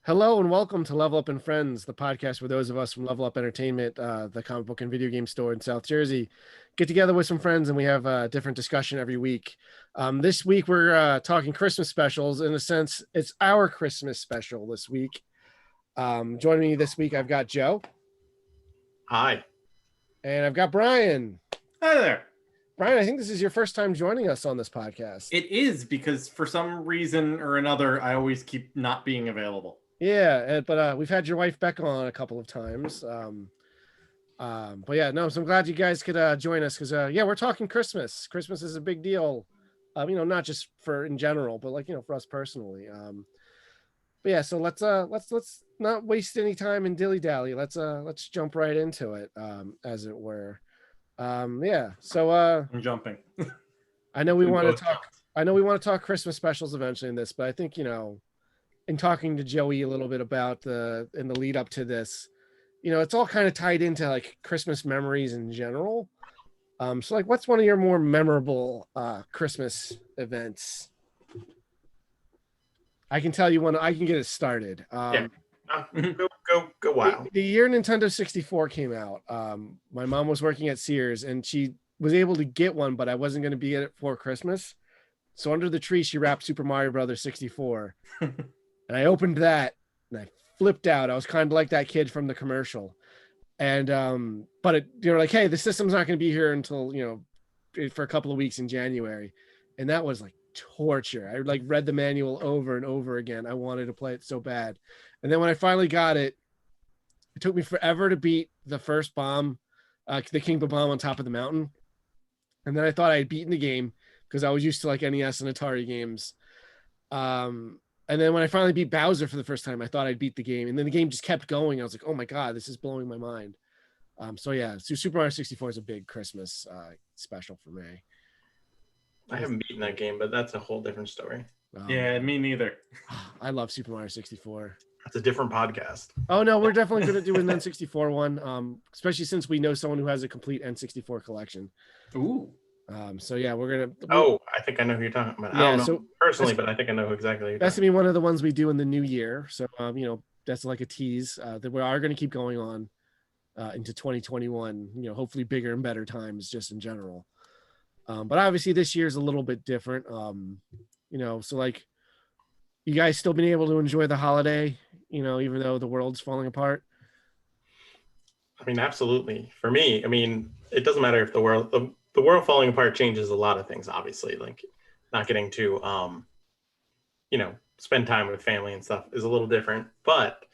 Hello and welcome to Level Up and Friends, the podcast where those of us from Level Up Entertainment, the comic book and video game store in South Jersey, get together with some friends and we have a different discussion every week. This week we're talking Christmas specials. In a sense, it's our Christmas special this week. Joining me this week, I've got Joe. Hi. And I've got Brian. Hi there. Brian, I think this is your first time joining us on this podcast. It is because for some reason or another, I always keep not being available. Yeah, but we've had your wife Becca on a couple of times. But yeah, no, so I'm glad you guys could join us because we're talking Christmas. Christmas is a big deal, not just for in general, but for us personally. But yeah, so let's not waste any time in dilly dally. Let's jump right into it, as it were. So I'm jumping. I know we want to talk Christmas specials eventually in this, but I think in talking to Joey a little bit about in the lead up to this, it's all kind of tied into like Christmas memories in general. So what's one of your more memorable Christmas events? I can tell you one. I can get it started. Go wow. The year Nintendo 64 came out, my mom was working at Sears and she was able to get one, but I wasn't going to be at it for Christmas. So under the tree, she wrapped Super Mario Brothers 64. And I opened that and I flipped out. I was kind of like that kid from the commercial. And, but like, hey, the system's not going to be here until, for a couple of weeks in January. And that was like torture. I read the manual over and over again. I wanted to play it so bad. And then when I finally got it, it took me forever to beat the first bomb, the King Bomb on top of the mountain. And then I thought I had beaten the game because I was used to like NES and Atari games. And then when I finally beat Bowser for the first time, I thought I'd beat the game. And then the game just kept going. I was like, oh my God, this is blowing my mind. So Super Mario 64 is a big Christmas special for me. I haven't beaten that game, but that's a whole different story. Yeah, me neither. I love Super Mario 64. That's a different podcast. Oh no, we're definitely going to do an N64 one, especially since we know someone who has a complete N64 collection. Ooh. We're gonna. I think I know who you're talking about. I don't know personally, but I think I know exactly. That's gonna be one of the ones we do in the new year. So that's like a tease that we are going to keep going on into 2021. Hopefully bigger and better times just in general. But obviously this year's a little bit different. So like, you guys still been able to enjoy the holiday, even though the world's falling apart. I mean, absolutely. For me, it doesn't matter if the world falling apart changes a lot of things, obviously, like not getting to spend time with family and stuff is a little different, but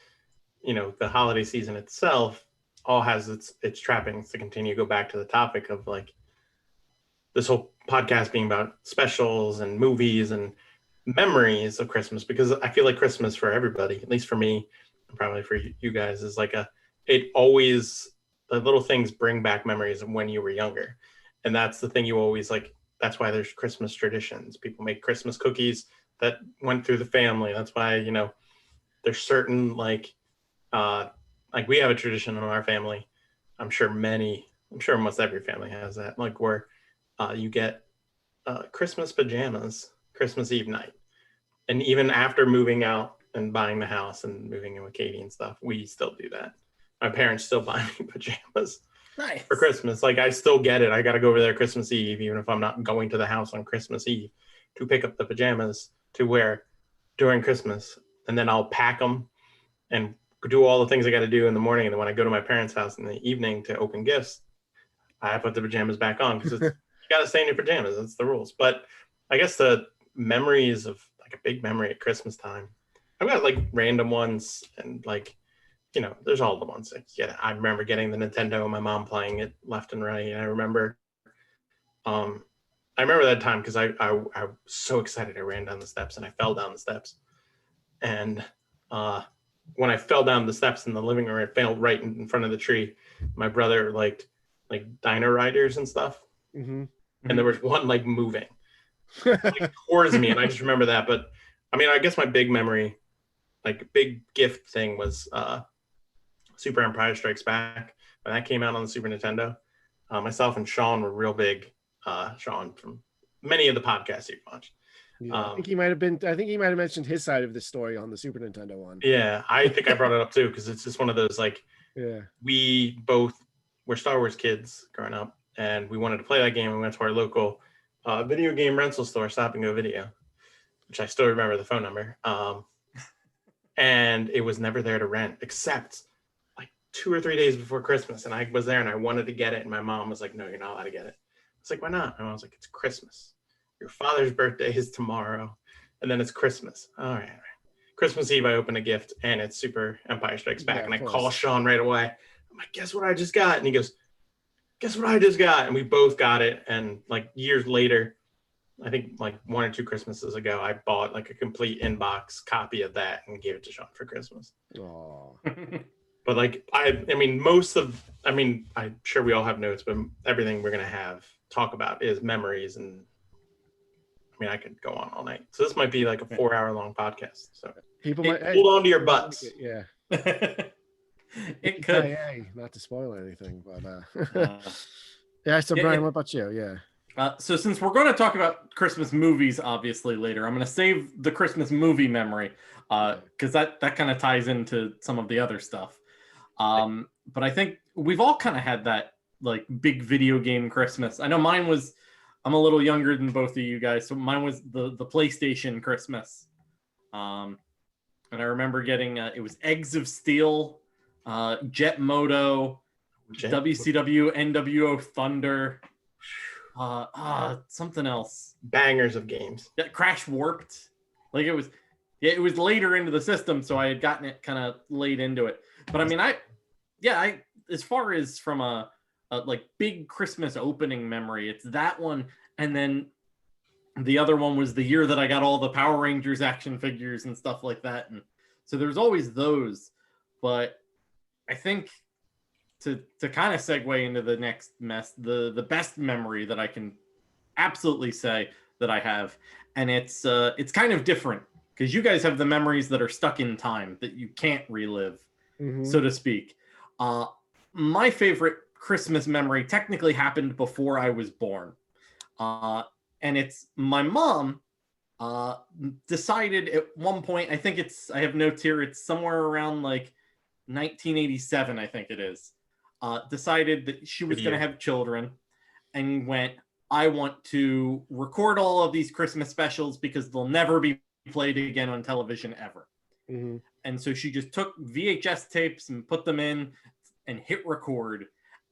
the holiday season itself all has its trappings to continue. Go back to the topic of like this whole podcast being about specials and movies and memories of Christmas, because I feel like Christmas for everybody, at least for me and probably for you guys, is like the little things bring back memories of when you were younger. And that's the thing you always like. That's why there's Christmas traditions. People make Christmas cookies that went through the family. That's why, there's certain like we have a tradition in our family. I'm sure almost every family has that, like where you get Christmas pajamas Christmas Eve night. And even after moving out and buying the house and moving in with Katie and stuff, we still do that. My parents still buy me pajamas. Nice. For Christmas. Like I still get it. I got to go over there Christmas Eve, even if I'm not going to the house on Christmas Eve, to pick up the pajamas to wear during Christmas. And then I'll pack them and do all the things I got to do in the morning. And then when I go to my parents' house in the evening to open gifts, I put the pajamas back on because you got to stay in your pajamas. That's the rules. But I guess the memories of like a big memory at Christmas time, I've got like random ones and like, there's all the ones that I remember getting the Nintendo and my mom playing it left and right. And I remember that time because I was so excited. I ran down the steps and I fell down the steps. And when I fell down the steps in the living room, I fell right in front of the tree. My brother liked like dino riders and stuff. Mm-hmm. And there was one like moving like, towards me. And I just remember that. But I guess my big memory, like big gift thing was Super Empire Strikes Back. When that came out on the Super Nintendo, myself and Sean were real big. Sean from many of the podcasts you've watched. Yeah, I think he might have been. I think he might have mentioned his side of the story on the Super Nintendo one. Yeah, I think I brought it up too because it's just one of those like Yeah. we both were Star Wars kids growing up, and we wanted to play that game. We went to our local video game rental store, Stop and Go Video, which I still remember the phone number. And it was never there to rent except like 2 or 3 days before Christmas. And I was there and I wanted to get it. And my mom was like, no, you're not allowed to get it. It's like, why not? My mom was like, it's Christmas. Your father's birthday is tomorrow. And then it's Christmas. All right. Christmas Eve, I open a gift and it's Super Empire Strikes Back. Yeah, and I of call course. Sean right away. I'm like, guess what I just got? And he goes, guess what I just got? And we both got it. And like years later, I think like 1 or 2 Christmases ago, I bought like a complete inbox copy of that and gave it to Sean for Christmas. Oh. But like, I'm sure we all have notes, but everything we're going to talk about is memories. And I mean, I could go on all night. So this might be like a 4-hour long podcast. So People might hold on to your butts. Yeah. It could. Hey, not to spoil anything, but yeah. So Yeah, Brian, yeah. what about you? Yeah. So since we're going to talk about Christmas movies, obviously later, I'm going to save the Christmas movie memory because that kind of ties into some of the other stuff. But I think we've all kind of had that like big video game Christmas. I know mine was. I'm a little younger than both of you guys, so mine was the PlayStation Christmas. And I remember getting it was Eggs of Steel, Jet Moto, WCW NWO Thunder. Something else. Bangers of games. Yeah, Crash Warped. Like it was later into the system, so I had gotten it kind of late into it. But I mean, I as far as from a like big Christmas opening memory, it's that one, and then the other one was the year that I got all the Power Rangers action figures and stuff like that, and so there's always those. But I think to kind of segue into the next mess, the best memory that I can absolutely say that I have, and it's kind of different because you guys have the memories that are stuck in time that you can't relive, so to speak. My favorite Christmas memory technically happened before I was born, and it's my mom decided at one point. I think I have notes here. It's somewhere around like 1987, I think it is. Decided that she was going to have children and went, I want to record all of these Christmas specials because they'll never be played again on television ever. And so she just took VHS tapes and put them in and hit record.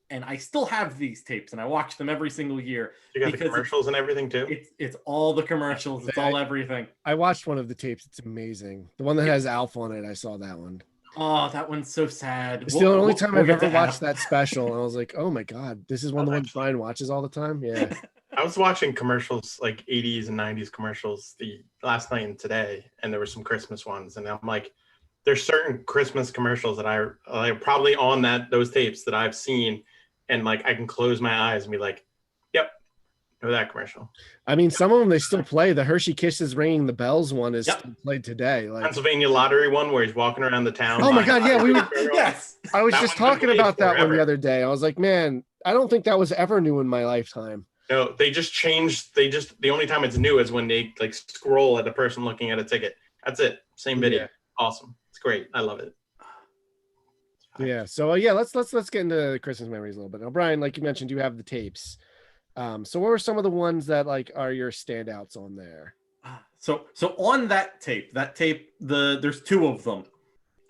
And I still have these tapes and I watch them every single year. You got the commercials and everything too? It's all the commercials. It's all everything. I watched one of the tapes. It's amazing. The one that has Alf on it. I saw that one. Oh, that one's so sad. It's the only time I've ever watched that special. And I was like, oh my God, this is one of the ones Brian watches all the time. Yeah. I was watching commercials, like 80s and 90s commercials the last night and today, and there were some Christmas ones. And I'm like, there's certain Christmas commercials that I probably on those tapes that I've seen. And like, I can close my eyes and be like, yep, know that commercial. I mean, some of them they still play. The Hershey Kisses Ringing the Bells one is still played today. Like Pennsylvania Lottery one where he's walking around the town. Oh my God, yeah, yes. I was just talking about that one the other day. I was like, man, I don't think that was ever new in my lifetime. No, they just changed. The only time it's new is when they like scroll at the person looking at a ticket. That's it. Same video. Yeah. Awesome. It's great. I love it. Yeah. So yeah, let's get into Christmas memories a little bit. Now, Brian, like you mentioned, you have the tapes. So what were some of the ones that like are your standouts on there? So on that tape, there's 2 of them,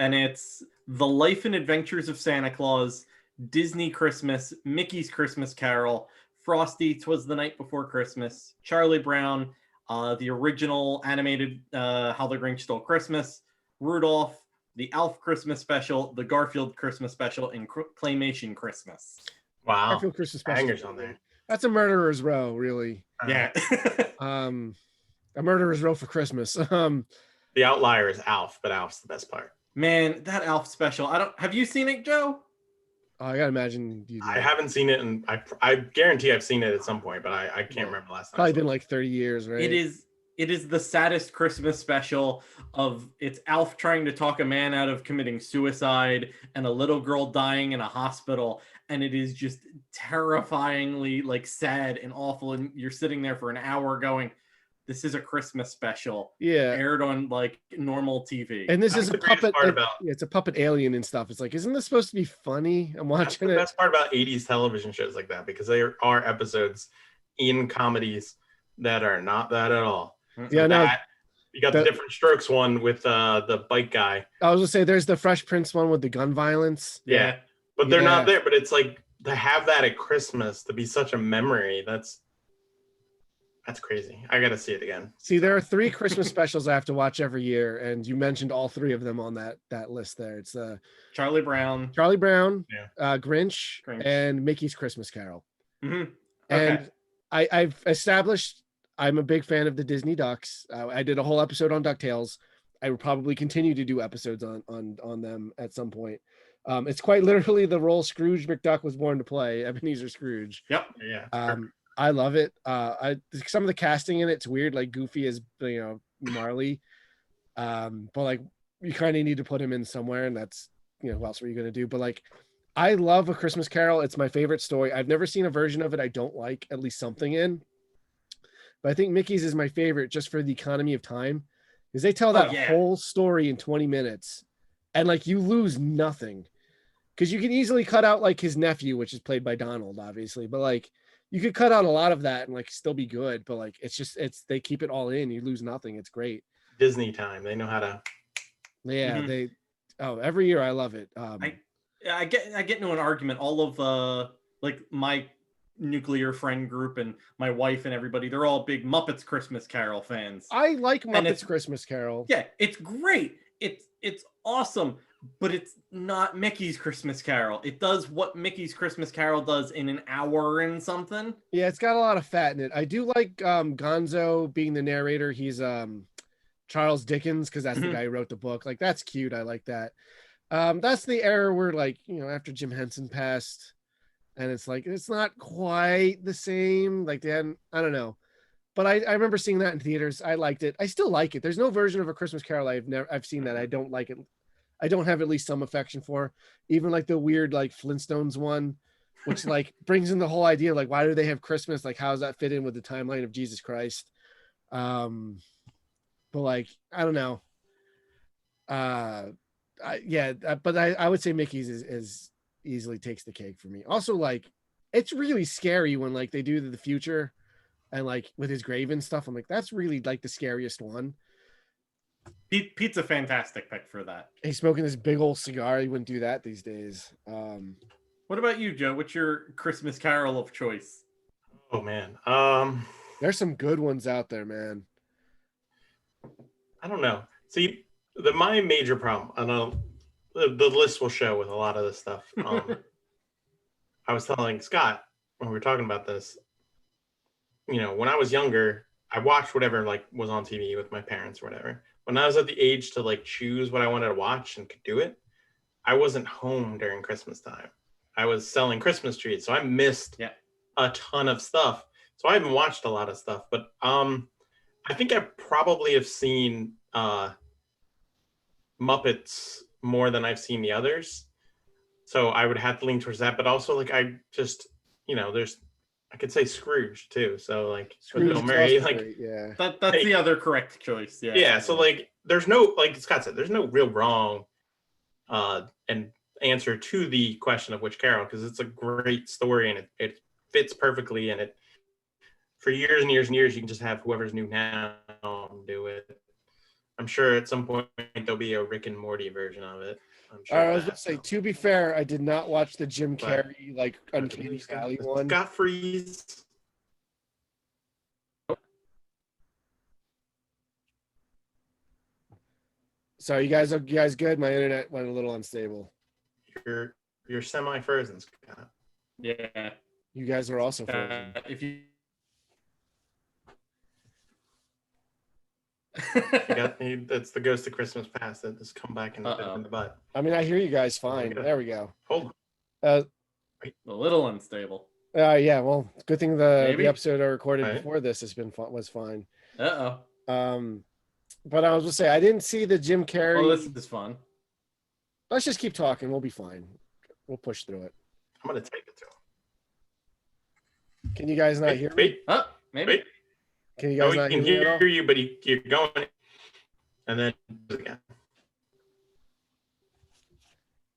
and it's The Life and Adventures of Santa Claus, Disney Christmas, Mickey's Christmas Carol, Frosty, 'Twas the Night Before Christmas, Charlie Brown, the original animated How the Grinch Stole Christmas, Rudolph, the Alf Christmas Special, the Garfield Christmas Special, and Claymation Christmas. Wow. Garfield Christmas Special. Bangers on there. That's a murderer's row, really. Yeah. A murderer's row for Christmas. The outlier is Alf, but Alf's the best part. Man, that Alf special. Have you seen it, Joe? I gotta imagine you. I haven't seen it, and I guarantee I've seen it at some point, but I can't remember last time. Probably been like 30 years, right? It is the saddest Christmas special it's Alf trying to talk a man out of committing suicide and a little girl dying in a hospital. And it is just terrifyingly like sad and awful. And you're sitting there for an hour going, this is a Christmas special Yeah. aired on like normal TV. And this That's is a the greatest puppet. part about- It's a puppet alien and stuff. It's like, isn't this supposed to be funny? I'm That's watching the it. best part about 80s television shows like that, because there are episodes in comedies that are not that at all. Yeah, no. That, you got the Different Strokes one with the bike guy. I was gonna say there's the Fresh Prince one with the gun violence. Yeah. But they're Yeah. not there. But it's like to have that at Christmas to be such a memory. That's crazy. I got to see it again. See, there are 3 Christmas specials I have to watch every year, and you mentioned all 3 of them on that list there. It's Charlie Brown. Charlie Brown, Yeah. Grinch, Grinch. and Mickey's Christmas Carol. Mhm. And Okay. I've established I'm a big fan of the Disney Ducks. I did a whole episode on DuckTales. I will probably continue to do episodes on them at some point. It's quite literally the role Scrooge McDuck was born to play, Ebenezer Scrooge. Yep. Yeah. I love it. Some of the casting in it's weird, like Goofy is Marley, but like you kind of need to put him in somewhere, and that's who else were you gonna do? But like, I love A Christmas Carol. It's my favorite story. I've never seen a version of it I don't like at least something in, but I think Mickey's is my favorite just for the economy of time, because they tell that whole story in 20 minutes, and like you lose nothing, because you can easily cut out like his nephew, which is played by Donald, obviously, but like. You could cut out a lot of that and like still be good, but like they keep it all in. You lose nothing. It's great. Disney time. They know how to. Yeah, every year I love it. I get into an argument. All of like my nuclear friend group and my wife and everybody, they're all big Muppets Christmas Carol fans. I like Muppets Christmas Carol. Yeah, it's great. It's awesome. But it's not Mickey's Christmas Carol. It does what Mickey's Christmas Carol does in an hour and something. Yeah, it's got a lot of fat in it. I do like Gonzo being the narrator. He's Charles Dickens, because that's the guy who wrote the book. Like, that's cute. I like that. That's the era where, like, after Jim Henson passed, and it's like it's not quite the same. Like, they hadn't, I don't know. But I remember seeing that in theaters. I liked it. I still like it. There's no version of A Christmas Carol I've seen that I don't like it. I don't have at least some affection for, even like the weird like Flintstones one, which like brings in the whole idea, like, why do they have Christmas? Like, how does that fit in with the timeline of Jesus Christ? But like, I don't know. But I would say Mickey's is easily takes the cake for me. Also, like, it's really scary when like they do the future and like with his grave and stuff. I'm like, that's really like the scariest one. Pete's a fantastic pick for that. He's smoking this big old cigar. He wouldn't do that these days. What about you, Joe? What's your Christmas Carol of choice? Oh man. There's some good ones out there, man. I don't know. See, my major problem, I know the list will show with a lot of this stuff. I was telling Scott when we were talking about this, when I was younger, I watched whatever like was on TV with my parents or whatever. When I was at the age to like choose what I wanted to watch and could do it, I wasn't home during Christmas time. I was selling Christmas trees, so I missed a ton of stuff. So I haven't watched a lot of stuff, but I think I probably have seen Muppets more than I've seen the others. So I would have to lean towards that, but also like I just I could say Scrooge too. So like Scrooge Bill Murray, is like great, yeah. That's the other correct choice. Yeah. Yeah. So like there's no, like Scott said, there's no real wrong and answer to the question of which Carol, because it's a great story and it fits perfectly, and it for years and years and years you can just have whoever's new now do it. I'm sure at some point there'll be a Rick and Morty version of it. I'm sure. I was going to say, to be fair, I did not watch the Jim Carrey like Uncanny Valley one. Scott Freeze. Sorry, you guys good? My internet went a little unstable. You're semi-frozen, Scott. Yeah. You guys are also frozen. If you That's the ghost of Christmas past that has come back in the butt. I mean, I hear you guys fine. There we go. Hold a on. little unstable. Yeah, well, good thing the Maybe. episode I recorded Right. before this was fine. Uh-oh. But I was gonna say, I didn't see the Jim Carrey. Oh, this is fun. Let's just keep talking. We'll be fine. We'll push through it. I'm gonna take it to him. Can you guys not hear me? Huh? Maybe. Wait. Can you No, guys we not can hear me at all? hear you, but you're going, and then again.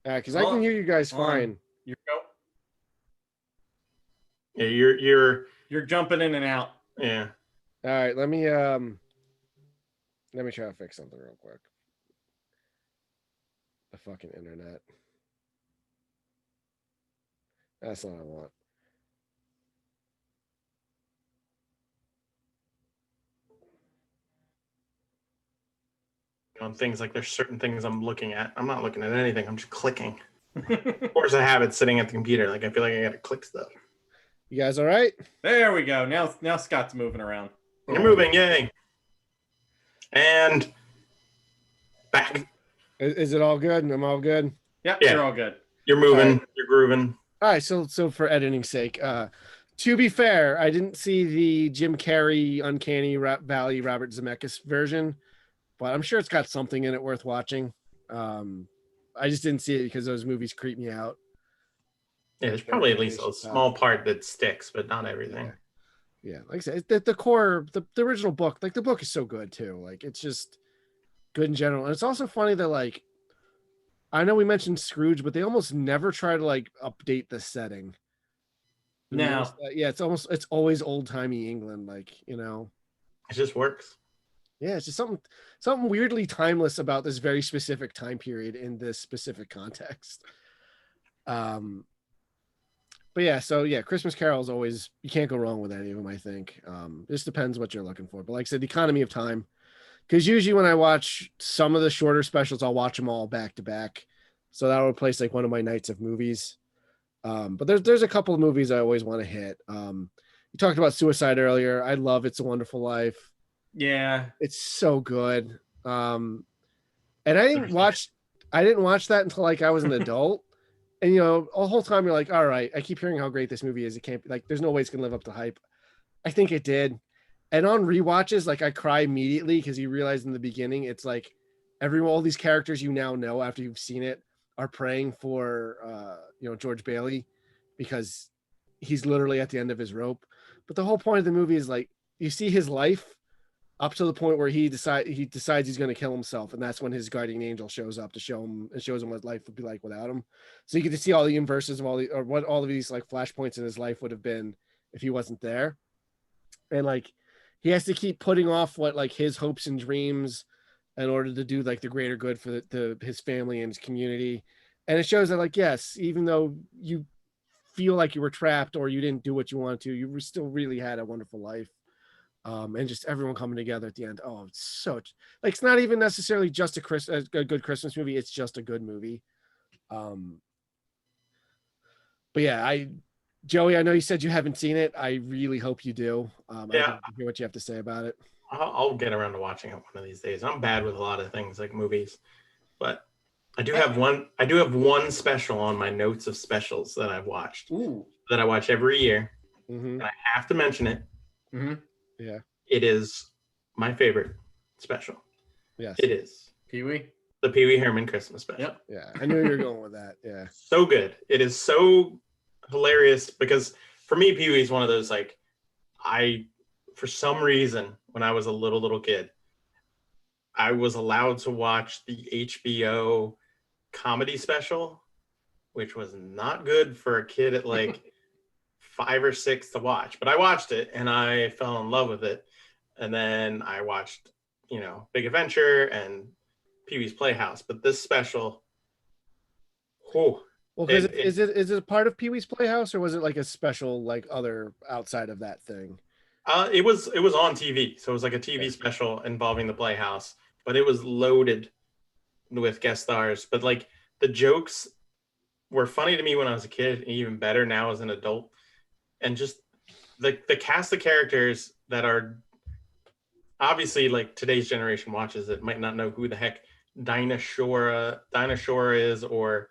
Yeah, because I can hear you guys Hold on. fine. You go. Yeah, You're jumping in and out. yeah. All right, let me try to fix something real quick. The fucking internet. That's not what I want. On things like there's certain things I'm looking at. I'm not looking at anything. I'm just clicking. Of course, I have it sitting at the computer. Like I feel like I gotta click stuff. You guys all right? There we go. Now Scott's moving around. You're moving, yay! And back. Is it all good? I'm all good. Yep, Yeah. you're all good. You're moving. All right. You're grooving. All right, so for editing's sake, to be fair, I didn't see the Jim Carrey Uncanny Valley Robert Zemeckis version, but I'm sure it's got something in it worth watching. I just didn't see it because those movies creep me out. Yeah, there's probably at least a small part that sticks, but not everything. Yeah, like I said, the core, the original book, like the book is so good too. Like it's just good in general. And it's also funny that like I know we mentioned Scrooge, but they almost never try to like update the setting. You No. notice that? Yeah, it's always old timey England, like you know. It just works. Yeah, it's just something weirdly timeless about this very specific time period in this specific context. But yeah, so yeah, Christmas Carol is always, you can't go wrong with any of them, I think. It just depends what you're looking for. But like I said, the economy of time. Because usually when I watch some of the shorter specials, I'll watch them all back to back. So that'll replace like one of my nights of movies. But there's a couple of movies I always want to hit. You talked about Suicide earlier. I love It's a Wonderful Life. Yeah. It's so good. And I didn't watch that until like I was an adult. And you know, the whole time you're like, all right, I keep hearing how great this movie is. It can't be like, there's no way it's gonna live up to hype. I think it did. And on rewatches, like I cry immediately because you realize in the beginning, it's like all these characters you now know after you've seen it are praying for George Bailey because he's literally at the end of his rope. But the whole point of the movie is like you see his life up to the point where he decides he's going to kill himself, and that's when his guardian angel shows up to shows him what life would be like without him. So you get to see all the inverses of what all of these like flashpoints in his life would have been if he wasn't there, and like he has to keep putting off what like his hopes and dreams in order to do like the greater good for his family and his community. And it shows that like yes, even though you feel like you were trapped or you didn't do what you wanted to, you still really had a wonderful life. And just everyone coming together at the end. Oh, it's so like it's not even necessarily just a good Christmas movie. It's just a good movie. But yeah, Joey, I know you said you haven't seen it. I really hope you do. Yeah, I hear what you have to say about it. I'll get around to watching it one of these days. I'm bad with a lot of things like movies, but I do have one special on my notes of specials that I've watched. Ooh. That I watch every year, Mm-hmm. and I have to mention it. Mm-hmm. Yeah. It is my favorite special. Yes. It is Pee-wee. the Pee Wee Herman Christmas special. Yep. Yeah. I knew you were going with that. Yeah. So good. It is so hilarious because for me, Pee Wee is one of those like for some reason when I was a little kid, I was allowed to watch the HBO comedy special, which was not good for a kid at like 5 or 6 to watch, but I watched it and I fell in love with it. And then I watched, Big Adventure and Pee-wee's Playhouse, but this special, well, because is it a part of Pee-wee's Playhouse or was it like a special like other outside of that thing? It was on TV, so it was like a TV special involving the Playhouse, but it was loaded with guest stars. But like the jokes were funny to me when I was a kid, and even better now as an adult. And just the cast of characters that are obviously like today's generation watches it might not know who the heck Dinah Shore is, or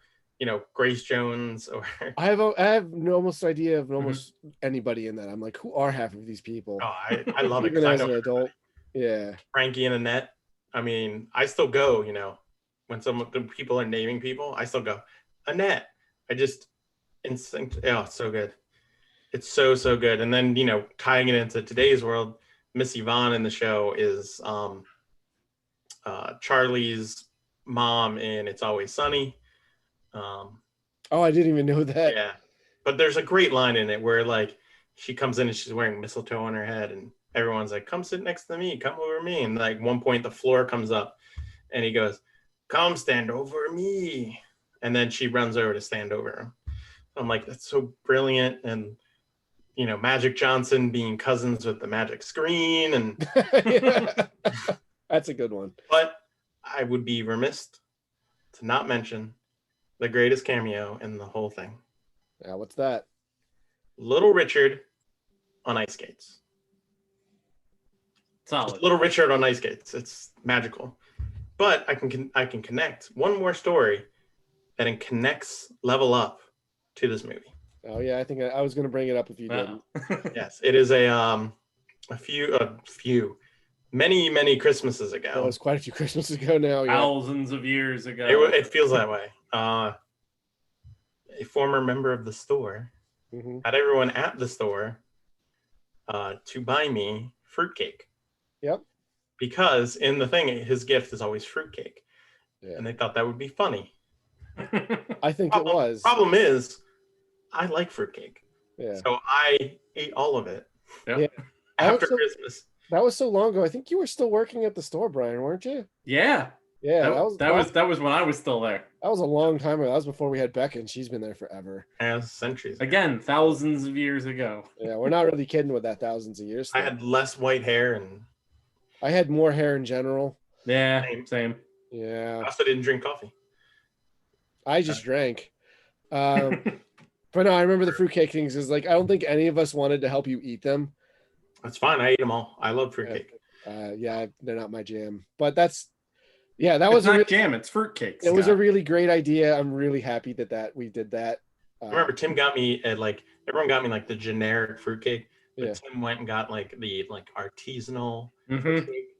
Grace Jones, or I have no almost idea of almost anity in that. I'm like, who are half of these people? Oh, I love it even as I an know adult. Yeah. Frankie and Annette. I mean, I still go, when the people are naming people, I still go Annette. I just instinct. Oh, it's so good. It's so good. And then tying it into today's world, Miss Yvonne in the show is Charlie's mom in It's Always Sunny. Oh, I didn't even know that. Yeah, but there's a great line in it where like she comes in and she's wearing mistletoe on her head, and everyone's like, "Come sit next to me, come over me." And like one point, the floor comes up, and he goes, "Come stand over me," and then she runs over to stand over him. I'm like, that's so brilliant, and you know, Magic Johnson being cousins with the Magic Screen, and Yeah. That's a good one. but I would be remiss to not mention the greatest cameo in the whole thing. Yeah, what's that? Little Richard on ice skates. Solid. Little Richard on ice skates. It's magical. But I can connect one more story that connects Level Up to this movie. Oh yeah, I think I was going to bring it up if you didn't. Yes, it is a few many Christmases ago. That was quite a few Christmases ago now. Yeah. Thousands of years ago. It feels that way. A former member of the store had everyone at the store to buy me fruitcake. Yep. Because in the thing, his gift is always fruitcake. Yeah. And they thought that would be funny. I think it was. Problem is, I like fruitcake. Yeah. So I ate all of it. Yeah. After Christmas. That was so long ago. I think you were still working at the store, Brian, weren't you? Yeah. Yeah. That was when I was still there. That was a long time ago. That was before we had Becca, and she's been there forever. As centuries ago. Again, thousands of years ago. Yeah, we're not really kidding with that thousands of years I thing. had less white hair, and I had more hair in general. Yeah, same. Yeah. I also didn't drink coffee. I just drank. But no, I remember the fruitcake things. Is like I don't think any of us wanted to help you eat them. That's fine. I ate them all. I love fruitcake. Yeah, they're not my jam. But that It's was not jam. It's fruitcake. It was a really great idea. I'm really happy that we did that. I remember Tim got me everyone got me like the generic fruitcake, but Yeah. Tim went and got like the artisanal Mhm. fruitcake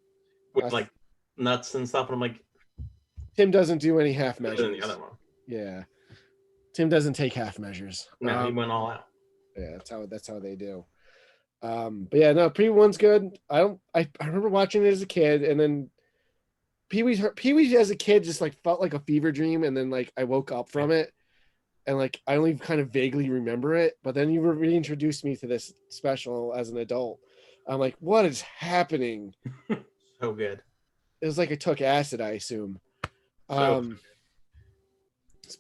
with That's- like nuts and stuff. And I'm like, Tim doesn't do any half better than measures. the other one. Yeah. Tim doesn't take half measures. No, he went all out. Yeah, that's how they do. But yeah, no, Pee-wee good. I remember watching it as a kid, and then Pee-wee as a kid just like felt like a fever dream, and then like I woke up from it, and like I only kind of vaguely remember it. But then you reintroduced me to this special as an adult. I'm like, what is happening? So good. It was like I took acid, I assume. So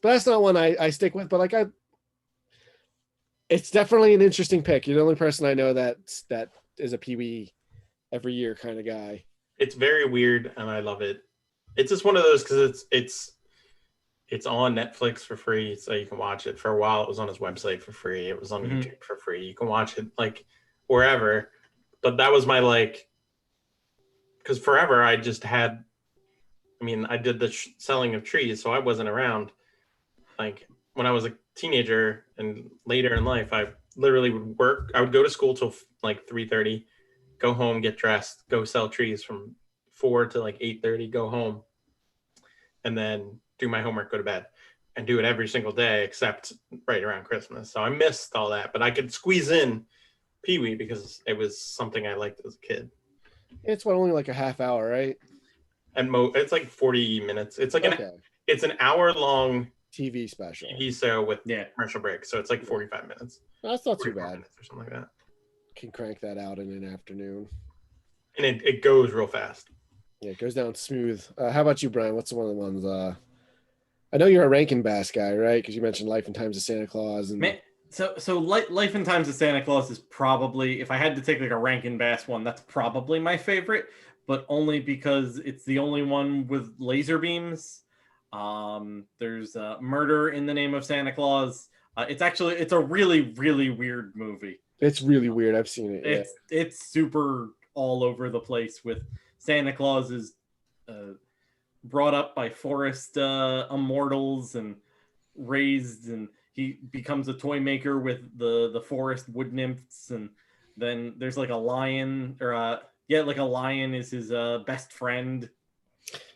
But that's not one I stick with. But like it's definitely an interesting pick. You're the only person I know that is a Pee-wee every year kind of guy. it's very weird, and I love it. It's just one of those because it's on Netflix for free, so you can watch it. For a while, it was on his website for free. It was on YouTube for free. You can watch it like wherever. But that was my because forever I just had. I mean, I did the selling of trees, so I wasn't around. Like when I was a teenager and later in life, I literally would work. I would go to school till like 3:30, go home, get dressed, go sell trees from 4 to like 8:30, go home, and then do my homework, go to bed, and do it every single day except right around Christmas. So I missed all that, but I could squeeze in Pee-wee because it was something I liked as a kid. It's only like a half hour, right? And it's like 40 minutes. It's like Okay. it's an hour long TV special. TV show with Yeah. commercial breaks. So it's like 45 minutes. That's not too 44 bad. minutes or something like that. Can crank that out in an afternoon. And it goes real fast. Yeah, it goes down smooth. How about you, Brian? What's one of the ones? I know you're a Rankin Bass guy, right? Because you mentioned Life and Times of Santa Claus. And So Life and Times of Santa Claus is probably, if I had to take like a Rankin Bass one, that's probably my favorite, but only because it's the only one with laser beams. There's Murder in the Name of Santa Claus. It's a really, really weird movie. it's really weird. I've seen it. It's super all over the place with Santa Claus is brought up by forest immortals and raised, and he becomes a toy maker with the forest wood nymphs, and then there's like a lion like a lion is his best friend.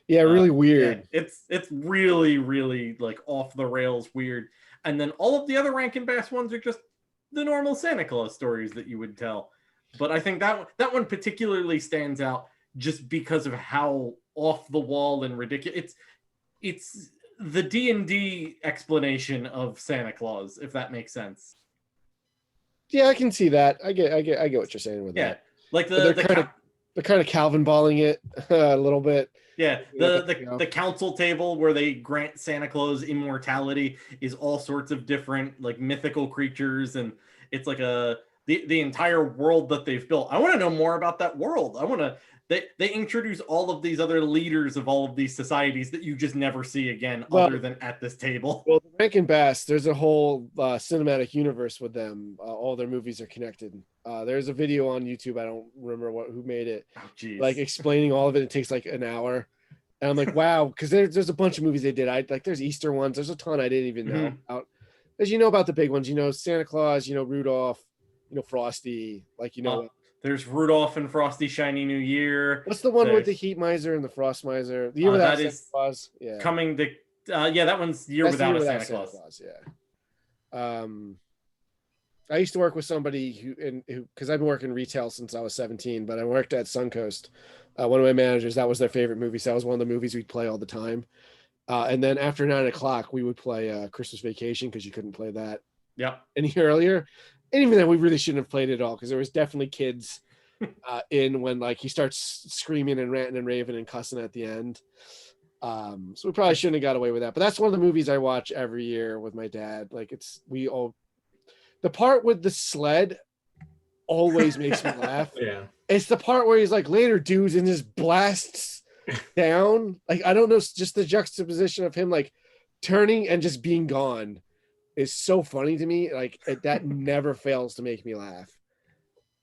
Yeah, really weird. Yeah, it's really, really like off the rails weird. And then all of the other Rankin Bass ones are just the normal Santa Claus stories that you would tell. But I think that one particularly stands out just because of how off the wall and ridiculous it's the D&D explanation of Santa Claus, if that makes sense. Yeah, I can see that. I get what you're saying with Yeah, that. like But they're kind of Calvin balling it a little bit. yeah, the council table where they grant Santa Claus immortality is all sorts of different like mythical creatures, and it's like the entire world that they've built. I want to know more about that world. They introduce all of these other leaders of all of these societies that you just never see again, other than at this table. Well, Rankin Bass, there's a whole cinematic universe with them. All their movies are connected. There's a video on YouTube. I don't remember who made it. Oh, geez. Like explaining all of it. It takes like an hour, and I'm like, wow, because there's a bunch of movies they did. There's Easter ones. There's a ton I didn't even know about. As you know about the big ones, Santa Claus, Rudolph, Frosty, there's Rudolph and Frosty Shiny New Year. What's the one with the Heat Miser and the Frost Miser? The Year Without Santa Claus. Yeah. Coming to that one's Year Without Santa Claus. Yeah. I used to work with somebody who because I've been working retail since I was 17, but I worked at Suncoast. One of my managers, that was their favorite movie. So that was one of the movies we'd play all the time. And then after 9:00, we would play Christmas Vacation because you couldn't play that any earlier. And even then, we really shouldn't have played it all because there was definitely kids in when he starts screaming and ranting and raving and cussing at the end. So we probably shouldn't have got away with that. But that's one of the movies I watch every year with my dad. The part with the sled always makes me laugh. Yeah, it's the part where he's like, "Later, dudes," and just blasts down. I don't know, just the juxtaposition of him turning and just being gone is so funny to me. That never fails to make me laugh.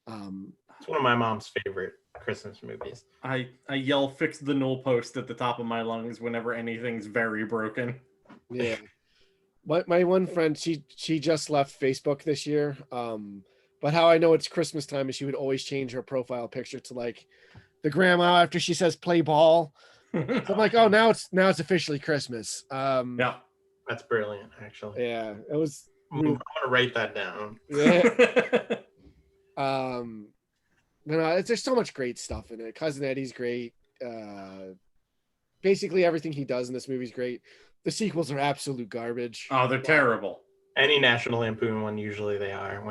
It's one of my mom's favorite Christmas movies. I yell "fix the null post" at the top of my lungs whenever anything's very broken. Yeah. My one friend, she just left Facebook this year. But how I know it's Christmas time is she would always change her profile picture to the grandma after she says play ball. So I'm like, oh, now it's officially Christmas. Yeah. That's brilliant, actually. Yeah, it was. I'm gonna write that down. Yeah. There's so much great stuff in it. Cousin Eddie's great. Basically everything he does in this movie is great. The sequels are absolute garbage. Oh, they're terrible. Any National Lampoon one, usually they are.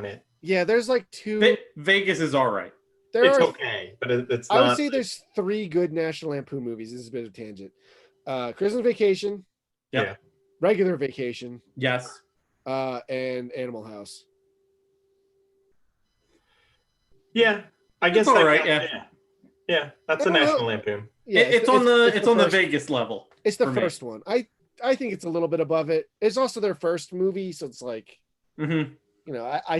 There's two. Vegas is all right. It's okay, but it's not. I would say there's 3 good National Lampoon movies. This is a bit of a tangent. Christmas Vacation. Yeah. Regular Vacation. Yes. And Animal House. Yeah, I guess all right. Yeah. That's a National Lampoon. Yeah, it's on the Vegas level. It's the first one. I think it's a little bit above it. It's also their first movie, so it's I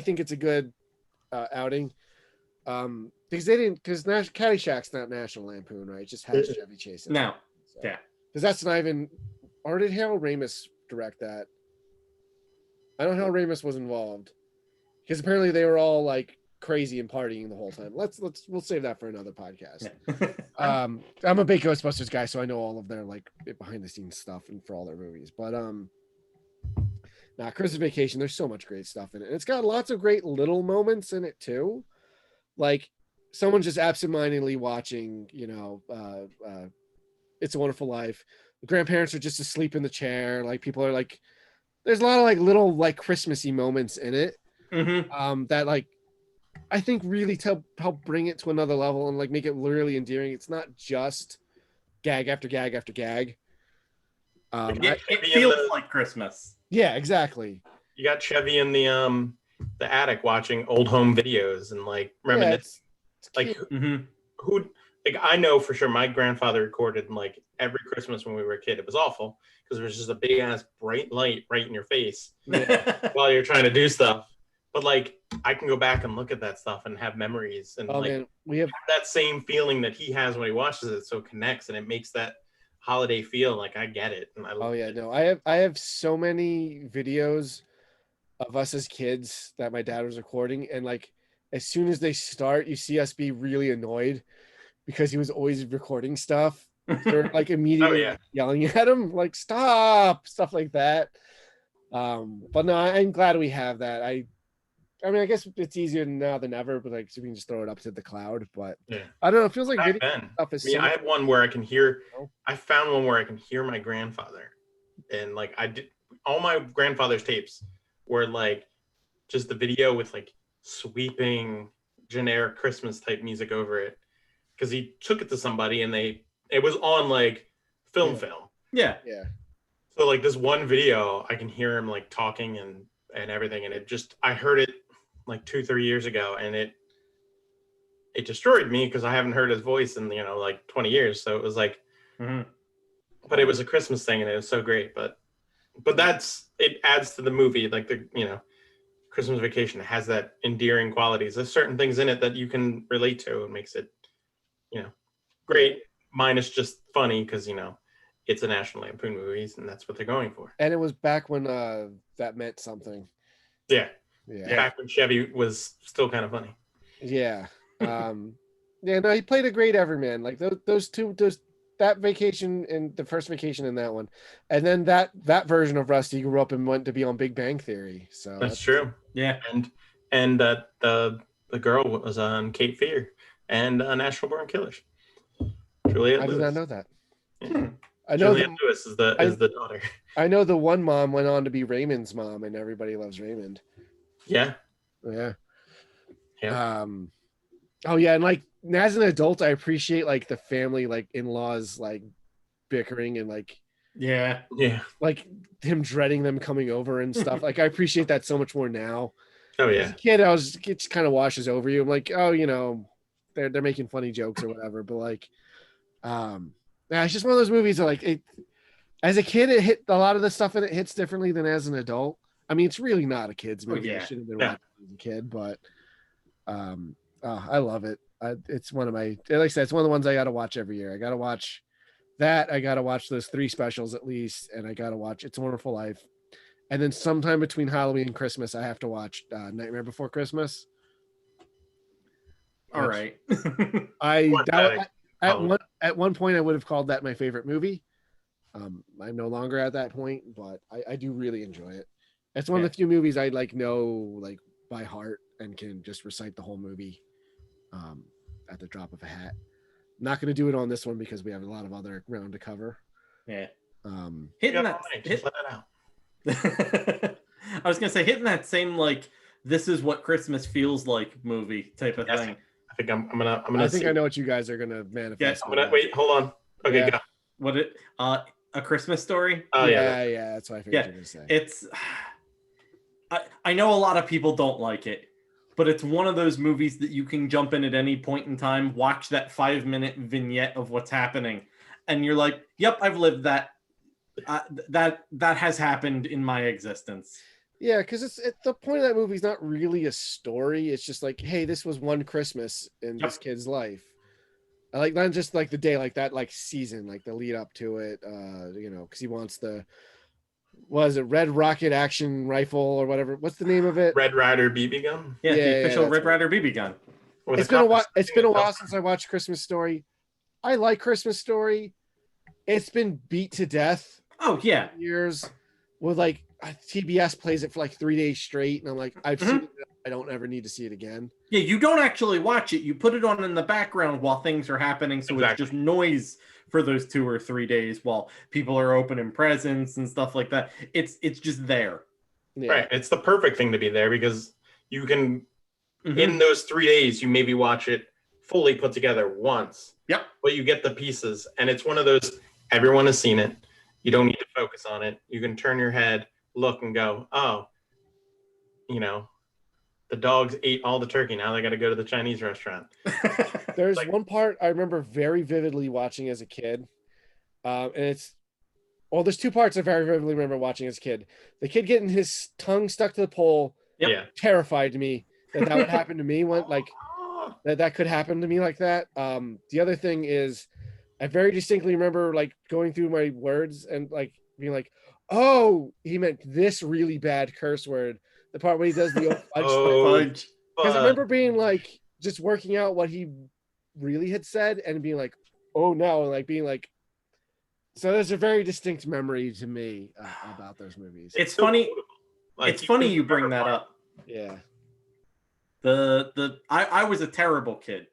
think it's a good outing. Because Caddyshack's not National Lampoon, right? It just has Chevy Chase. No. Yeah. Because that's not even. Or did Harold Ramis direct that? I know Harold Ramis was involved. Because apparently they were all crazy and partying the whole time. We'll save that for another podcast. Yeah. I'm a big Ghostbusters guy, so I know all of their behind the scenes stuff and for all their movies. But Christmas Vacation, there's so much great stuff in it. And it's got lots of great little moments in it too. Someone just absentmindedly watching, It's a Wonderful Life. The grandparents are just asleep in the chair. People are there's a lot of little Christmassy moments in it. Mm-hmm. That I think really to help bring it to another level and make it really endearing. It's not just gag after gag after gag. It feels like Christmas. Yeah, exactly. You got Chevy in the attic watching old home videos and reminiscing. Who I know for sure my grandfather recorded every Christmas when we were a kid. It was awful because there was just a big ass bright light right in your face while you're trying to do stuff. But I can go back and look at that stuff and have memories and man, we have that same feeling that he has when he watches it. So it connects and it makes that holiday feel I get it. And I have so many videos of us as kids that my dad was recording, and as soon as they start, you see us be really annoyed because he was always recording stuff. They're immediately yelling at him, stop, stuff like that. But no, I'm glad we have that. I mean, I guess it's easier now than ever, but like so we can just throw it up to the cloud. But Yeah. I don't know. It feels like Back video then, stuff is I mean, so I much had one where I can hear. more. I found one where I can hear my grandfather, and like I did all my grandfather's tapes were like just the video with like sweeping generic Christmas type music over it, because he took it to somebody and it was on like film. Yeah. Yeah. So like this one video, I can hear him like talking and everything, and I heard it like 2-3 years ago, and it destroyed me because I haven't heard his voice in like 20 years. So it was like, but it was a Christmas thing, and it was so great. But it adds to the movie, like the Christmas Vacation has that endearing qualities. There's certain things in it that you can relate to and makes it great. Minus just funny because it's a National Lampoon movies, and that's what they're going for. And it was back when that meant something. Yeah. Yeah. Back when Chevy was still kind of funny. Yeah. Yeah, no, he played a great Everyman. Like those that vacation and the first vacation in that one. And then that version of Rusty grew up and went to be on Big Bang Theory. So that's true. Yeah. And the girl was on Cape Fear and National Born Killers. Juliette I Lewis. did not know that. Yeah. I know Juliette Lewis is the daughter. I know the one mom went on to be Raymond's mom, and Everybody Loves Raymond. Yeah. Yeah. Yeah. Oh yeah, and like as an adult, I appreciate like the family, like in-laws, like bickering and like Yeah. like him dreading them coming over and stuff. Like I appreciate that so much more now. Oh As yeah. a kid, it just kind of washes over you. I'm like, oh, they're making funny jokes or whatever. But like, yeah, it's just one of those movies that like as a kid, it hit a lot of the stuff in it hits differently than as an adult. I mean, it's really not a kid's movie. yeah. I should have been watching as a kid, but I love it. It's one of my, like I said, it's one of the ones I got to watch every year. I got to watch that. I got to watch those 3 specials at least, and I got to watch It's a Wonderful Life. And then sometime between Halloween and Christmas, I have to watch Nightmare Before Christmas. All right. At one point I would have called that my favorite movie. I'm no longer at that point, but I do really enjoy it. It's one of the few movies I know by heart and can just recite the whole movie at the drop of a hat. Not going to do it on this one because we have a lot of other ground to cover. Yeah. Just let it out. I was gonna say hitting that same like this is what Christmas feels like movie type of thing. I think I'm gonna. I think I know what you guys are gonna manifest. Yeah, I'm gonna wait. Hold on. Okay, go. What A Christmas Story? Oh yeah. That's what I figured you were gonna say. It's. I know a lot of people don't like it, but it's one of those movies that you can jump in at any point in time, watch that 5-minute vignette of what's happening, and you're like, "Yep, I've lived that. That has happened in my existence." Yeah, because it's at the point of that movie is not really a story. It's just like, hey, this was one Christmas in this kid's life. I like not just like the day, like that, like season, like the lead up to it. Because he wants Red Rocket Action Rifle or whatever. What's the name of it? Red Ryder BB gun. Yeah, the official Red Ryder BB gun. It's been a while since I watched Christmas Story. I like Christmas Story. It's been beat to death. Oh yeah, years with like TBS plays it for like 3 days straight, and I'm like, I've seen it. I don't ever need to see it again. Yeah, you don't actually watch it. You put it on in the background while things are happening, so it's just noise for those 2 or 3 days while people are opening presents and stuff like that. It's just there. Yeah. Right. It's the perfect thing to be there because you can in those 3 days you maybe watch it fully put together once. Yep. But you get the pieces, and it's one of those everyone has seen it. You don't need to focus on it. You can turn your head, look, and go, oh, the dogs ate all the turkey. Now they got to go to the Chinese restaurant. There's one part I remember very vividly watching as a kid. And there's 2 parts I very vividly remember watching as a kid. The kid getting his tongue stuck to the pole terrified me that would happen to me. That could happen to me like that. The other thing is I very distinctly remember like going through my words and like being like, oh, he meant this really bad curse word. The part where he does the fudge. Because I remember being like, just working out what he really had said and being like, oh no, and like being like, so there's a very distinct memory to me about those movies. It's funny. It's funny you bring that up. Yeah. I was a terrible kid.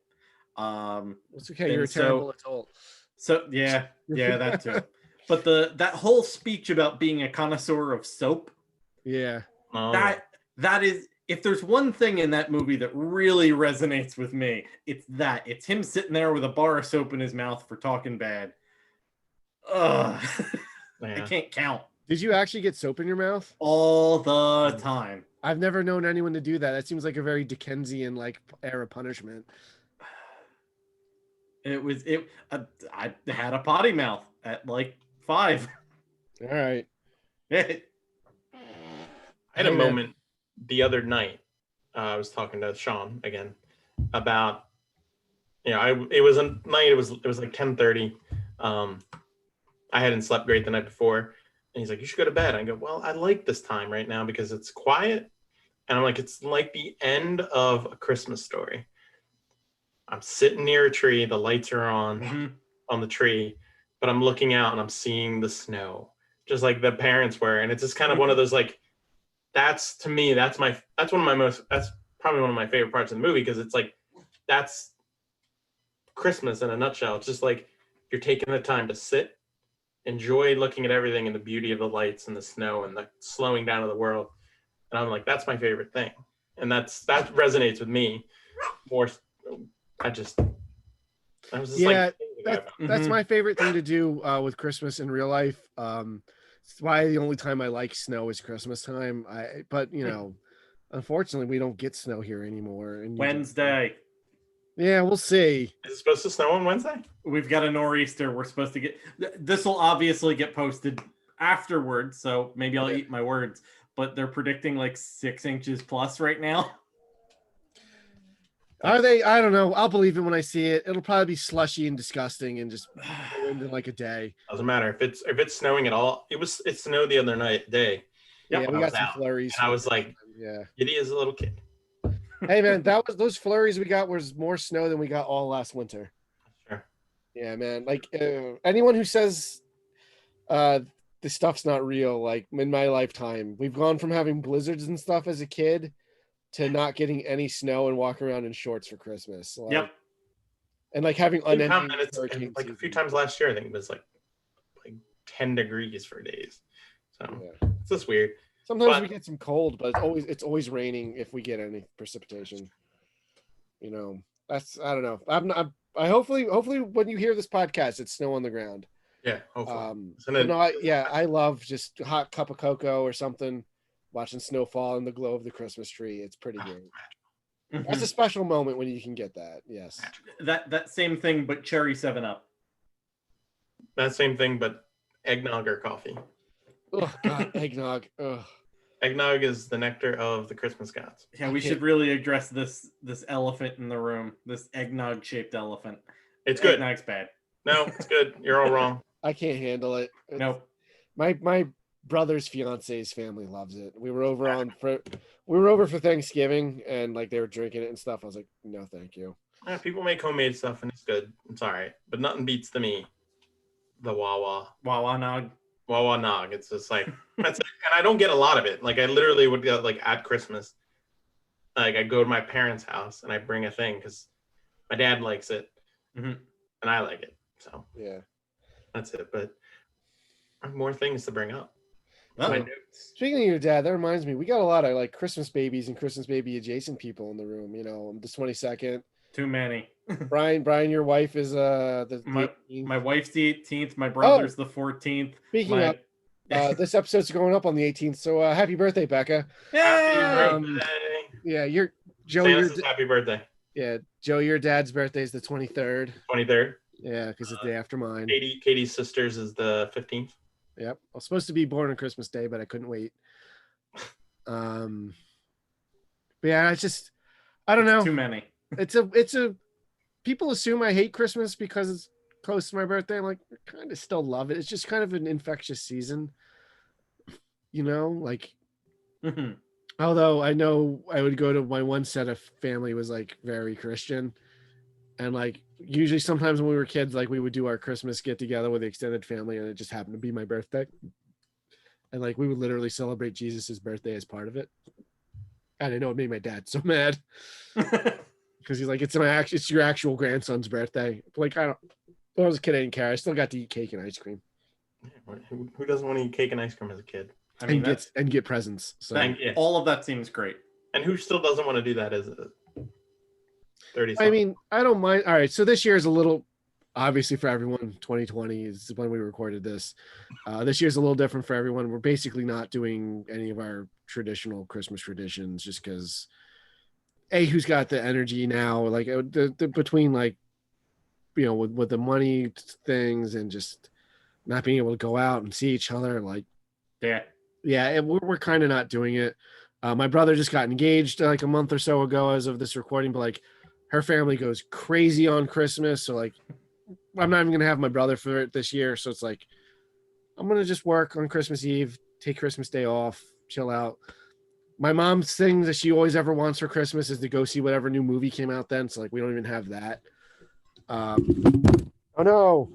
It's okay. You're a And so- terrible adult. So yeah, that too. But that whole speech about being a connoisseur of soap, Yeah. Oh, yeah. that is, if there's one thing in that movie that really resonates with me, it's that. It's him sitting there with a bar of soap in his mouth for talking bad. Ugh. I Yeah. can't count. Did you actually get soap in your mouth? All the time. I've never known anyone to do that. That seems like a very Dickensian like era punishment. I had a potty mouth at like 5. All right. I had a Hey, man. moment the other night. I was talking to Sean again about, it was a night. It was like 10:30. I hadn't slept great the night before, and he's like, "You should go to bed." I go, "Well, I like this time right now because it's quiet," and I'm like, "It's like the end of A Christmas Story." I'm sitting near a tree. The lights are on the tree, but I'm looking out and I'm seeing the snow, just like the parents were, and it's just kind of one of those like. That's probably one of my favorite parts of the movie because it's like that's Christmas in a nutshell. It's just like you're taking the time to sit, enjoy looking at everything and the beauty of the lights and the snow and the slowing down of the world. And I'm like, that's my favorite thing. And that resonates with me more. That was just Yeah, like That's my favorite thing to do with Christmas in real life. It's why the only time I like snow is Christmas time. But unfortunately, we don't get snow here anymore. And Wednesday. Yeah, we'll see. Is it supposed to snow on Wednesday? We've got a nor'easter. We're supposed to get. This will obviously get posted afterwards, so maybe I'll eat my words. But they're predicting like 6 inches plus right now. Are they? I don't know. I'll believe it when I see it. It'll probably be slushy and disgusting and just go into like a day. Doesn't matter if it's snowing at all. It snowed the other day. Yeah, Yep, we I got was some out, flurries. and I was like, yeah. giddy as a little kid. Hey man, those flurries we got was more snow than we got all last winter. Sure. Yeah, man. Like anyone who says this stuff's not real, like in my lifetime, we've gone from having blizzards and stuff as a kid to not getting any snow and walking around in shorts for Christmas. Like, Yep. And like having unending It's hurricane like a few season. times last year, I think it was like 10 degrees for days. So Yeah. it's just weird. Sometimes But- we get some cold, but it's always raining if we get any precipitation. That's I don't know. I hopefully when you hear this podcast, it's snow on the ground. Yeah, hopefully. But no, I love just a hot cup of cocoa or something, watching snow fall in the glow of the Christmas tree. It's pretty great. That's a special moment when you can get that. Yes. that same thing, but cherry 7-Up. That same thing, but eggnog or coffee. Oh God, eggnog. Ugh. Eggnog is the nectar of the Christmas gods. Yeah, we should really address this elephant in the room. This eggnog shaped elephant. It's good. Eggnog's bad. No, it's good. You're all wrong. I can't handle it. Nope. My brother's fiance's family loves it. We were over for Thanksgiving and like they were drinking it and stuff. I was like, no, thank you. Yeah, people make homemade stuff and it's good. It's all right, but nothing beats to me the Wawa nog. Wawa nog. It's just like that's it. And I don't get a lot of it. Like I literally would get like at Christmas, like I go to my parents' house and I bring a thing because my dad likes it Mhm. and I like it. So Yeah. that's it. But I have more things to bring up. Oh. My notes. Speaking of your dad, that reminds me, we got a lot of like Christmas babies and Christmas baby adjacent people in the room. The 22nd. Too many. Brian, your wife is the My 18th. my wife's the 18th. My brother's the 14th. Speaking My, of, this episode's going up on the 18th, so happy birthday, Becca. Happy Um, birthday. Yeah, Joe, Santa says happy birthday. your dad's birthday is the 23rd. 23rd. Yeah, because it's the day after mine. Katie's sister's is the 15th. Yep. I was supposed to be born on Christmas Day, but I couldn't wait. But yeah, I don't know. too many. It's a people assume I hate Christmas because it's close to my birthday. I'm like, I kind of still love it. It's just kind of an infectious season. Like Mhm. although I know I would go to my one set of family was like very Christian. And like usually sometimes when we were kids, like we would do our Christmas get together with the extended family and it just happened to be my birthday. And like we would literally celebrate Jesus's birthday as part of it. And I know it made my dad so mad because he's like, it's your actual grandson's birthday. Like, when I was a kid, I didn't care. I still got to eat cake and ice cream. Yeah, who doesn't want to eat cake and ice cream as a kid? I mean, and get presents. So Yeah. all of that seems great. And who still doesn't want to do that as a 30? I mean, I don't mind. All right, so this year is a little, obviously for everyone. 2020 is when we recorded this. This year's a little different for everyone. We're basically not doing any of our traditional Christmas traditions just because. Who's got the energy now? Like the between like, with the money things and just not being able to go out and see each other, like, yeah, and we're kind of not doing it. My brother just got engaged like a month or so ago as of this recording, but like her family goes crazy on Christmas. So like, I'm not even going to have my brother for it this year. So it's like, I'm going to just work on Christmas Eve, take Christmas Day off, chill out. My mom's thing that she always ever wants for Christmas is to go see whatever new movie came out then. So like, we don't even have that. Oh no.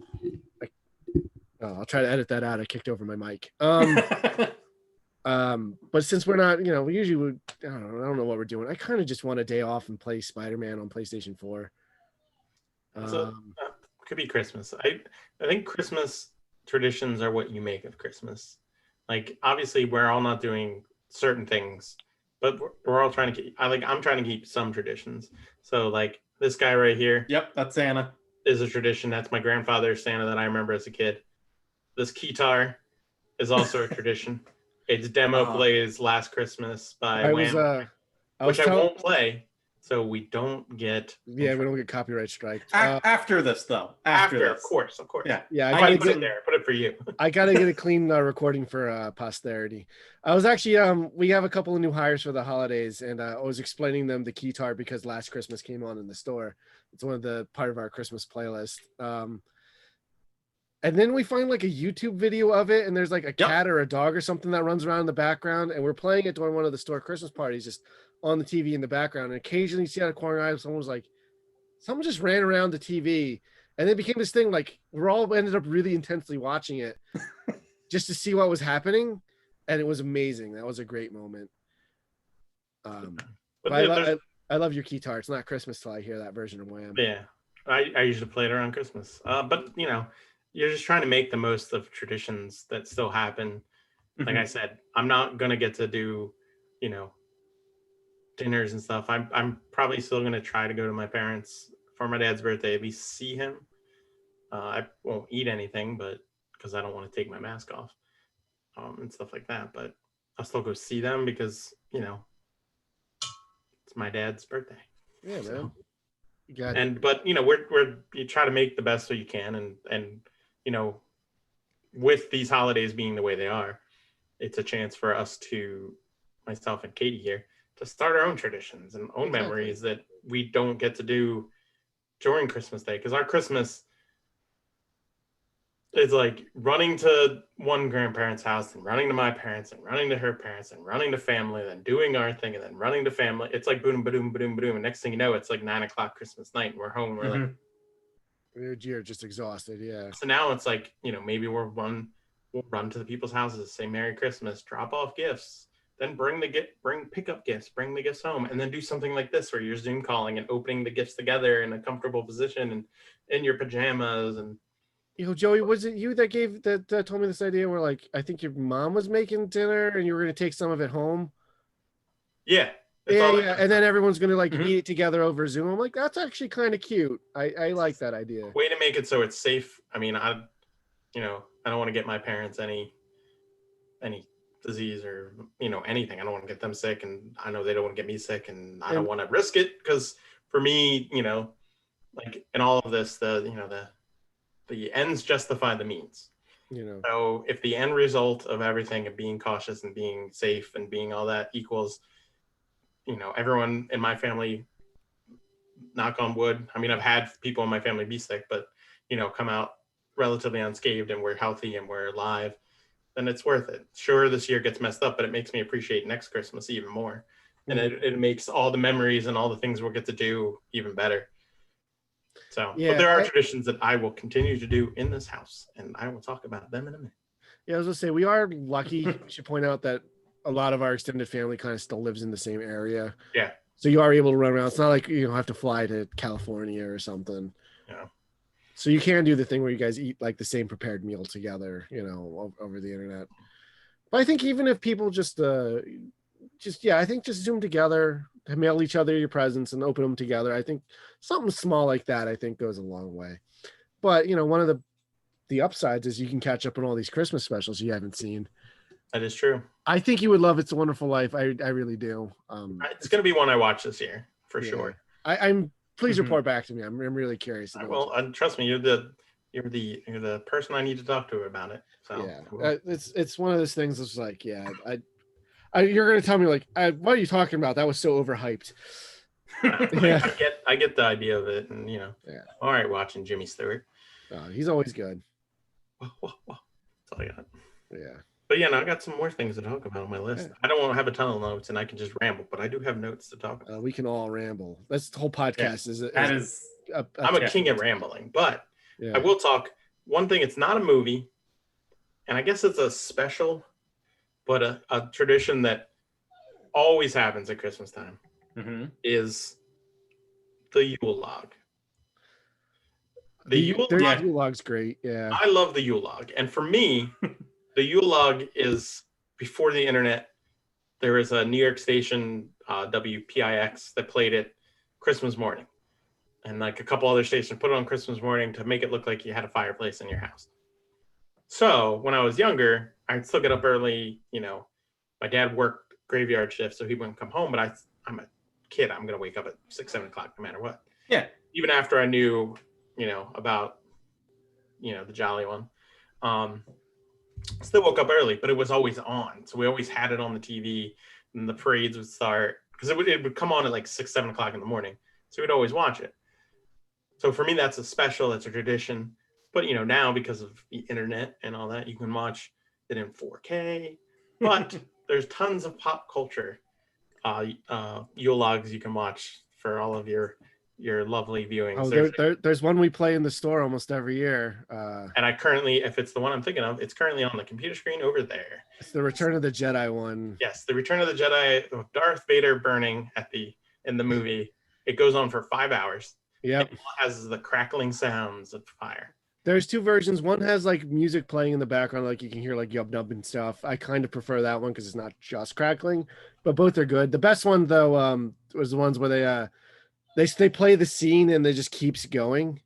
I'll try to edit that out. I kicked over my mic. But since we're not, we usually would, I don't know what we're doing. I kind of just want a day off and play Spider-Man on PlayStation 4. Could be Christmas. I think Christmas traditions are what you make of Christmas. Like, obviously we're all not doing certain things, but we're all trying to keep, I'm trying to keep some traditions. So like this guy right here. Yep. That's Santa. Is a tradition. That's my grandfather's Santa that I remember as a kid. This keytar is also a tradition. Its demo plays Last Christmas by Wham, which I won't play, so we don't get. Yeah, we don't get copyright striked. After this, though. After this. Of course. Yeah. I put it there. Put it for you. I gotta get a clean recording for posterity. I was actually we have a couple of new hires for the holidays, and I was explaining them the keytar because Last Christmas came on in the store. It's one of the part of our Christmas playlist. And then we find like a YouTube video of it, and there's like a cat or a dog or something that runs around in the background, and we're playing it during one of the store Christmas parties, just on the TV in the background. And occasionally you see out of corner eye, someone just ran around the TV, and it became this thing like we're all ended up really intensely watching it just to see what was happening, and it was amazing. That was a great moment. I love your keytar. It's not Christmas till I hear that version of Wham. Yeah, I usually play it around Christmas, but you're just trying to make the most of traditions that still happen. Like I said, I'm not gonna get to do, dinners and stuff. I'm probably still gonna try to go to my parents for my dad's birthday, at least see him. I won't eat anything, but because I don't want to take my mask off, and stuff like that. But I'll still go see them because it's my dad's birthday. Yeah, man. But you try to make the best so you can, and with these holidays being the way they are, it's a chance for us myself and Katie here, to start our own traditions and own memories that we don't get to do during Christmas Day. Because our Christmas is like running to one grandparent's house and running to my parents and running to her parents and running to family, then doing our thing and then running to family. It's like boom, boom, boom, boom. And next thing you know, it's like 9:00 Christmas night and we're home. And we're like, you're just exhausted. Yeah. So now it's like, maybe we'll run to the people's houses, say Merry Christmas, drop off gifts, then pick up gifts, bring the gifts home, and then do something like this where you're Zoom calling and opening the gifts together in a comfortable position and in your pajamas. And Joey, was it you that told me this idea where like I think your mom was making dinner and you were gonna take some of it home? Yeah. Yeah, and then everyone's gonna like eat it together over Zoom. I'm like, that's actually kind of cute. I like that idea. Way to make it so it's safe. I mean, I don't want to get my parents any disease or anything. I don't want to get them sick, and I know they don't want to get me sick, and I don't want to risk it because for me, like in all of this, the ends justify the means. So if the end result of everything of being cautious and being safe and being all that equals everyone in my family, knock on wood. I mean, I've had people in my family be sick, but come out relatively unscathed and we're healthy and we're alive, then it's worth it. Sure, this year gets messed up, but it makes me appreciate next Christmas even more. And it makes all the memories and all the things we'll get to do even better. So, yeah, but there are traditions that I will continue to do in this house, and I will talk about them in a minute. Yeah, I was gonna say we are lucky. I should point out that a lot of our extended family kind of still lives in the same area. Yeah. So you are able to run around. It's not like you have to fly to California or something. Yeah. So you can do the thing where you guys eat like the same prepared meal together, over the internet. But I think even if people just I think just Zoom together, mail each other your presents and open them together. I think something small like that, I think, goes a long way. But one of the upsides is you can catch up on all these Christmas specials you haven't seen. That is true. I think you would love It's a Wonderful Life. I really do. It's going to be one I watch this year for sure. I'm please Mhm. report back to me. I'm really curious. I will. Trust me, you're the person I need to talk to about it. So yeah, it's one of those things that's like, you're gonna tell me like, what are you talking about? That was so overhyped. Yeah. I get the idea of it, and all right, watching Jimmy Stewart. He's always good. Whoa. That's all I got. Yeah. But I got some more things to talk about on my list. Yeah. I don't want to have a ton of notes, and I can just ramble, but I do have notes to talk about. We can all ramble. That's the whole podcast. I'm a king at rambling, but I will talk. One thing, it's not a movie, and I guess it's a special, but a tradition that always happens at Christmas time is the Yule log. The Yule log's great. Yeah. I love the Yule log. And for me, the Yule log is before the internet. There was a New York station, WPIX, that played it Christmas morning. And like a couple other stations put it on Christmas morning to make it look like you had a fireplace in your house. So when I was younger, I'd still get up early. My dad worked graveyard shift, so he wouldn't come home. But I'm a kid. I'm going to wake up at 6, 7 o'clock no matter what. Yeah. Even after I knew, about, the Jolly One. Still woke up early, but it was always on. So we always had it on the TV, and the parades would start because it would come on at like 6, 7 o'clock in the morning. So we'd always watch it. So for me, that's a tradition. But now because of the internet and all that, you can watch it in 4K. But there's tons of pop culture Yule logs you can watch for all of your lovely viewings. There's one we play in the store almost every year. And I currently, if it's the one I'm thinking of, it's currently on the computer screen over there. It's the Return of the Jedi one. Yes, the Return of the Jedi with Darth Vader burning in the movie. It goes on for 5 hours. Yep. It has the crackling sounds of fire. There's two versions. One has like music playing in the background, like you can hear like yub nub and stuff. I kind of prefer that one because it's not just crackling, but both are good. The best one though was the ones where they play the scene and it just keeps going.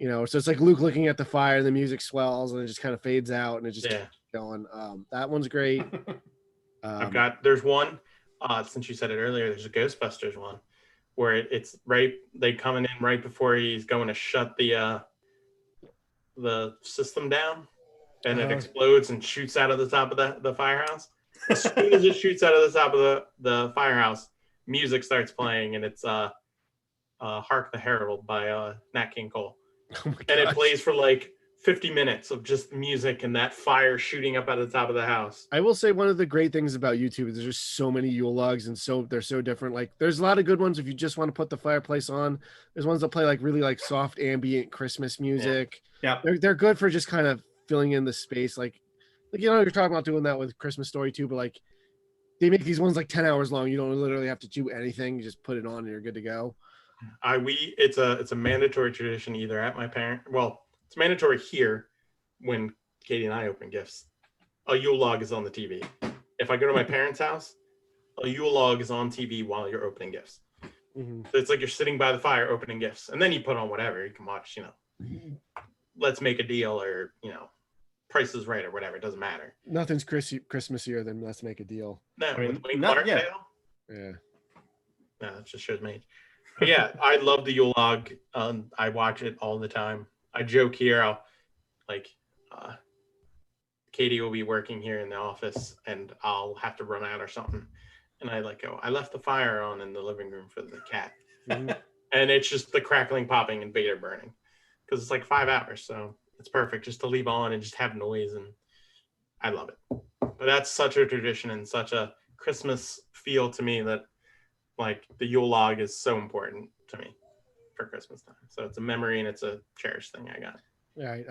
So it's like Luke looking at the fire and the music swells and it just kind of fades out and it just keeps going. That one's great. There's one, since you said it earlier, there's a Ghostbusters one where it's right, they coming in right before he's going to shut the system down, and it explodes and shoots out of the top of the firehouse. As soon as it shoots out of the top of the firehouse, music starts playing, and it's Hark the Herald by Nat King Cole. Oh and it plays for like 50 minutes of just music and that fire shooting up at the top of the house. I will say one of the great things about YouTube is there's just so many Yule logs and they're so different. Like there's a lot of good ones if you just want to put the fireplace on. There's ones that play like really like soft ambient Christmas music. Yeah. They're good for just kind of filling in the space. Like you're talking about doing that with Christmas Story too, but like they make these ones like 10 hours long. You don't literally have to do anything. You just put it on and you're good to go. It's a mandatory tradition either at my parent. Well, it's mandatory here when Katie and I open gifts. A Yule log is on the TV. If I go to my parents' house, a Yule log is on TV while you're opening gifts. Mm-hmm. So it's like you're sitting by the fire opening gifts, and then you put on whatever you can watch. Let's Make a Deal or Price is Right or whatever. It doesn't matter. Nothing's Christmasier than Let's Make a Deal. No, Yeah. No, that just shows me. But yeah, I love the Yule log. I watch it all the time. I joke here. I'll Katie will be working here in the office, and I'll have to run out or something, and I go, I left the fire on in the living room for the cat, Mm-hmm. and it's just the crackling, popping, and Vader burning, because it's like 5 hours, so it's perfect just to leave on and just have noise, and I love it. But that's such a tradition and such a Christmas feel to me that like the Yule log is so important to me for Christmas time. So it's a memory and it's a cherished thing I got. All right.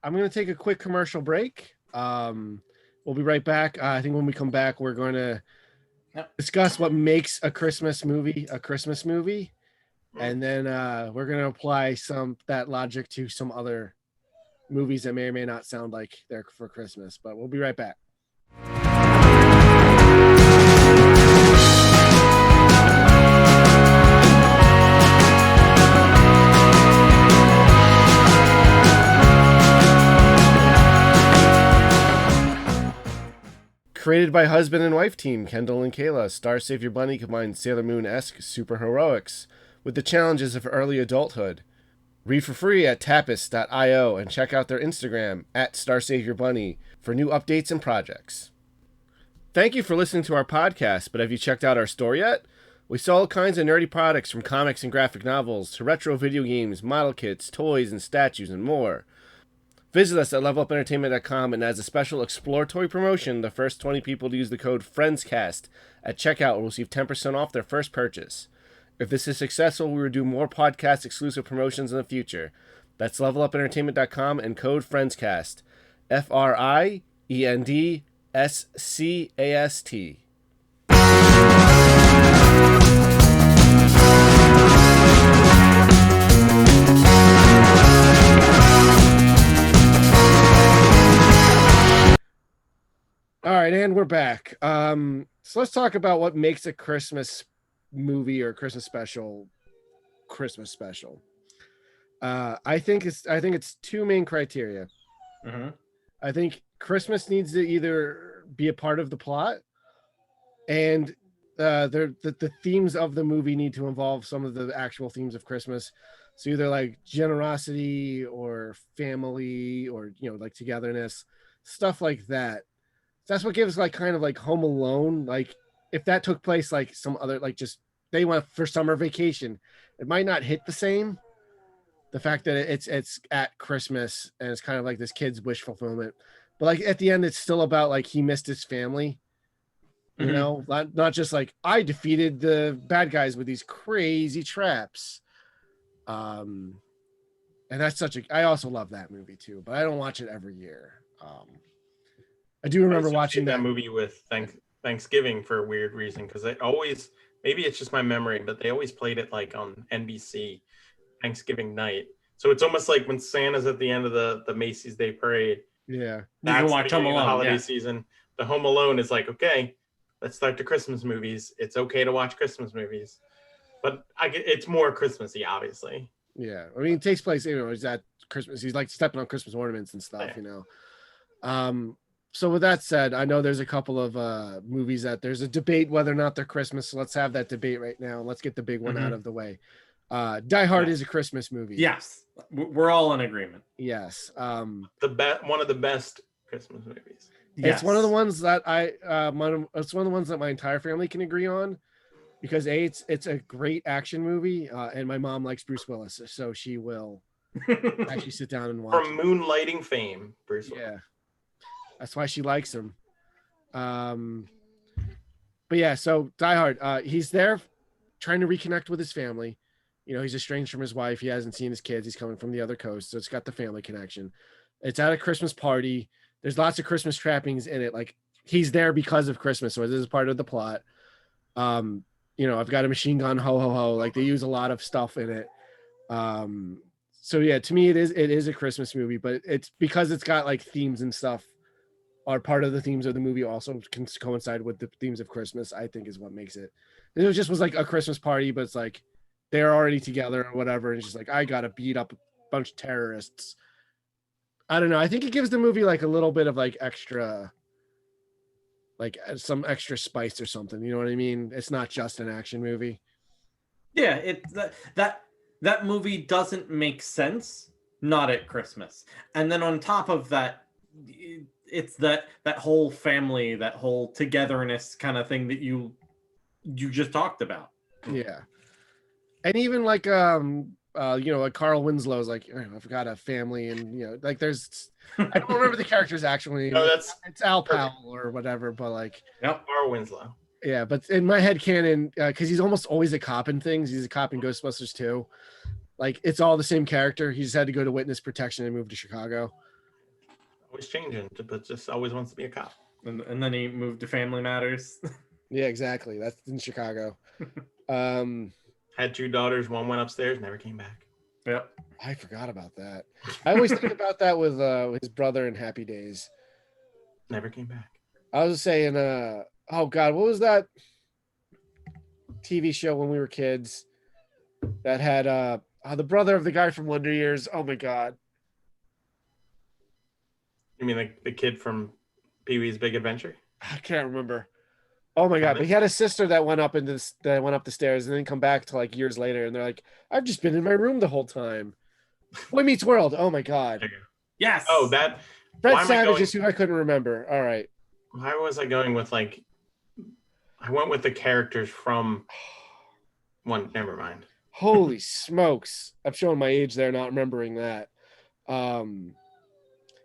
I'm going to take a quick commercial break. When We'll be right back. I think when we come back, we're going to Yep. discuss what makes a Christmas movie a Christmas movie. And then we're going to apply that logic to some other movies that may or may not sound like they're for Christmas. But we'll be right back. Created by husband and wife team Kendall and Kayla, Star Savior Bunny combines Sailor Moon-esque superheroics with the challenges of early adulthood. Read for free at Tapas.io and check out their Instagram at Star Savior Bunny for new updates and projects. Thank you for listening to our podcast, but have you checked out our store yet? We sell all kinds of nerdy products from comics and graphic novels to retro video games, model kits, toys, and statues, and more. Visit us at levelupentertainment.com, and as a special exploratory promotion, the first 20 people to use the code FRIENDSCAST at checkout will receive 10% off their first purchase. If this is successful, we will do more podcast exclusive promotions in the future. That's levelupentertainment.com and code FRIENDSCAST. FRIENDSCAST. All right, and we're back. So let's talk about what makes a Christmas movie or Christmas special. I think it's two main criteria. Mm-hmm. I think Christmas needs to either be a part of the plot, and the themes of the movie need to involve some of the actual themes of Christmas. So either like generosity or family or like togetherness, stuff like that. That's what gives like kind of like Home Alone. Like if that took place like some other like just they went for summer vacation, it might not hit the same. The fact that it's at Christmas and it's kind of like this kid's wish fulfillment, but like at the end it's still about like he missed his family. You know, not just like I defeated the bad guys with these crazy traps. And that's I also love that movie too, but I don't watch it every year. I do remember watching that movie with Thanksgiving for a weird reason, because maybe it's just my memory, but they always played it like on NBC Thanksgiving night. So it's almost like when Santa's at the end of the Macy's Day Parade. Yeah, you can watch Home Alone. Holiday season. The Home Alone is like, okay, let's start the Christmas movies. It's okay to watch Christmas movies, but it's more Christmassy, obviously. Yeah, I mean, it takes place. He's at Christmas. He's like stepping on Christmas ornaments and stuff. Yeah. So with that said, I know there's a couple of movies that there's a debate whether or not they're Christmas. So let's have that debate right now. Let's get the big one out of the way. Die Hard is a Christmas movie. Yes, we're all in agreement. Yes. One of the best Christmas movies. It's one of the ones that it's one of the ones that my entire family can agree on, because it's a great action movie, and my mom likes Bruce Willis, so she will actually sit down and watch. From Moonlighting fame, Bruce Willis. Yeah. That's why she likes him. But yeah, so Die Hard, he's there trying to reconnect with his family. He's estranged from his wife. He hasn't seen his kids. He's coming from the other coast. So it's got the family connection. It's at a Christmas party. There's lots of Christmas trappings in it. Like he's there because of Christmas. So this is part of the plot. I've got a machine gun, ho, ho, ho. Like they use a lot of stuff in it. So yeah, to me, it is a Christmas movie, but it's because it's got like themes and stuff are part of the themes of the movie, also can coincide with the themes of Christmas, I think is what makes it. And it just was like a Christmas party, but it's like they're already together or whatever. And it's just like, I got to beat up a bunch of terrorists. I don't know. I think it gives the movie like a little bit of like extra, like some extra spice or something. You know what I mean? It's not just an action movie. Yeah. That movie doesn't make sense not at Christmas. And then on top of that, it's that whole family, that whole togetherness kind of thing that you just talked about. Yeah. And even like like Carl Winslow's like, I've got a family, and like there's I don't remember the character's actual name. No, it's Al Powell or whatever, but like Carl Winslow. Yeah, but in my head canon, because he's almost always a cop in things. He's a cop in Ghostbusters too. Like it's all the same character. He just had to go to witness protection and move to Chicago. Always changing, but just always wants to be a cop. And then he moved to Family Matters. Yeah, exactly. That's in Chicago. Had 2 daughters. One went upstairs, never came back. Yep. I forgot about that. I always think about that with his brother in Happy Days. Never came back. I was saying, oh God, what was that TV show when we were kids that had the brother of the guy from Wonder Years? Oh my God. You mean the kid from Pee-wee's Big Adventure? I can't remember. Oh my God. But he had a sister that went up the stairs and then come back to like years later. And they're like, I've just been in my room the whole time. Boy Meets World. Oh my God. There you go. Yes. Oh, that. Fred Savage is who I couldn't remember. All right. Why was I going with like? I went with the characters from one. Never mind. Holy smokes. I'm showing my age there, not remembering that.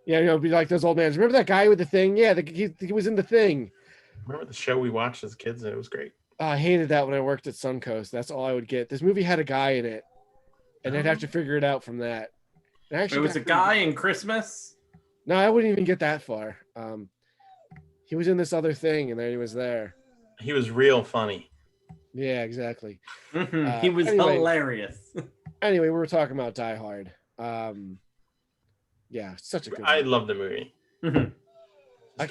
Yeah, be like those old mans. Remember that guy with the thing? Yeah, he was in the thing. Remember the show we watched as kids? It was great. I hated that when I worked at Suncoast. That's all I would get. This movie had a guy in it, and I'd have to figure it out from that. It was a guy in Christmas? No, I wouldn't even get that far. He was in this other thing, and then he was there. He was real funny. Yeah, exactly. He was hilarious. Anyway, we were talking about Die Hard. Yeah, such a good movie. I love the movie. I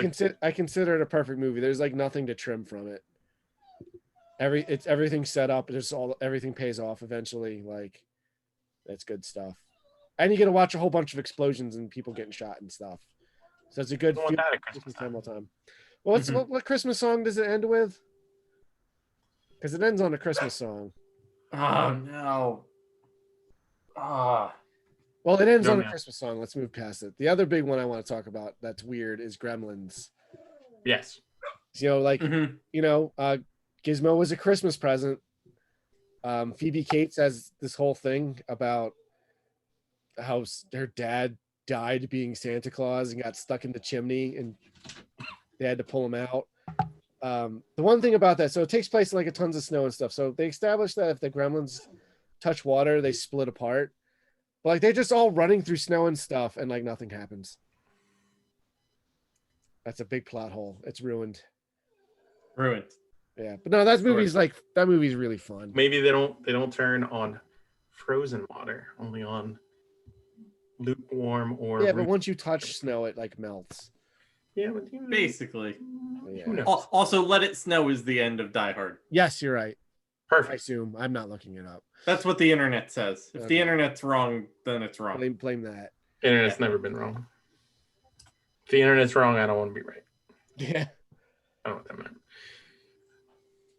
consider it a perfect movie. There's like nothing to trim from it. Everything's set up. Everything pays off eventually. Like, that's good stuff. And you get to watch a whole bunch of explosions and people getting shot and stuff. So it's a good Christmas time all time. Well, what Christmas song does it end with? Because it ends on a Christmas song. Oh no. Well, it ends on a Christmas song. Let's move past it. The other big one I want to talk about that's weird is Gremlins. Yes. You know, Gizmo was a Christmas present. Phoebe Cates has this whole thing about how her dad died being Santa Claus and got stuck in the chimney and they had to pull him out. The one thing about that, so it takes place in like a tons of snow and stuff. So they established that if the Gremlins touch water, they split apart. But like they're just all running through snow and stuff and like nothing happens. That's a big plot hole. It's ruined. Yeah, but no, that movie's really fun. Maybe they don't turn on frozen water, only on lukewarm or. Yeah, but once you touch snow, it like melts. Yeah, but basically. Yeah. Also, Let It Snow is the end of Die Hard. Yes, you're right. Perfect. I assume. I'm not looking it up. That's what the internet says. If the internet's wrong, then it's wrong. Blame that. Internet's never been wrong. If the internet's wrong, I don't want to be right. Yeah. I don't know what that meant.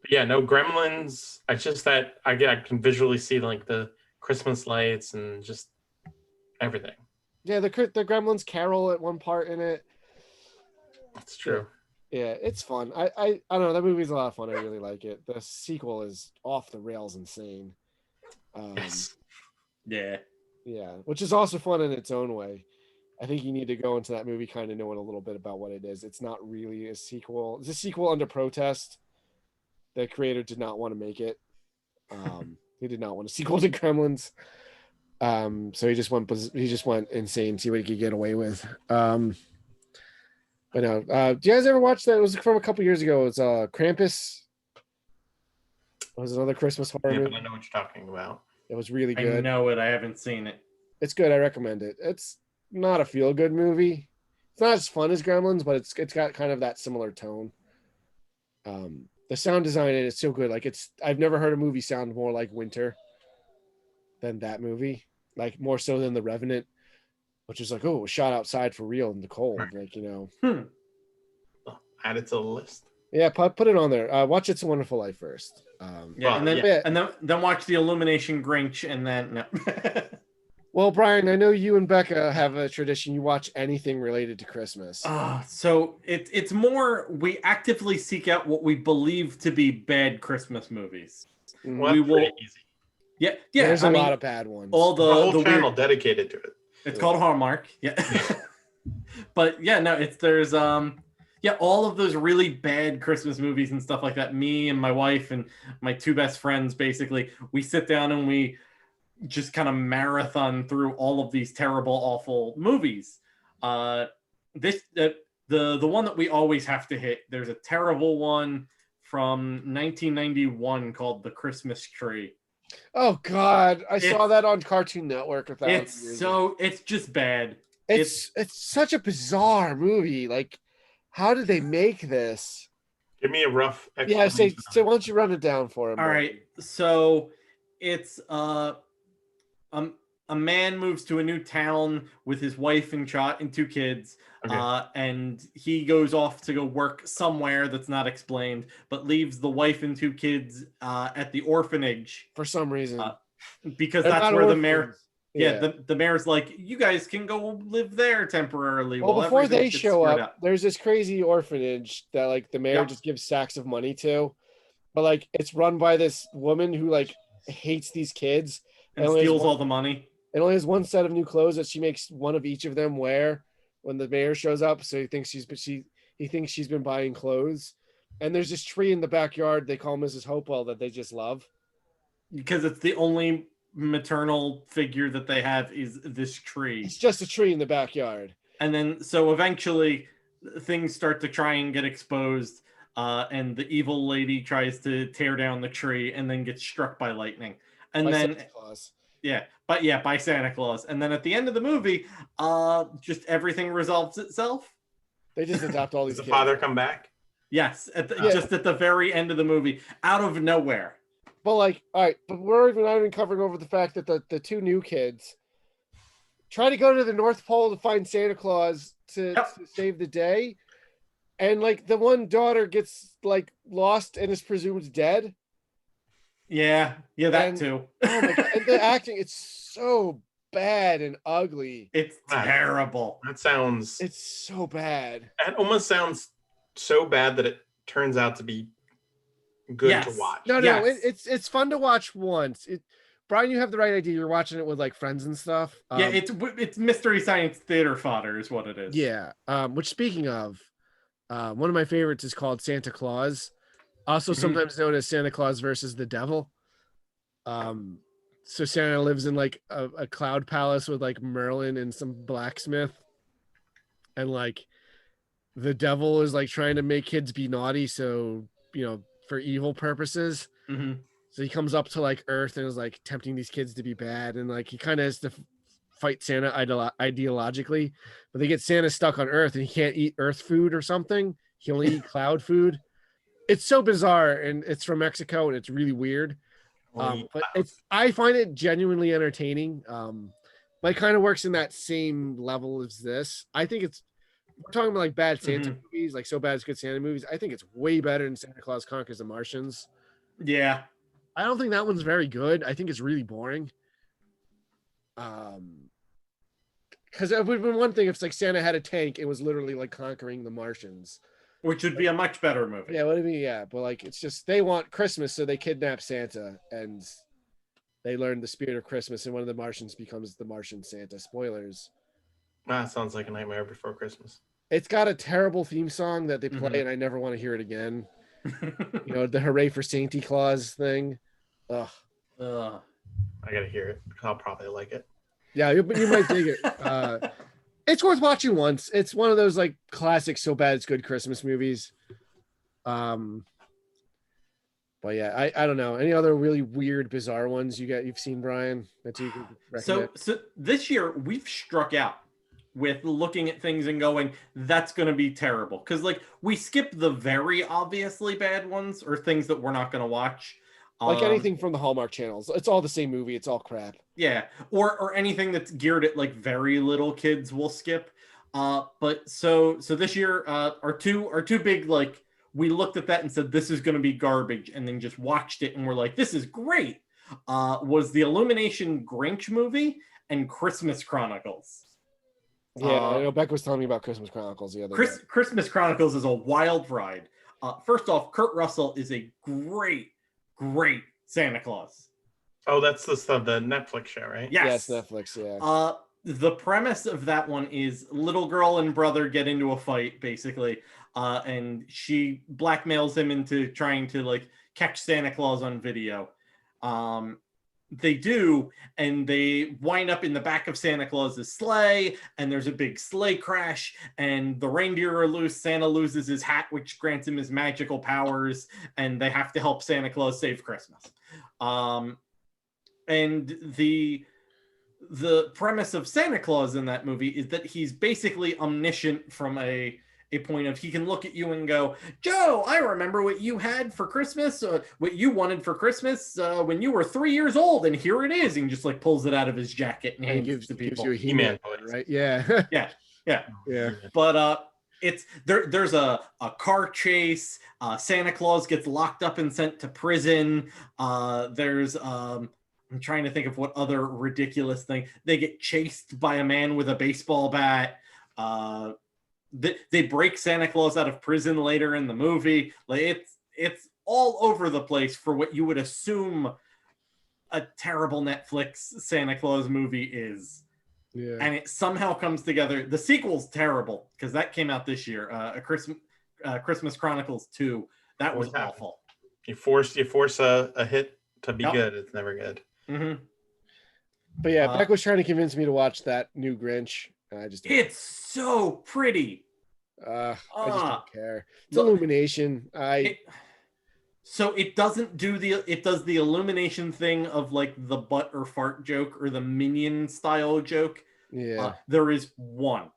But yeah, no Gremlins. It's just that I can visually see like the Christmas lights and just everything. Yeah, the Gremlins carol at one part in it. That's true. Yeah, it's fun. I don't know. That movie's a lot of fun. I really like it. The sequel is off the rails insane. Yes. Yeah. Yeah, which is also fun in its own way. I think you need to go into that movie kind of knowing a little bit about what it is. It's not really a sequel. It's a sequel under protest. The creator did not want to make it. He did not want a sequel to Gremlins. So he just went insane, see what he could get away with. But no, do you guys ever watch that? It was from a couple years ago. It's Krampus. It was another Christmas horror movie. But I know what you're talking about. It was really good. I know it. I haven't seen it. It's good. I recommend it. It's not a feel-good movie. It's not as fun as Gremlins, but it's got kind of that similar tone. The sound design in it's so good. Like I've never heard a movie sound more like winter than that movie. Like more so than The Revenant, which is like, oh, it was shot outside for real in the cold. Like, Add it to the list. Yeah, put it on there. Watch It's a Wonderful Life first. And then watch The Illumination Grinch, and then no. Well, Brian, I know you and Becca have a tradition. You watch anything related to Christmas. So it's more we actively seek out what we believe to be bad Christmas movies. Well, we will. Easy. Yeah. There's a lot of bad ones. All the whole channel dedicated to it. It's called Hallmark. Yeah. But yeah, no, there's all of those really bad Christmas movies and stuff like that. Me and my wife and my two best friends, basically, we sit down and we just kind of marathon through all of these terrible, awful movies. The the one that we always have to hit. There's a terrible one from 1991 called The Christmas Tree. Oh God, I saw that on Cartoon Network 1,000 years ago. It's just bad. It's such a bizarre movie. Like, how did they make this? Give me a rough. Yeah, so why don't you run it down for him? All right, so it's a man moves to a new town with his wife and two kids. Okay. And he goes off to go work somewhere that's not explained, but leaves the wife and two kids at the orphanage For some reason. Because They're that's not where the orphans. mayor. Yeah, the mayor's like, you guys can go live there temporarily. Well, while before they everything gets show screwed up, there's this crazy orphanage that like the mayor Yeah. just gives sacks of money to, but like it's run by this woman who like hates these kids and only has steals one- all the money. It only has one set of new clothes that she makes one of each of them wear when the mayor shows up. So he thinks she's been buying clothes. And there's this tree in the backyard they call Mrs. Hopewell that they just love. Because it's the only maternal figure that they have is this tree. It's just a tree in the backyard. And then so eventually things start to try and get exposed. And the evil lady tries to tear down the tree and then gets struck by lightning. And By then Santa Claus. by Santa Claus. And then at the end of the movie, just everything resolves itself. They just adopt all these Does the kids. father come back? Yes, just at the very end of the movie, out of nowhere. But like, all right, but we're not even covering over the fact that the two new kids try to go to the North Pole to find Santa Claus to save the day. And like the one daughter gets like lost and is presumed dead. Yeah, that And- too. Oh my God. And the acting, it's so bad and ugly. It's terrible. That sounds. It's so bad. It almost sounds so bad that it turns out to be good Yes. to watch. No, Yes. it's fun to watch once. Brian, you have the right idea. You're watching it with like friends and stuff. Yeah, it's Mystery Science Theater fodder is what it is. Yeah. Which speaking of, one of my favorites is called Santa Claus, also sometimes known as Santa Claus versus the Devil. So Santa lives in like a cloud palace with like Merlin and some blacksmith, and like the devil is like trying to make kids be naughty, so for evil purposes. Mhm. So he comes up to like Earth and is like tempting these kids to be bad, and like he kind of has to fight Santa ideologically, but they get Santa stuck on Earth and he can't eat Earth food or something. He only eat cloud food. It's so bizarre, and it's from Mexico, and it's really weird. But I find it genuinely entertaining. Like kind of works in that same level as this. I think we're talking about like bad Santa movies, like So Bad It's Good Santa movies. I think it's way better than Santa Claus Conquers the Martians. Yeah. I don't think that one's very good. I think it's really boring. Because it would have been one thing if like Santa had a tank and was literally like conquering the Martians. Which would be a much better movie. Yeah, what do you mean? Yeah, but like it's just they want Christmas, so they kidnap Santa and they learn the spirit of Christmas, and one of the Martians becomes the Martian Santa. Spoilers. That sounds like a Nightmare Before Christmas. It's got a terrible theme song that they play, and I never want to hear it again. The Hooray for Santa Claus thing. Ugh. I gotta hear it. I'll probably like it. Yeah, you might dig it. It's worth watching once. It's one of those like classic So Bad It's Good Christmas movies. But yeah, I don't know. Any other really weird, bizarre ones you've seen, Brian, that you could recommend? So this year we've struck out with looking at things and going, that's going to be terrible. Because like we skip the very obviously bad ones or things that we're not going to watch. Like anything from the Hallmark channels. It's all the same movie. It's all crap. Yeah. Or anything that's geared at like very little kids we'll skip. But so this year, our two big, like, we looked at that and said, this is going to be garbage, and then just watched it and we're like, this is great. Was the Illumination Grinch movie and Christmas Chronicles. Yeah, I know Beck was telling me about Christmas Chronicles the other day. Christmas Chronicles is a wild ride. First off, Kurt Russell is a great Santa Claus. Oh, that's the Netflix show, right? Yes, Netflix. Yeah. The premise of that one is little girl and brother get into a fight, basically, and she blackmails him into trying to like catch Santa Claus on video. they do, and they wind up in the back of Santa Claus's sleigh, and there's a big sleigh crash, and the reindeer are loose. Santa loses his hat, which grants him his magical powers, and they have to help Santa Claus save Christmas. And the premise of Santa Claus in that movie is that he's basically omniscient from a point of he can look at you and go, Joe, I remember what you had for Christmas, what you wanted for Christmas when you were 3 years old, and here it is. And just like pulls it out of his jacket and hands it to people. Gives you a He-Man, right? Yeah. yeah. But it's there's a car chase. Santa Claus gets locked up and sent to prison. There's I'm trying to think of what other ridiculous thing. They get chased by a man with a baseball bat. They break Santa Claus out of prison later in the movie. Like it's all over the place for what you would assume a terrible Netflix Santa Claus movie is. Yeah. And it somehow comes together. The sequel's terrible because that came out this year. Christmas Chronicles 2. That was awful. You force a hit to be good. It's never good. Mm-hmm. But yeah, Beck was trying to convince me to watch that new Grinch. It's so pretty. I just don't care. It's Illumination. So it doesn't do it does the Illumination thing of like the butt or fart joke or the Minion style joke. Yeah. There is one.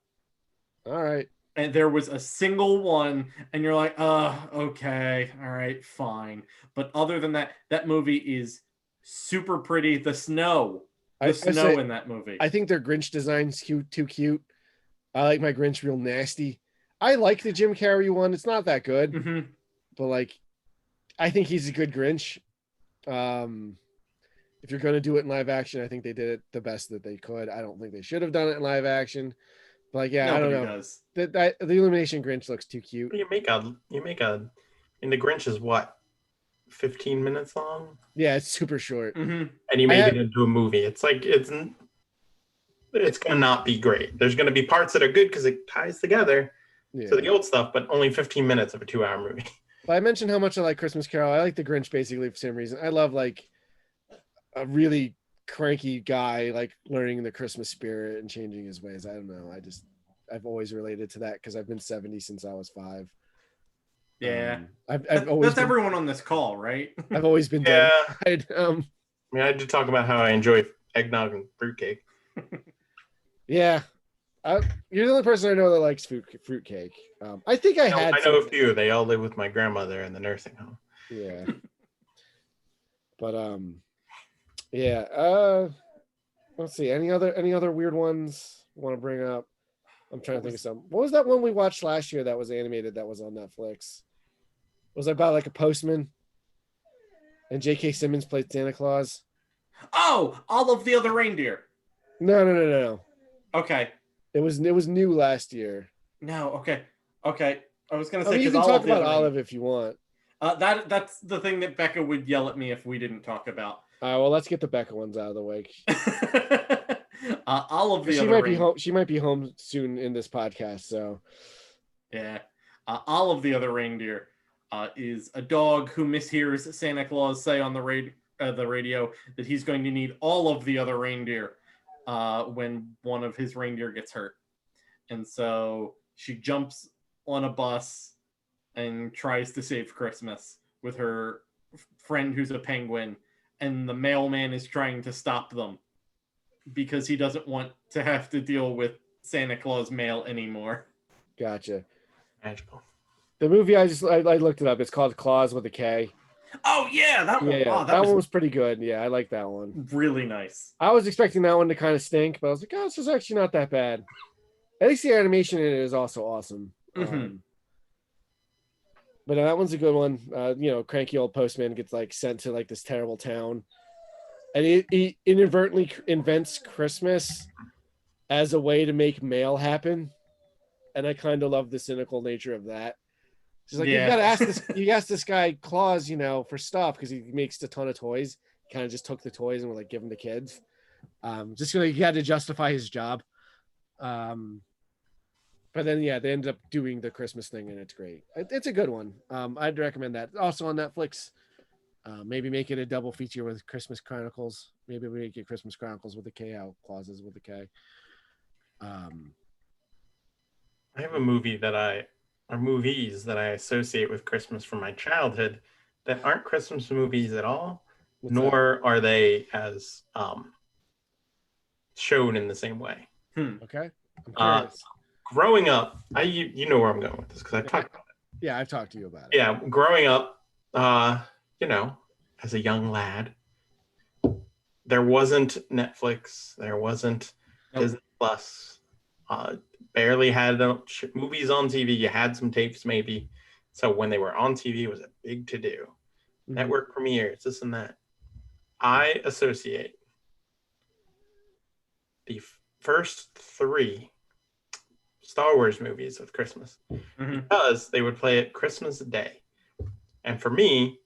All right. And there was a single one, and you're like, okay, all right, fine. But other than that, that movie is super pretty. The snow in that movie. I think their Grinch design's too cute. I like my Grinch real nasty. I like the Jim Carrey one. It's not that good, mm-hmm. but like, I think he's a good Grinch. If you're going to do it in live action, I think they did it the best that they could. I don't think they should have done it in live action. But like, yeah, Nobody I don't know. Does. The Illumination Grinch looks too cute. You make a, and the Grinch is what, 15 minutes long? Yeah, it's super short. Mm-hmm. And you made it into a movie. It's like, it's gonna not be great. There's gonna be parts that are good because it ties together to the old stuff, but only 15 minutes of a 2-hour movie. But I mentioned how much I like Christmas Carol. I like the Grinch basically for the same reason. I love like a really cranky guy like learning the Christmas spirit and changing his ways. I don't know. I've always related to that because I've been 70 since I was 5. Yeah. I've always that's everyone on this call, right? I've always been yeah. I did talk about how I enjoy eggnog and fruitcake. Yeah. You're the only person I know that likes fruitcake. I think I know a few. They all live with my grandmother in the nursing home. Yeah. But yeah. Let's see. Any other weird ones you want to bring up? I'm trying to think of some. What was that one we watched last year that was animated that was on Netflix? Was it about like a postman? And J.K. Simmons played Santa Claus? Oh, All of the Other Reindeer. No. Okay. It was new last year. No, okay. I was gonna say you can talk about Olive if you want. That's the thing that Becca would yell at me if we didn't talk about. All right, well, let's get the Becca ones out of the way. All of the other she might be home soon in this podcast, so yeah. All of the Other Reindeer is a dog who mishears Santa Claus say on the radio that he's going to need all of the other reindeer when one of his reindeer gets hurt. And so she jumps on a bus and tries to save Christmas with her friend who's a penguin. And the mailman is trying to stop them because he doesn't want to have to deal with Santa Claus mail anymore. Gotcha. Magical. The movie I looked it up. It's called Claus with a K. Oh yeah, that one. Yeah, oh, that one was pretty good. Yeah, I like that one. Really nice. I was expecting that one to kind of stink, but I was like, oh, it's just actually not that bad. At least the animation in it is also awesome. Mm-hmm. But that one's a good one. Cranky old postman gets like sent to like this terrible town, and he inadvertently invents Christmas as a way to make mail happen. And I kind of love the cynical nature of that. She's like, you gotta ask this guy Claus, for stuff because he makes a ton of toys. He kind of just took the toys and would like give them to kids. He had to justify his job. But then they ended up doing the Christmas thing and it's great. It's a good one. I'd recommend that. Also on Netflix. Maybe make it a double feature with Christmas Chronicles. Maybe we make it Christmas Chronicles with a K out, clauses with a K. I have a movie or movies that I associate with Christmas from my childhood that aren't Christmas movies at all, What's that? nor are they as shown in the same way. Okay, I'm Uh, curious. Growing up, you know where I'm going with this because I've talked about it. Yeah, I've talked to you about it. Yeah, growing up, you know, as a young lad, there wasn't Netflix, there wasn't Disney Plus, barely had movies on TV. You had some tapes maybe. So when they were on TV, it was a big to do. Mhm. Network premieres, this and that. I associate the first 3 Star Wars movies with Christmas because they would play it Christmas Day. And for me,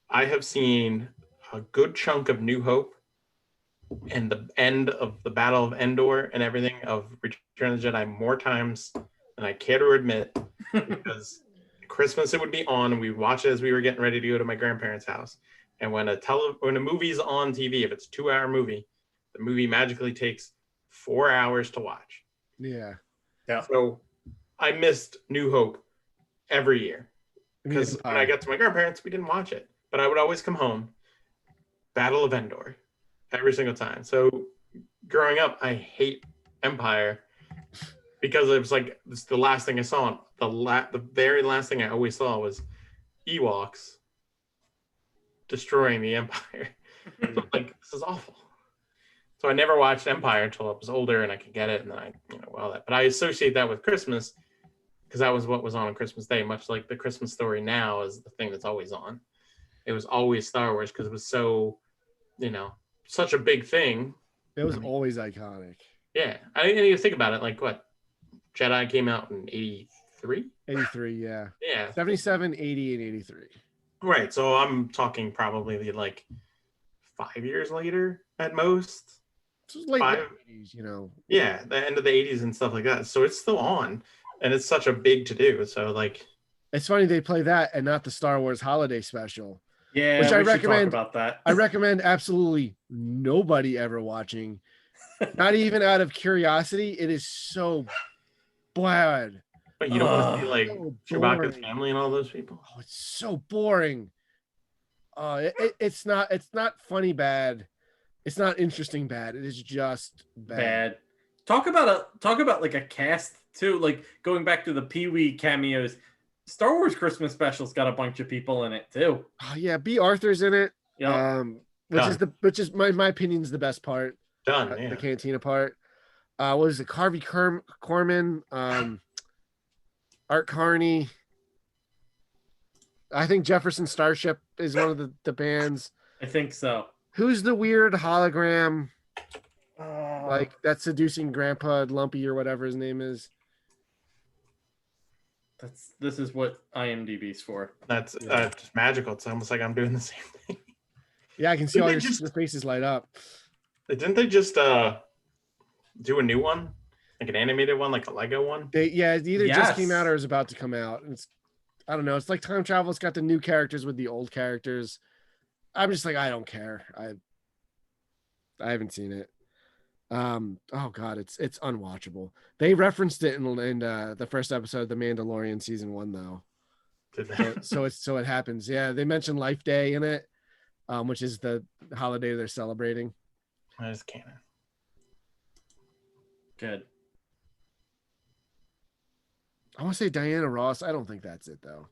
I have seen a good chunk of New Hope and the end of the Battle of Endor and everything of Return of the Jedi more times than I care to admit, because Christmas it would be on and we'd watch it as we were getting ready to go to my grandparents' house. And when a movie's on TV, if it's a 2-hour movie, the movie magically takes 4 hours to watch. Yeah. So I missed New Hope every year because when I got to my grandparents, we didn't watch it, but I would always come home. Battle of Endor every single time. So growing up, I hate Empire because it was like it's the last thing I saw. The very last thing I always saw was Ewoks destroying the Empire. So like, this is awful. So I never watched Empire until I was older and I could get it, and then that. But I associate that with Christmas because that was what was on Christmas Day, much like the Christmas Story now is the thing that's always on. It was always Star Wars because it was so, such a big thing. It was always iconic. Yeah, I didn't even think about it. Like what? Jedi came out in 83? 83, yeah. Yeah. 77, 80, and 83. Right. So I'm talking probably like 5 years later at most. This was late 80s, Yeah, the end of the 80s and stuff like that. So it's still on, and it's such a big to do. So like, it's funny they play that and not the Star Wars Holiday Special. Yeah, which I we should recommend talk about that. I recommend absolutely nobody ever watching. Not even out of curiosity. It is so bad. But you don't want to see like so Chewbacca's boring. family and all those people. Oh, it's so boring. It's not funny bad. It's not interesting bad. It is just bad. Talk about like a cast too. Like going back to the Pee-wee cameos, Star Wars Christmas special's got a bunch of people in it too. Oh yeah, B. Arthur's in it. Yeah. Which is my opinion is the best part. Done. Yeah. The cantina part. What was it? Harvey Korman, Art Carney. I think Jefferson Starship is one of the bands. I think so. Who's the weird hologram? Like that seducing grandpa Lumpy or whatever his name is. This is what IMDb's for. That's just magical. It's almost like I'm doing the same thing. Yeah, I can see all your faces light up. Didn't they just do a new one, like an animated one, like a Lego one? It either just came out or is about to come out. And I don't know. It's like time travel. It's got the new characters with the old characters. I'm just like, I don't care. I haven't seen it. Oh god, it's unwatchable. They referenced it in the first episode of The Mandalorian season 1 though. Did they? So it happens. Yeah, they mentioned Life Day in it, which is the holiday they're celebrating. That is canon. Good. I want to say Diana Ross. I don't think that's it though.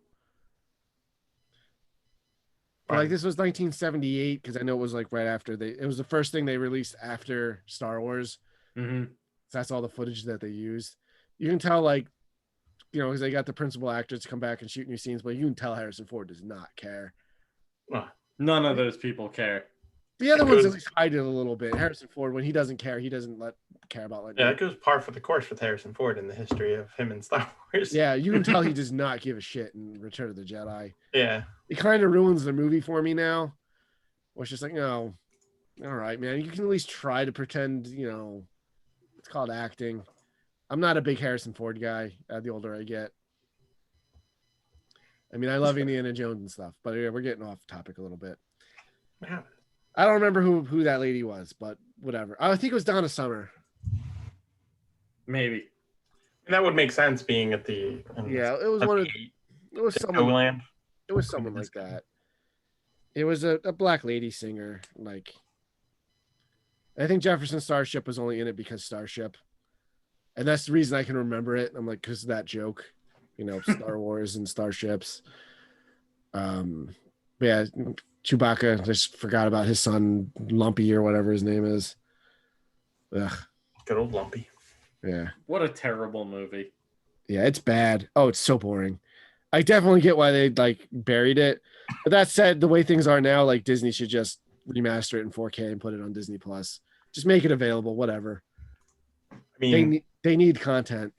But like this was 1978 because I know it was like right after it was the first thing they released after Star Wars. Mm-hmm. So that's all the footage that they used. You can tell because they got the principal actors to come back and shoot new scenes, but you can tell Harrison Ford does not care. None of those people care. The other ones at least hide it a little bit. Harrison Ford, when he doesn't care, he doesn't care about that goes par for the course with Harrison Ford in the history of him and Star Wars. Yeah, you can tell he does not give a shit in Return of the Jedi. Yeah. It kind of ruins the movie for me now. Where it's just like, no, all right, man. You can at least try to pretend, it's called acting. I'm not a big Harrison Ford guy the older I get. I mean, I love Indiana Jones and stuff, but yeah, we're getting off topic a little bit. Yeah. I don't remember who that lady was, but whatever. I think it was Donna Summer. Maybe. And that would make sense being at the Yeah, it was one of it was someone Land. it was someone like that. It was a black lady singer. Like, I think Jefferson Starship was only in it because Starship, and that's the reason I can remember it. I'm like, because of that joke, Star Wars and starships. Yeah, Chewbacca. Just forgot about his son Lumpy or whatever his name is. Ugh. Good old Lumpy. Yeah. What a terrible movie. Yeah, it's bad. Oh, it's so boring. I definitely get why they like buried it. But that said, the way things are now, like Disney should just remaster it in 4K and put it on Disney Plus. Just make it available, whatever. I mean, they need content.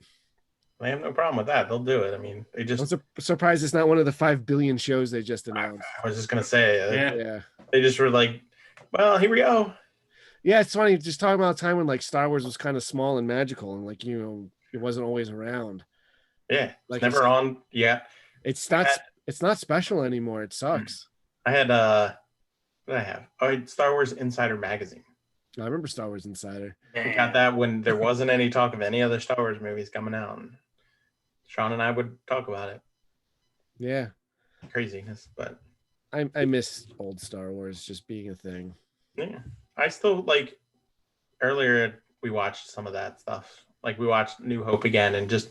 They have no problem with that. They'll do it. I mean, they just. I'm surprised it's not one of the 5 billion shows they just announced. I was just gonna say, Yeah. They just were like, well, here we go. Yeah, it's funny just talking about a time when like Star Wars was kind of small and magical, and like it wasn't always around. Yeah, like never on yet. It's not special anymore. It sucks. I had what did I have? Oh, I had Star Wars Insider magazine. I remember Star Wars Insider. We got that when there wasn't any talk of any other Star Wars movies coming out. And Sean and I would talk about it. Yeah. Craziness, but I miss old Star Wars just being a thing. Yeah. I still like earlier we watched some of that stuff. Like we watched New Hope again and just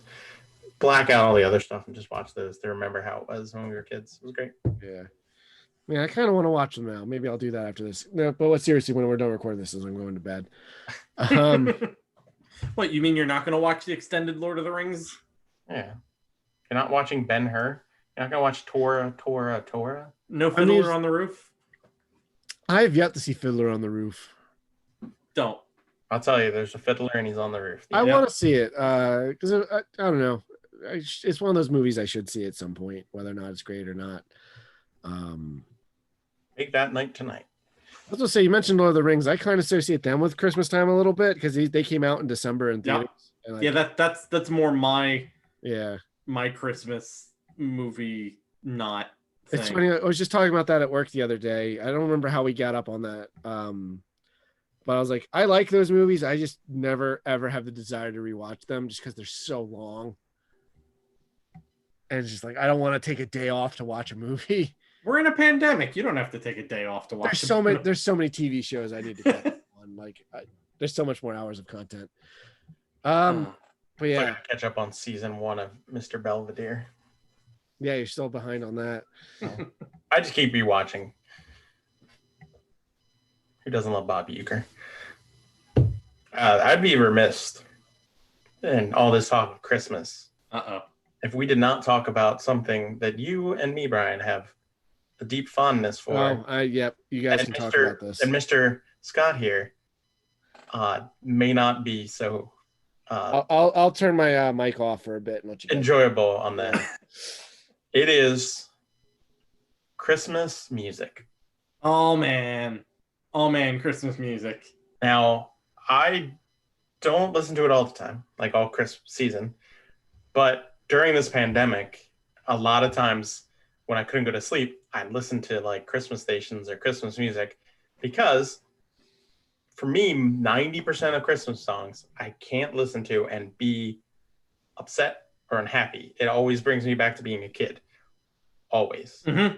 black out all the other stuff and just watch those to remember how it was when we were kids. It was great. Yeah. I mean, I kind of want to watch them now. Maybe I'll do that after this. No, but seriously, when we're done recording this, I'm going to bed. What, you mean you're not going to watch the extended Lord of the Rings? Yeah. You're not watching Ben-Hur? You're not going to watch Tora? No Fiddler on the Roof? I have yet to see Fiddler on the Roof. Don't. I'll tell you, there's a fiddler and he's on the roof. I want to see it because I don't know. It's one of those movies I should see at some point, whether or not it's great or not. Make that night tonight. I was gonna say, you mentioned Lord of the Rings. I kind of associate them with Christmas time a little bit because they came out in December in theaters. Yeah, yeah, that's more my Christmas movie. Not. It's funny. I was just talking about that at work the other day. I don't remember how we got up on that. But I was like, I like those movies. I just never ever have the desire to rewatch them just because they're so long. And it's just like I don't want to take a day off to watch a movie. We're in a pandemic. You don't have to take a day off to watch. There's so many TV shows I need to catch up on. Like, there's so much more hours of content. But yeah, so I gotta catch up on season 1 of Mr. Belvedere. Yeah, you're still behind on that. I just keep rewatching. Who doesn't love Bob Uecker? I'd be remiss in all this talk of Christmas if we did not talk about something that you and me, Brian, have a deep fondness for. Yep. You guys can talk about this. And Mr. Scott here may not be so. I'll turn my mic off for a bit and let you enjoyable on that. It is Christmas music. Oh man, Christmas music. Now, I don't listen to it all the time, like all Christmas season, but during this pandemic, a lot of times when I couldn't go to sleep, I listened to like Christmas stations or Christmas music because for me, 90% of Christmas songs I can't listen to and be upset or unhappy. It always brings me back to being a kid. Always. Mm-hmm.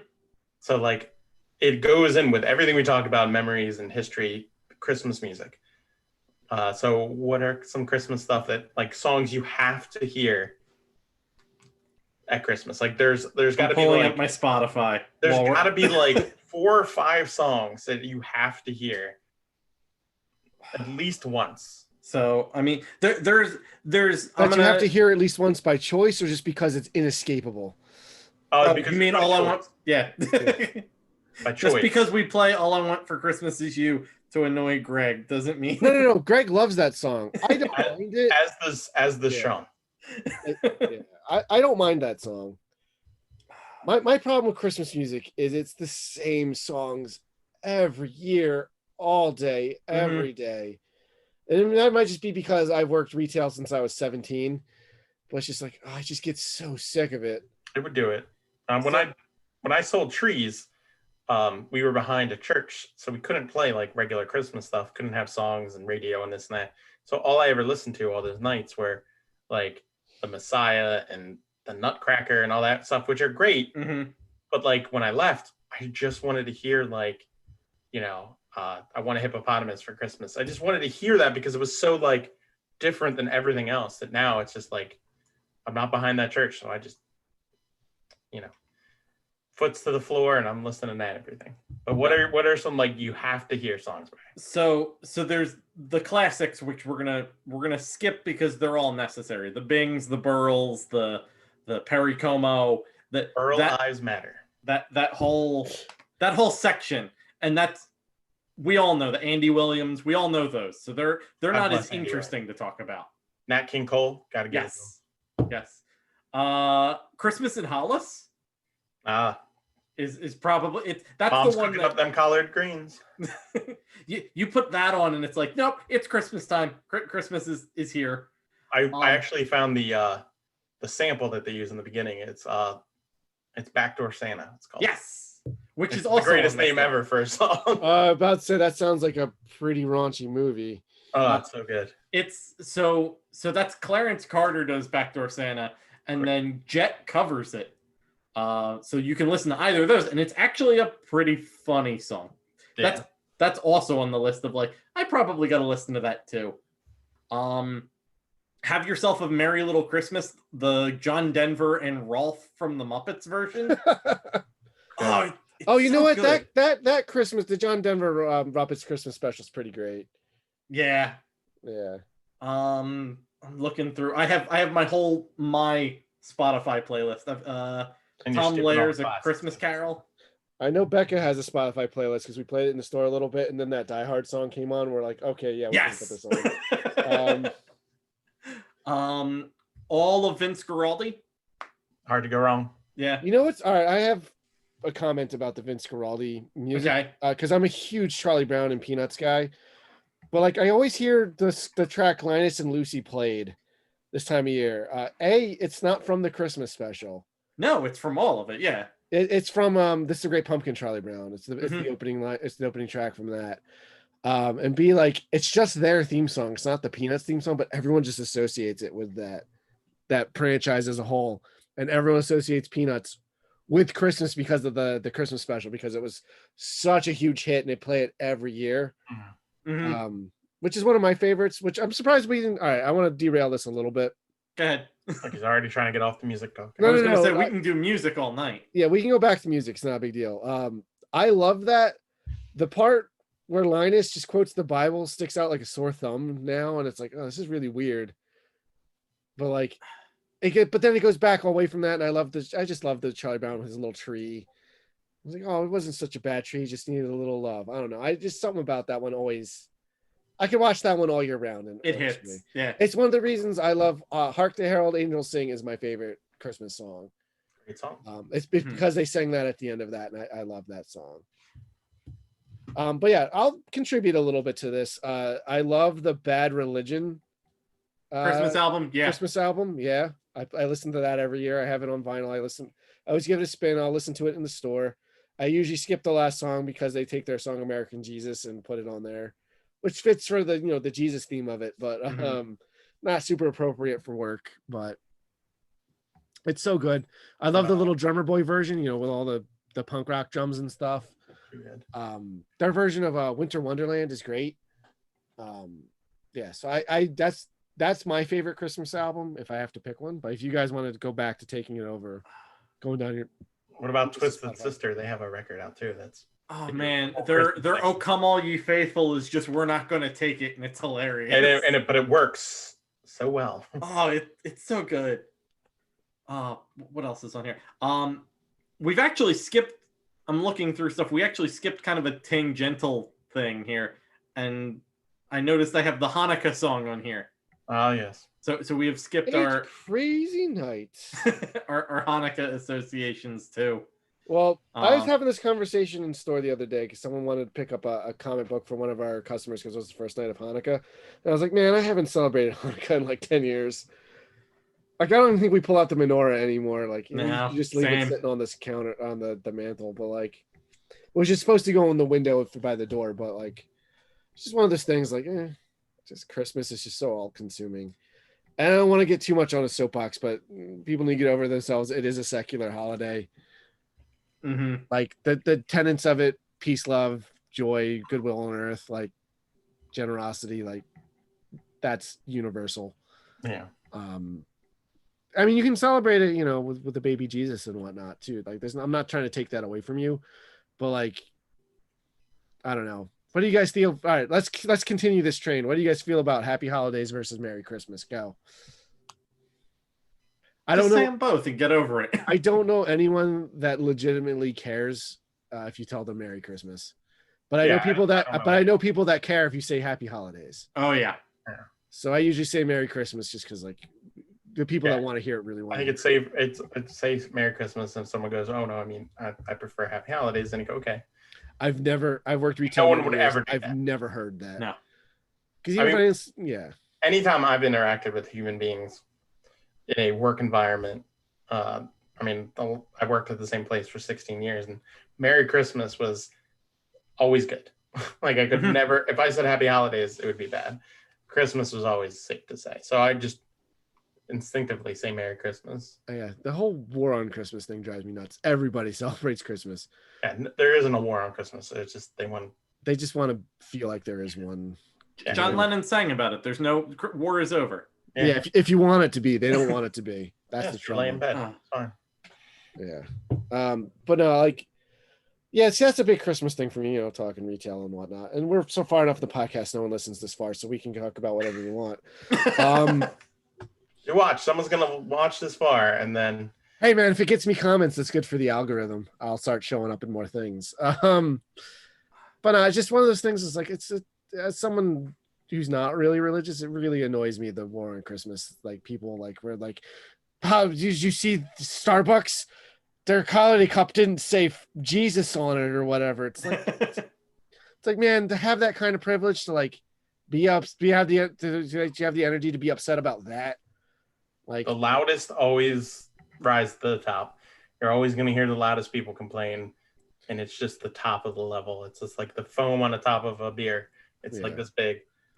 So like it goes in with everything we talked about, memories and history, Christmas music. So what are some Christmas stuff that like songs you have to hear at Christmas? Like there's got to be like up my Spotify. There's got to be like 4 or 5 songs that you have to hear at least once. So I mean, there's. But you have to hear at least once by choice, or just because it's inescapable. You mean All I Want? Yeah. By choice. Just because we play All I Want for Christmas Is You to annoy Greg doesn't mean. No. Greg loves that song. I don't mind it. As the Sean. I don't mind that song. My problem with Christmas music is it's the same songs every year, all day, every day. And that might just be because I've worked retail since I was 17. But it's just like, I just get so sick of it. It would do it. When I sold trees, we were behind a church, so we couldn't play like regular Christmas stuff. Couldn't have songs and radio and this and that. So all I ever listened to all those nights were like the Messiah and the Nutcracker and all that stuff, which are great. Mm-hmm. But like when I left, I just wanted to hear like, I want a hippopotamus for Christmas. I just wanted to hear that because it was so like different than everything else that now it's just like I'm not behind that church, so I just foots to the floor and I'm listening to everything. But what are some like you have to hear songs by? So there's the classics, which we're gonna skip because they're all necessary. The Bings, the Burls, the Perry Como, Eyes Matter. That whole section, and we all know the Andy Williams. We all know those, so they're not as interesting to talk about. Nat King Cole, gotta get yes. Christmas in Hollis. Is probably that's Mom's the one that up them collard greens. you put that on and it's like, nope, it's Christmas time. Christmas is here. I actually found the sample that they use in the beginning. It's Backdoor Santa. It's called. Yes, which is also the greatest name ever for a song. About to say that sounds like a pretty raunchy movie. Oh, it's so good. It's so that's Clarence Carter does Backdoor Santa, and then Jet covers it. So you can listen to either of those, and it's actually a pretty funny song. Yeah. That's also on the list of like, I probably got to listen to that too. Have Yourself a Merry Little Christmas, the John Denver and Rolf from the Muppets version. You know what? Good. That Christmas, the John Denver Muppets Christmas special is pretty great. Yeah. I'm looking through. I have my Spotify playlist of Tom Lair's A Christmas Carol. I know Becca has a Spotify playlist because we played it in the store a little bit, and then that Die Hard song came on. We're like, okay, yeah, we can put this on. All of Vince Guaraldi. Hard to go wrong. Yeah. You know what's all right? I have a comment about the Vince Guaraldi music because I'm a huge Charlie Brown and Peanuts guy, but like I always hear the track Linus and Lucy played this time of year. It's not from the Christmas special. No, it's from all of it. Yeah, it's from This is a Great Pumpkin, Charlie Brown. It's the opening line. It's the opening track from that. And be like, it's just their theme song. It's not the Peanuts theme song, but everyone just associates it with that franchise as a whole, and everyone associates Peanuts with Christmas because of the Christmas special, because it was such a huge hit and they play it every year. Mm-hmm. Which is one of my favorites. Which I'm surprised we didn't. All right, I want to derail this a little bit. Go ahead. Like he's already trying to get off the music talk. I was going to say we can do music all night. Yeah, we can go back to music. It's not a big deal. I love that the part where Linus just quotes the Bible sticks out like a sore thumb now, and it's like, oh, this is really weird. But like, but then it goes back all the way from that, and I just love the Charlie Brown with his little tree. I was like, oh, it wasn't such a bad tree; just needed a little love. I don't know. Just something about that one always. I can watch that one all year round, and it hits. Me. Yeah, it's one of the reasons I love "Hark the Herald Angels Sing" is my favorite Christmas song. Great song. It's because they sang that at the end of that, and I love that song. But yeah, I'll contribute a little bit to this. I love the Bad Religion Christmas album. Yeah, Christmas album. Yeah, I listen to that every year. I have it on vinyl. I always give it a spin. I'll listen to it in the store. I usually skip the last song because they take their song "American Jesus" and put it on there, which fits for the the Jesus theme of it, but not super appropriate for work. But it's so good. I love the little drummer boy version, with all the punk rock drums and stuff. Their version of Winter Wonderland is great. So I that's my favorite Christmas album if I have to pick one. But if you guys wanted to go back to taking it over, going down here. What about Twisted Sister? They have a record out too. That's man, their "Oh Come All Ye Faithful" is just we're not going to take it, and it's hilarious. But it works so well. It's so good. What else is on here? We've actually skipped. I'm looking through stuff. We actually skipped kind of a tangential thing here, and I noticed I have the Hanukkah song on here. Oh yes. So we have skipped our crazy nights, our Hanukkah associations too. Well, I was having this conversation in store the other day because someone wanted to pick up a comic book for one of our customers because it was the first night of Hanukkah, and I was like, man, I haven't celebrated Hanukkah in like 10 years. Like I don't even think we pull out the menorah anymore. Like No, you just leave it same. sitting on this counter on the mantle. But like, it was just supposed to go in the window by the door. But like, it's just one of those things. Like, just Christmas is just so all consuming. And I don't want to get too much on a soapbox, but people need to get over themselves. It is a secular holiday. Mm-hmm. Like the tenets of it: peace, love, joy, goodwill on earth, like generosity. Like that's universal. Yeah. I mean, you can celebrate it, you know, with the baby Jesus and whatnot too. Like, I'm not trying to take that away from you, but like, I don't know. What do you guys feel? All right, let's continue this train. What do you guys feel about Happy Holidays versus Merry Christmas? Go. I don't Just say know. them both and get over it. I don't know anyone that legitimately cares if you tell them Merry Christmas, but I know people that. But I know people that care if you say Happy Holidays. Oh yeah. So I usually say Merry Christmas just because like the people that want to hear it really want. I think it's safe. It's safe Merry Christmas, and someone goes, "Oh no, I mean I prefer Happy Holidays," and you go, "Okay." I've worked retail. No one would ever do I've that. never heard that. No. Because yeah. Anytime I've interacted with human beings in a work environment, I mean, I worked at the same place for 16 years, and Merry Christmas was always good. Like I could never, if I said Happy Holidays, it would be bad. Christmas was always safe to say, so I just instinctively say Merry Christmas. Yeah, the whole war on Christmas thing drives me nuts. Everybody celebrates Christmas. Yeah, there isn't a war on Christmas. It's just they just want to feel like there is one. Yeah. John Lennon sang about it. There's no war is over. Yeah, if you want it to be, they don't want it to be. That's the trouble. Lay in bed. It's fine. Yeah. But no, like, yeah, see, that's a big Christmas thing for me, you know, talking retail and whatnot. And we're so far enough in the podcast, no one listens this far, so we can talk about whatever we want. You watch. Someone's gonna watch this far, and then hey, man, if it gets me comments, that's good for the algorithm. I'll start showing up in more things. But it's just one of those things. Is like as someone who's not really religious, it really annoys me the war on Christmas. Like people like we're like, how did you see Starbucks? Their holiday cup didn't say Jesus on it or whatever. It's like man, to have that kind of privilege to like have the energy to be upset about that. Like the loudest always rise to the top. You're always going to hear the loudest people complain, and it's just the top of the level. It's just like the foam on the top of a beer. It's like this big.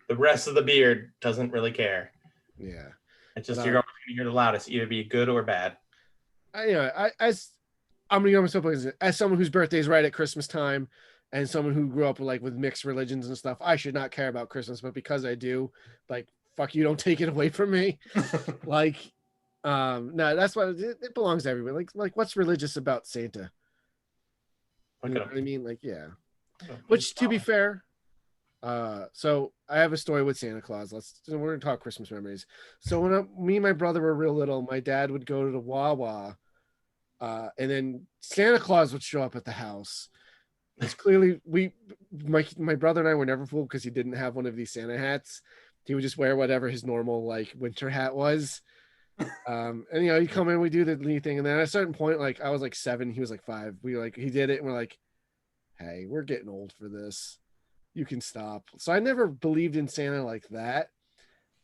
The rest of the beer doesn't really care. Yeah, it's just you're always going to hear the loudest, either be good or bad. As someone whose birthday is right at Christmas time, and someone who grew up with mixed religions and stuff, I should not care about Christmas, but because I do, like. Fuck you, don't take it away from me. No, that's why it belongs to everybody. Like what's religious about Santa? You know what I mean? Like, yeah. Which to be fair, so I have a story with Santa Claus. We're gonna talk Christmas memories. So when me and my brother were real little, my dad would go to the Wawa, and then Santa Claus would show up at the house. It's clearly my brother and I were never fooled because he didn't have one of these Santa hats. He would just wear whatever his normal like winter hat was. And you know, he'd come in, we do the lead thing, and then at a certain point, like I was like 7, he was like 5. He did it, and we're like, hey, we're getting old for this. You can stop. So I never believed in Santa like that.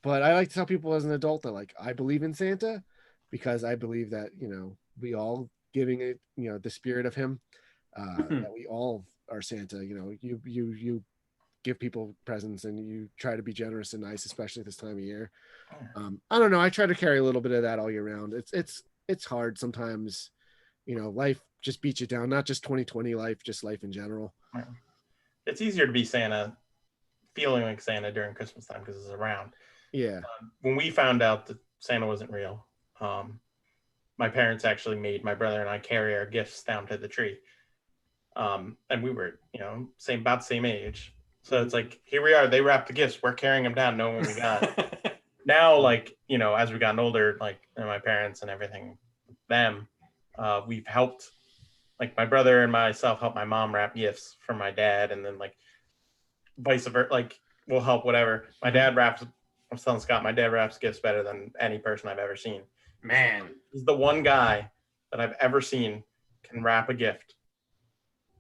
But I like to tell people as an adult that like I believe in Santa because I believe that, you know, we all giving it, you know, the spirit of him. That we all are Santa. You know, you give people presents and you try to be generous and nice, especially this time of year. I don't know. I try to carry a little bit of that all year round. It's hard sometimes, you know, life just beats you down, not just 2020 life, just life in general. It's easier to be Santa, feeling like Santa during Christmas time because it's around. Yeah. When we found out that Santa wasn't real, my parents actually made my brother and I carry our gifts down to the tree. And we were, you know, about the same age. So it's like, here we are, they wrapped the gifts, we're carrying them down, knowing what we got. Now, like, you know, as we gotten older, like, and my parents and everything, we've helped, like, my brother and myself help my mom wrap gifts for my dad, and then, like, vice versa, like, we'll help whatever. I was telling Scott, my dad wraps gifts better than any person I've ever seen. Man. He's the one guy that I've ever seen can wrap a gift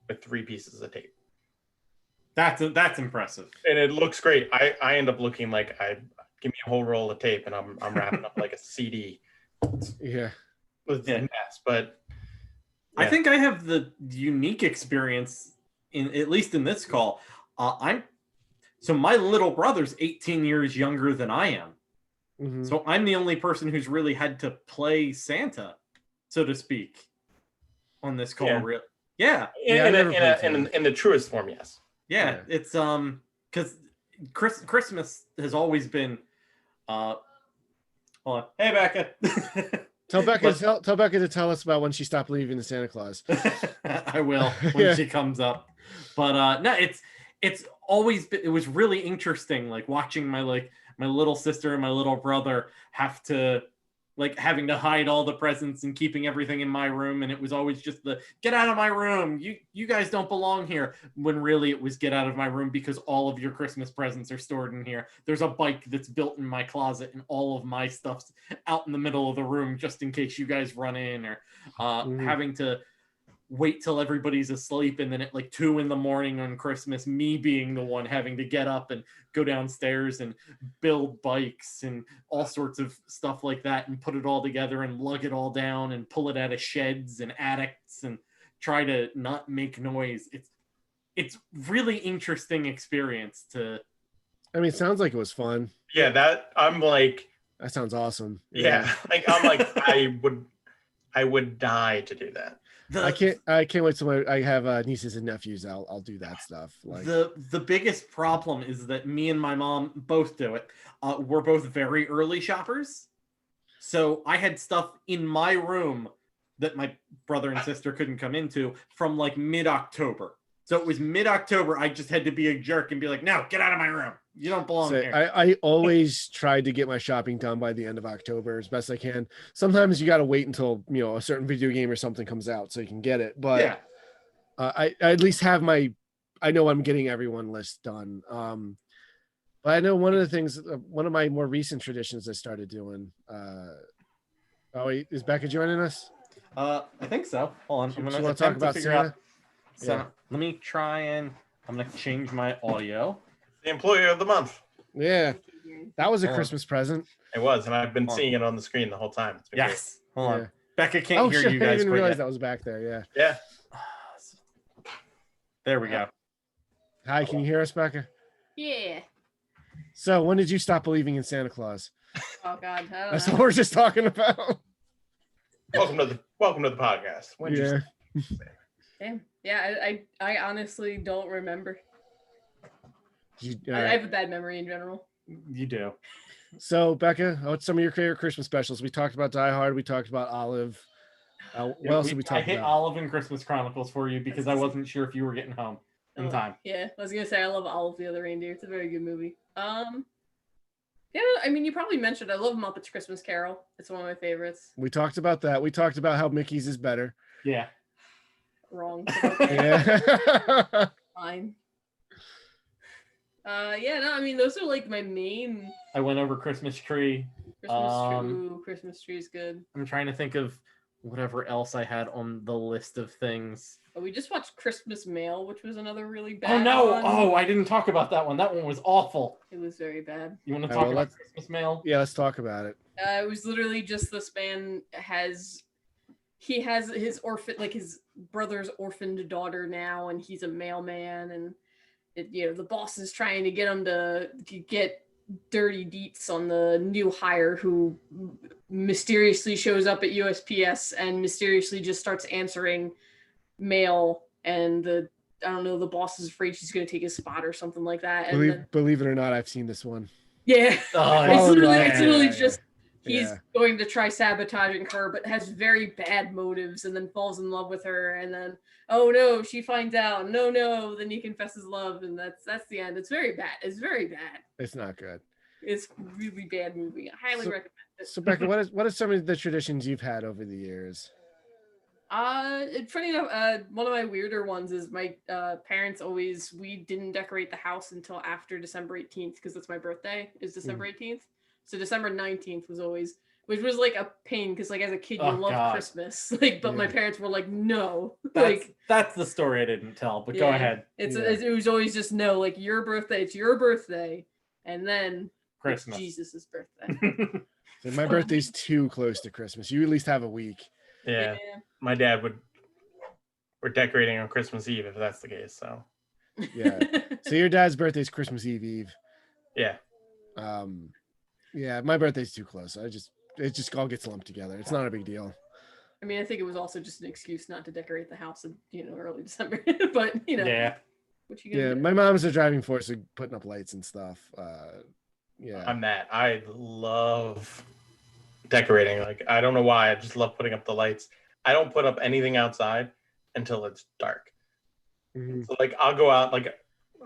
with 3 pieces of tape. That's impressive. And it looks great. I end up looking like give me a whole roll of tape and I'm wrapping up like a CD. Yeah. with Yeah. NES, but I yeah. think I have the unique experience in at least in this call. So my little brother's 18 years younger than I am. Mhm. So I'm the only person who's really had to play Santa, so to speak, on this call. Yeah. Yeah. Yeah, I never played in the truest form, yes. Yeah. Yeah. It's because Christmas has always been hold on. Hey, Becca. Tell Becca, But- tell Becca to tell us about when she stopped believing in Santa Claus. I will when Yeah. she comes up. But no, it's always been, it was really interesting, like watching my little sister and my little brother have to having to hide all the presents and keeping everything in my room, and it was always just the get out of my room, you guys don't belong here, when really it was get out of my room because all of your Christmas presents are stored in here. There's a bike that's built in my closet and all of my stuff's out in the middle of the room just in case you guys run in, or having to wait till everybody's asleep, and then at 2 a.m. on Christmas, me being the one having to get up and go downstairs and build bikes and all sorts of stuff like that and put it all together and lug it all down and pull it out of sheds and attics and try to not make noise. It's really interesting experience to. I mean, it sounds like it was fun. Yeah, that I'm like, That sounds awesome. yeah, like I'm like I would die to do that. I can't wait till I have nieces and nephews. I'll do that stuff. Like the biggest problem is that me and my mom both do it. We're both very early shoppers, so I had stuff in my room that my brother and sister couldn't come into from mid-October. So it was mid-October. I just had to be a jerk and be like, "No, get out of my room. You don't belong here." I always tried to get my shopping done by the end of October as best I can. Sometimes you got to wait until a certain video game or something comes out so you can get it. But yeah, I at least have I know I'm getting everyone list done. But I know one of the things, one of my more recent traditions I started doing. Is Becca joining us? I think so. Hold on. She I'm want gonna to talk attempt to about figure Santa? out. So Yeah. let me try and I'm gonna change my audio. The employee of the month. Yeah, that was a Hold on. Christmas present. It was, and I've been Hold on. seeing it on the screen the whole time. It's been great. Yes. Hold on. Yeah. Becca can't hear Shit, you I guys. didn't even quite realize yet. that was back there. Yeah. Yeah. There we go. Hi, can you hear us, Becca? Yeah. So when did you stop believing in Santa Claus? Oh God. I don't That's know. what we're just talking about. Welcome to the podcast. When did you Yeah. Damn. Yeah. I honestly don't remember. You- I all right. have a bad memory in general. You do. So Becca, what's some of your favorite Christmas specials? We talked about Die Hard. We talked about Olive. What else did we I talk hit about? Olive and Christmas Chronicles for you because I wasn't sure if you were getting home in time. Yeah. I was gonna say I love Olive the Other Reindeer. It's a very good movie. Yeah. I mean, you probably mentioned I love Muppets Christmas Carol. It's one of my favorites. We talked about that. We talked about how Mickey's is better. Yeah. Wrong. Yeah. Fine. Yeah. No. I mean, those are my main I went over Christmas tree. Christmas tree is good. I'm trying to think of whatever else I had on the list of things. But we just watched Christmas Mail, which was another really bad. Oh no! one. Oh, I didn't talk about that one. That one was awful. It was very bad. You want to All talk right, well, about Christmas Mail? Yeah, let's talk about it. It was literally just this man has his his brother's orphaned daughter now, and he's a mailman, and the boss is trying to get him to get dirty deets on the new hire who mysteriously shows up at USPS and mysteriously just starts answering mail, and the boss is afraid she's going to take his spot or something like that. And Believe it or not, I've seen this one. yeah. Oh, It's literally yeah. just he's Yeah. going to try sabotaging her, but has very bad motives, and then falls in love with her, and then oh no, she finds out. No, then he confesses love, and that's the end. It's very bad. It's very bad. It's not good. It's a really bad movie. I highly recommend it. So Becca, what are some of the traditions you've had over the years? Funny enough, one of my weirder ones is my parents we didn't decorate the house until after December 18th because that's my birthday is December 18th. So December 19th was always, which was a pain because as a kid you Oh, love God. Christmas, but my Yeah. parents were like, no, That's the story I didn't tell. But go Yeah. ahead. it Yeah. was always just no, your birthday, it's your birthday, and then Christmas. Jesus' birthday. So my birthday's too close to Christmas. You at least have a week. Yeah. My dad we're decorating on Christmas Eve if that's the case. So Yeah. So your dad's birthday's Christmas Eve. yeah. Yeah, my birthday's too close. It just all gets lumped together. It's not a big deal. I mean, I think it was also just an excuse not to decorate the house in, early December. But, Yeah. what you gonna Yeah, do? my mom's the driving force of putting up lights and stuff. Yeah. I'm that. I love decorating. Like I don't know why. I just love putting up the lights. I don't put up anything outside until it's dark. Mhm. So like I'll go out, like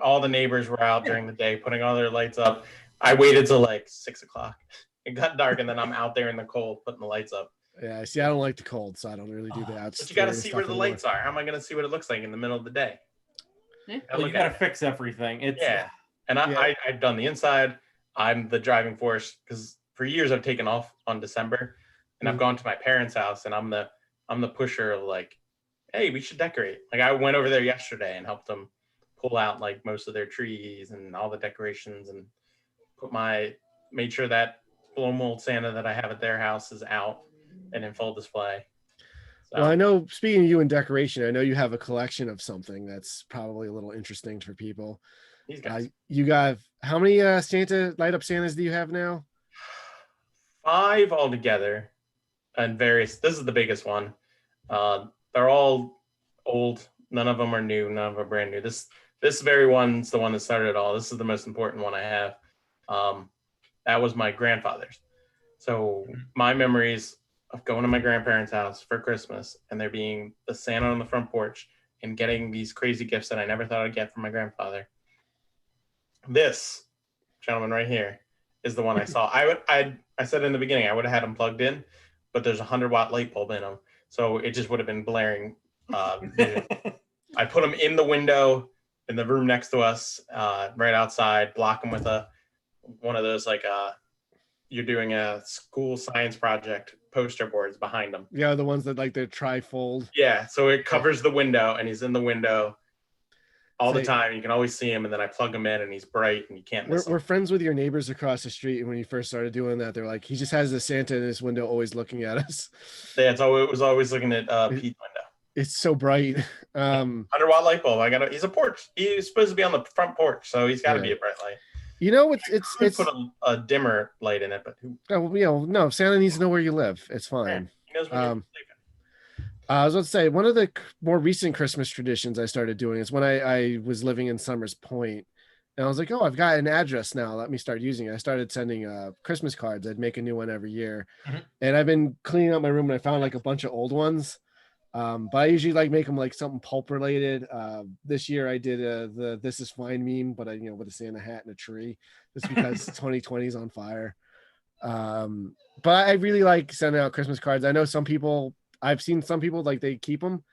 all the neighbors were out during the day putting all their lights up. I waited till like 6 o'clock. It got dark and then I'm out there in the cold putting the lights up. Yeah, see, I don't like the cold, so I don't really do that. But you got to see where the lights are. How am I going to see what it looks like in the middle of the day? Yeah. Well, you got to fix everything. It's And Yeah. I've done the inside. I'm the driving force because for years I've taken off on December and I've gone to my parents' house and I'm the pusher of like, hey, we should decorate. Like I went over there yesterday and helped them pull out like most of their trees and all the decorations and made sure that blow mold Santa that I have at their house is out and in full display. So, Well, I know, speaking of you and decoration, I know you have a collection of something that's probably a little interesting for people. these guys. You got, how many Santa light up Santas do you have now? 5 altogether and various. This is the biggest one. They're all old. None of them are new. None of them are brand new. This very one's the one that started it all. This is the most important one I have. That was my grandfather's. So my memories of going to my grandparents' house for Christmas and there being the Santa on the front porch and getting these crazy gifts that I never thought I'd get from my grandfather. This gentleman right here is the one I saw. I said in the beginning I would have had him plugged in, but there's a 100-watt light bulb in them, so it just would have been blaring. Vision. I put him in the window in the room next to us, right outside, block him with one of those like you're doing a school science project poster boards behind him. Yeah, the ones that like they're tri-fold. Yeah, so it covers the window and he's in the window all the Say- time. You can always see him, and then I plug him in and he's bright and you can't miss him. We're friends with your neighbors across the street, and when you first started doing that, they're like, he just has the Santa in his window always looking at us. Yeah, it was always looking at Pete's window. It's so bright. 100-watt light bulb. He's a porch. He's supposed to be on the front porch, so he's got to be a bright light. You know, it's Could put a dimmer light in it, but who no, Santa needs to know where you live. It's fine. he knows when you're sleeping. I was about to say, one of the more recent Christmas traditions I started doing is when I was living in Summers Point, and I was like, oh, I've got an address now. Let me start using it. I started sending Christmas cards. I'd make a new one every year. And I've been cleaning up my room, and I found like a bunch of old ones. But I usually like make them like something pulp related. This year I did the "This Is Fine" meme, but with a Santa hat and a tree, just because 2020 is on fire. But I really like sending out Christmas cards. I know I've seen some people like they keep them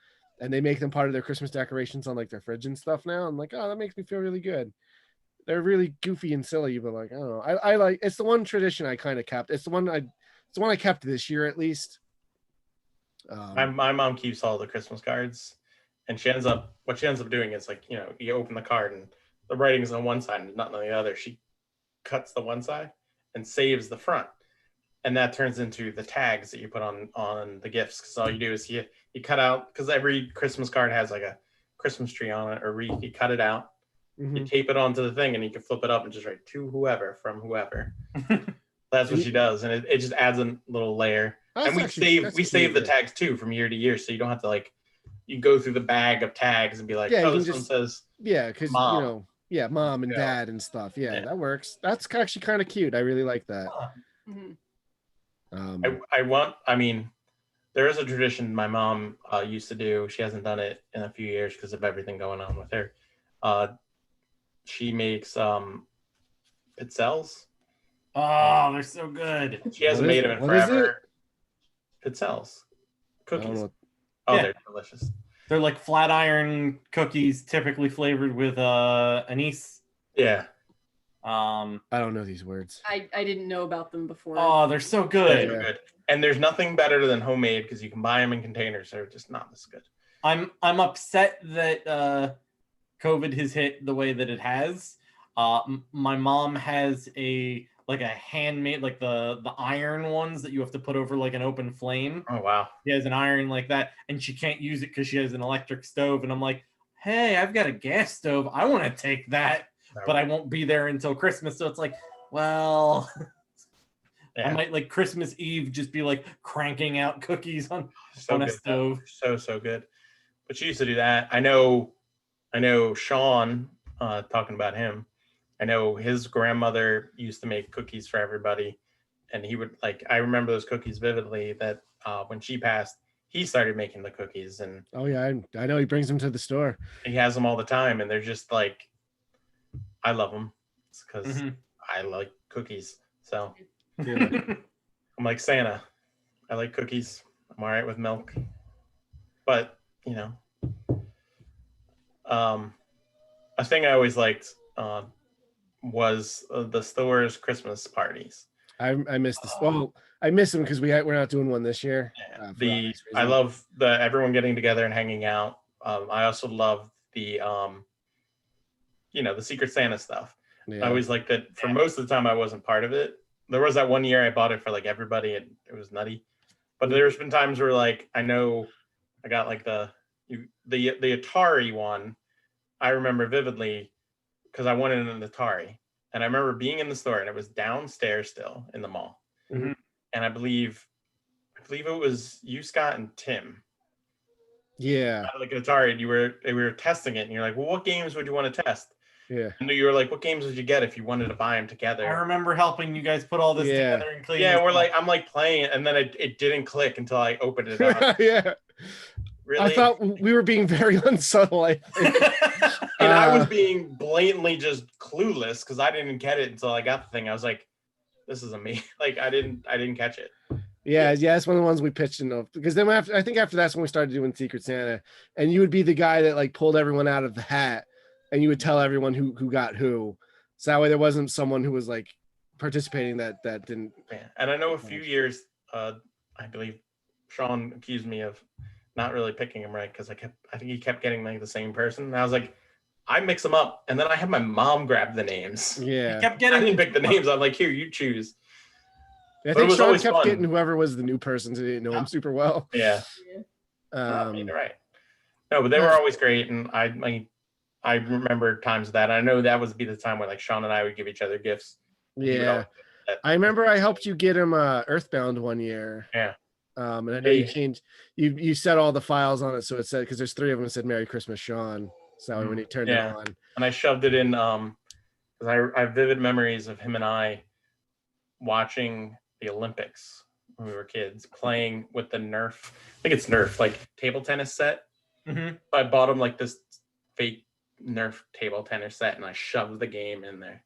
and they make them part of their Christmas decorations on like their fridge and stuff now. I'm like, oh, that makes me feel really good. They're really goofy and silly, but like, I don't know. I like, it's the one tradition I kind of kept. It's the one I kept this year at least. My mom keeps all the Christmas cards, and what she ends up doing is like, you open the card and the writing's on one side and nothing on the other. She cuts the one side and saves the front, and that turns into the tags that you put on the gifts. Because all you do is you cut out, because every Christmas card has like a Christmas tree on it, or you cut it out, you tape it onto the thing, and you can flip it up and just write to whoever from whoever. That's what she does, and it just adds a little layer. And we save the tags too from year to year, so you don't have to you go through the bag of tags and be like, oh, this one says because mom. Mom and dad and stuff. Yeah, that works. That's actually kind of cute. I really like that. There is a tradition my mom used to do. She hasn't done it in a few years because of everything going on with her. She makes pizzelles. Oh, they're so good. She hasn't made them in forever. Pizzelles. Cookies. Oh, they're delicious. They're like flat iron cookies, typically flavored with anise. Yeah. I don't know these words. I didn't know about them before. Oh, they're so good. They're good. And there's nothing better than homemade because you can buy them in containers. They're just not as good. I'm upset that COVID has hit the way that it has. My mom has a like a handmade, like the iron ones that you have to put over like an open flame. Oh wow. She has an iron like that, and she can't use it because she has an electric stove. And I'm like, hey, I've got a gas stove. I want to take that, but I won't be there until Christmas. So it's like, well, Yeah. I might like Christmas Eve just be like cranking out cookies on So a good, though. stove. So good. But she used to do that. I know Sean, talking about him, I know his grandmother used to make cookies for everybody. And he would like, I remember those cookies vividly that when she passed, he started making the cookies, and Oh yeah, I know he brings them to the store. he has them all the time. And they're just like, I love them because Mhm. I like cookies. So Yeah. I'm like Santa. I like cookies. I'm all right with milk. But, a thing I always liked was the store's Christmas parties. I miss this. Well, I miss them because we're not doing one this year. For obvious I reasons. love everyone getting together and hanging out. I also love the the Secret Santa stuff. Yeah. I always liked that. For most of the time, I wasn't part of it. There was that one year I bought it for like everybody, and it was nutty. But there's been times where like I know I got like the Atari one. I remember vividly because I wanted an Atari, and I remember being in the store, and it was downstairs still in the mall. Mhm. And I believe it was you, Scott, and Tim. Yeah. Like an Atari, and we were testing it, and you're like, well, what games would you want to test? Yeah. And you were like, what games would you get if you wanted to buy them together? I remember helping you guys put all this Yeah. together and clean. Yeah, this we're up. like, I'm like playing it, and then it didn't click until I opened it up. Yeah. Really? I thought we were being very unsubtle. I think. And I was being blatantly just clueless because I didn't get it until I got the thing. I was like, this isn't me. Like I didn't catch it. Yeah, it's one of the ones we pitched in because then I think after that's when we started doing Secret Santa, and you would be the guy that like pulled everyone out of the hat, and you would tell everyone who got who, so that way there wasn't someone who was like participating that didn't. Yeah. And I know a few years, I believe Sean accused me of not really picking him right because I think he kept getting like the same person. And I was like, I mix them up, and then I had my mom grab the names. Yeah, You kept I getting didn't pick the names. I'm like, here, you choose. I it think was Sean always kept fun. getting whoever was the new person, so he didn't know him super well. Yeah. You're right. No, but they were always great, and I remember times of that. I know that would be the time where like Sean and I would give each other gifts. Yeah, I remember I helped you get him Earthbound one year. Yeah. And I know you changed you set all the files on it, so it said because there's 3 of them, it said Merry Christmas, Sean. So when he turned it on, and I shoved it in because I have vivid memories of him and I watching the Olympics when we were kids, playing with the Nerf. I think it's Nerf, like table tennis set. Mhm. I bought him like this fake Nerf table tennis set, and I shoved the game in there.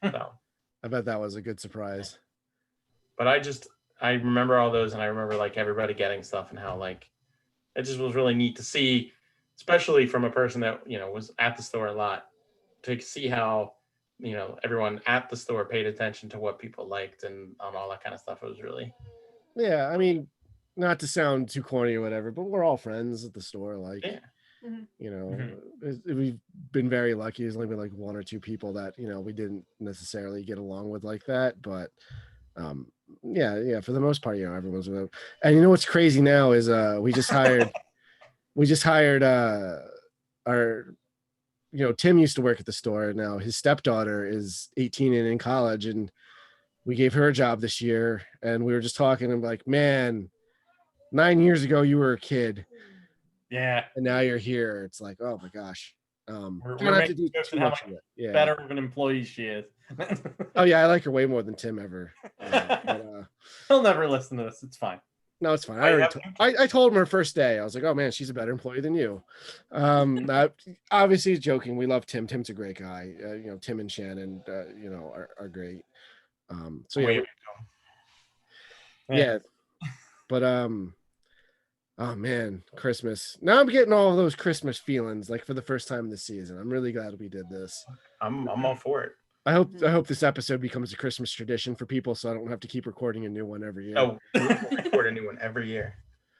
So, I bet that was a good surprise. but I remember all those, and I remember like everybody getting stuff, and how like it just was really neat to see, especially from a person that was at the store a lot, to see how everyone at the store paid attention to what people liked and all that kind of stuff. It was really Yeah, I mean, not to sound too corny or whatever, but we're all friends at the store. Like, Yeah. we've been very lucky. There's only been like 1 or 2 people that we didn't necessarily get along with like that, but yeah, for the most part, everyone's with. And what's crazy now is we just hired our Tim used to work at the store. Now his stepdaughter is 18 and in college, and we gave her a job this year. And we were just talking, and like, man, 9 years ago you were a kid, Yeah. and now you're here. It's like, oh my gosh. We're Don't have to making do jokes too at how much much of it. Yeah. better of an employee she is. Oh yeah, I like her way more than Tim ever. But, He'll never listen to this. It's fine. no, it's fine. Oh, you have I told him her first day. I was like, oh man, she's a better employee than you. Obviously joking. We love Tim. Tim's a great guy. Tim and Shannon, are great. So way yeah. But oh man, Christmas. Now I'm getting all of those Christmas feelings like for the first time this season. I'm really glad we did this. I'm all for it. I hope this episode becomes a Christmas tradition for people, so I don't have to keep recording a new one every year. No, we'll record a new one every year.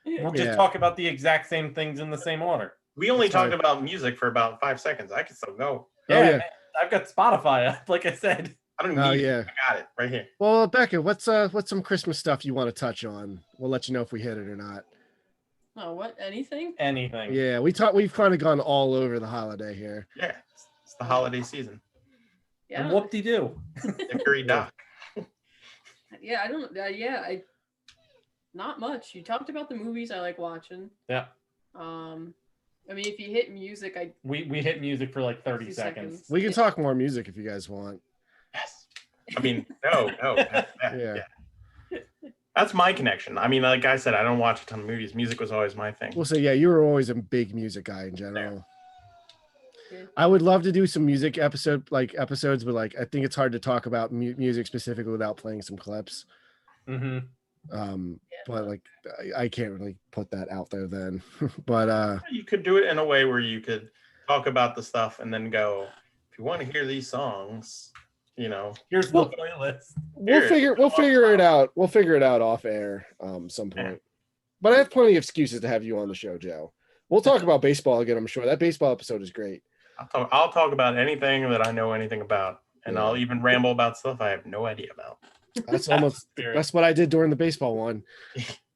We'll just Yeah. talk about the exact same things in the same order. We only That's talked fine. about music for about 5 seconds. I can still go. Oh, yeah. man, I've got Spotify up, like I said. I don't Oh need yeah. it. I got it right here. Well, Becca, what's some Christmas stuff you want to touch on? We'll let you know if we hit it or not. Oh, what? Anything? Anything. Yeah, we've kind of gone all over the holiday here. Yeah, it's the holiday season. Yeah. And whoop-de-doo. Hickory dock. Yeah, I don't. I not much. You talked about the movies I like watching. Yeah. I mean, if you hit music, We hit music for like 30 2 seconds. We can talk more music if you guys want. Yes. I mean, no. Yeah. That's my connection. I mean, like I said, I don't watch a ton of movies. Music was always my thing. We'll say, yeah, you were always a big music guy in general. Yeah. I would love to do some music episodes, but like I think it's hard to talk about music specifically without playing some clips. Mm-hmm. But like I can't really put that out there then. But You could do it in a way where you could talk about the stuff and then go, if you want to hear these songs, you know, Here's the playlist. we'll figure it out. We'll figure it out off air some point. Yeah. But I have plenty of excuses to have you on the show, Joe. We'll talk about baseball again, I'm sure. That baseball episode is great. I'll talk about anything that I know anything about, and Yeah. I'll even ramble about stuff I have no idea about. That's what I did during the baseball one.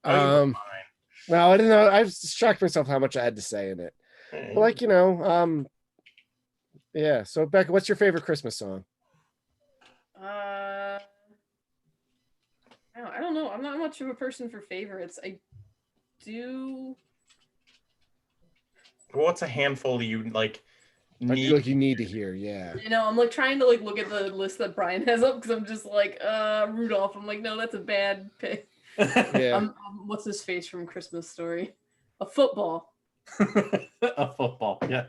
Oh, you were fine. No, I didn't know. I was shocked myself how much I had to say in it. But like, yeah. So Becca, what's your favorite Christmas song? I don't know. I'm not much of a person for favorites. I do. What's a handful you like? I feel like you need to hear, yeah. You know, I'm like trying to like look at the list that Brian has up because I'm just like, Rudolph. I'm like, no, that's a bad pick. Yeah. What's his face from Christmas Story? A football. A football, yes.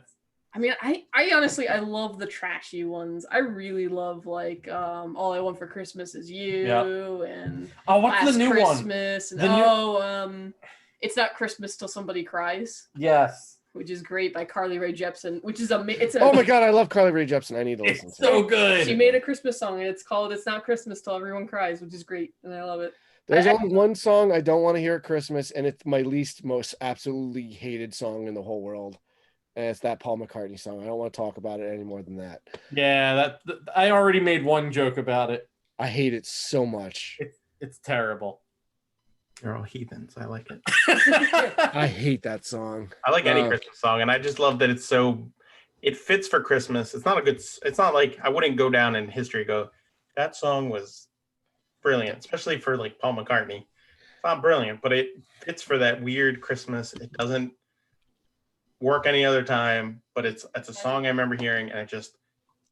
I mean, I honestly I love the trashy ones. I really love like All I Want for Christmas Is You and Oh, what's Last the new Christmas one? and It's Not Christmas Till Somebody Cries, Yes. which is great by Carly Rae Jepsen, which is Oh my god, I love Carly Rae Jepsen. I need to listen It's to so it. good. She made a Christmas song and it's called It's Not Christmas Till Everyone Cries, which is great and I love it. There's only one song I don't want to hear at Christmas, and it's my most absolutely hated song in the whole world. And it's that Paul McCartney song. I don't want to talk about it any more than that. Yeah, I already made one joke about it. I hate it so much. It's terrible. You're all heathens. I like it. I hate that song. I like any Christmas song, and I just love that it fits for Christmas. It's not like I wouldn't go down in history and go, that song was brilliant, especially for like Paul McCartney. It's not brilliant, but it fits for that weird Christmas. It doesn't work any other time, but it's a song I remember hearing, and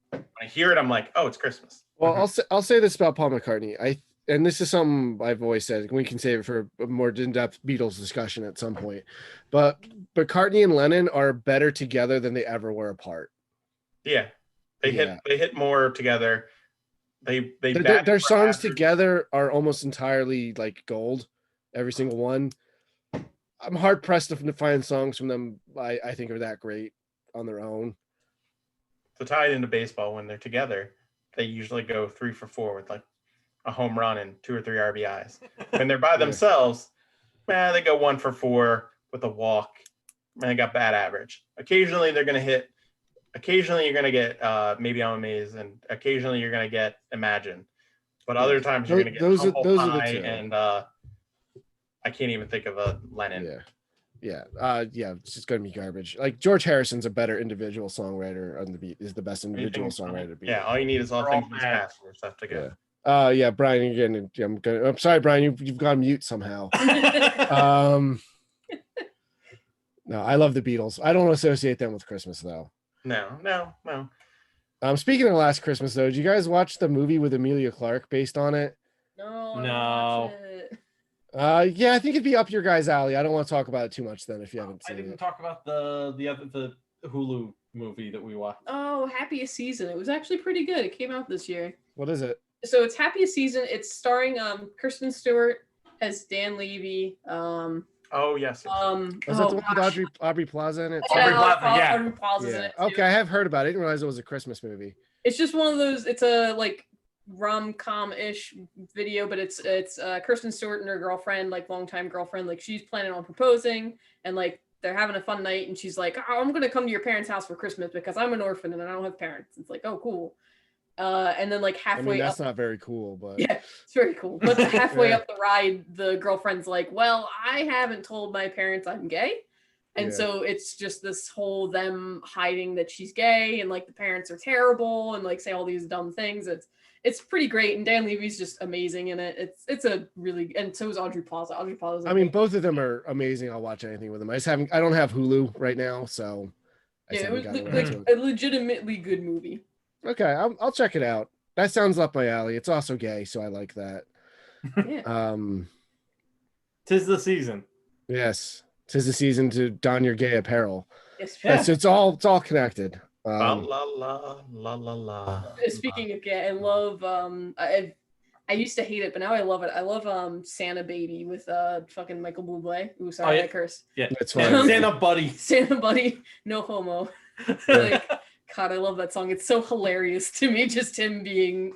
when I hear it, I'm like, oh, it's Christmas. Well, I'll say this about Paul McCartney. And this is something I've always said. We can save it for a more in-depth Beatles discussion at some point. But McCartney and Lennon are better together than they ever were apart. Yeah, they hit more together. Their songs together are almost entirely like gold, every single one. I'm hard pressed to find songs from them I think are that great on their own. To tie it into baseball, when they're together, they usually go 3 for 4 with like a home run and 2 or 3 RBIs. When they're by themselves, they go 1 for 4 with a walk. And they got bad average. Occasionally they're gonna hit. Occasionally you're gonna get Maybe I'm Amazed, and occasionally you're gonna get Imagine. But other times you're gonna get those are the two. And I can't even think of a Lennon. Yeah. It's just gonna be garbage. Like George Harrison's a better individual songwriter on the beat. Is the best individual songwriter to beat. Yeah, all you need is all things in past for stuff to go. Yeah, Brian, again, I'm sorry, Brian, you've gone mute somehow. No, I love the Beatles. I don't associate them with Christmas though. No. Speaking of Last Christmas though, did you guys watch the movie with Emilia Clarke based on it? No. Yeah, I think it'd be up your guys' alley. I don't want to talk about it too much then if you haven't I seen didn't it. talk about the Hulu movie that we watched. Oh, Happiest Season. It was actually pretty good. It came out this year. What is it? So it's Happiest Season. It's starring Kristen Stewart as Dan Levy. Oh yes. Is that the one with Aubrey Plaza in it? Aubrey Plaza's in it. too. Okay, I have heard about it. I didn't realize it was a Christmas movie. It's just one of those. It's a like rom-com-ish video, but it's Kristen Stewart and her girlfriend, like longtime girlfriend. Like she's planning on proposing, and like they're having a fun night, and she's like, "Oh, I'm gonna come to your parents' house for Christmas because I'm an orphan and I don't have parents." It's like, "Oh, cool." And then like I halfway mean, up, that's not very cool, but yeah, it's very cool. But halfway Yeah. up the ride, the girlfriend's like, "Well, I haven't told my parents I'm gay." And Yeah. so it's just this whole them hiding that she's gay, and like the parents are terrible and like say all these dumb things. It's pretty great, and Dan Levy's just amazing in it. It's a really, and so is Audrey Plaza. Audrey Plaza. I mean, both of them are amazing. I'll watch anything with them. I don't have Hulu right now, so I just yeah, it haven't was gotten around like to it. a legitimately good movie. Okay, I'll check it out. That sounds up my alley. It's also gay, so I like that. Yeah. 'Tis the season. Yes, 'tis the season to don your gay apparel. Yes, Yeah. It's all connected. La la la la la la. Speaking of gay, I love I used to hate it, but now I love it. I love Santa Baby with fucking Michael Bublé. Ooh, sorry, Oh, yeah. I cursed. Yeah. That's fine. Santa Buddy. Santa Buddy, no homo. Like, God, I love that song. It's so hilarious to me, just him being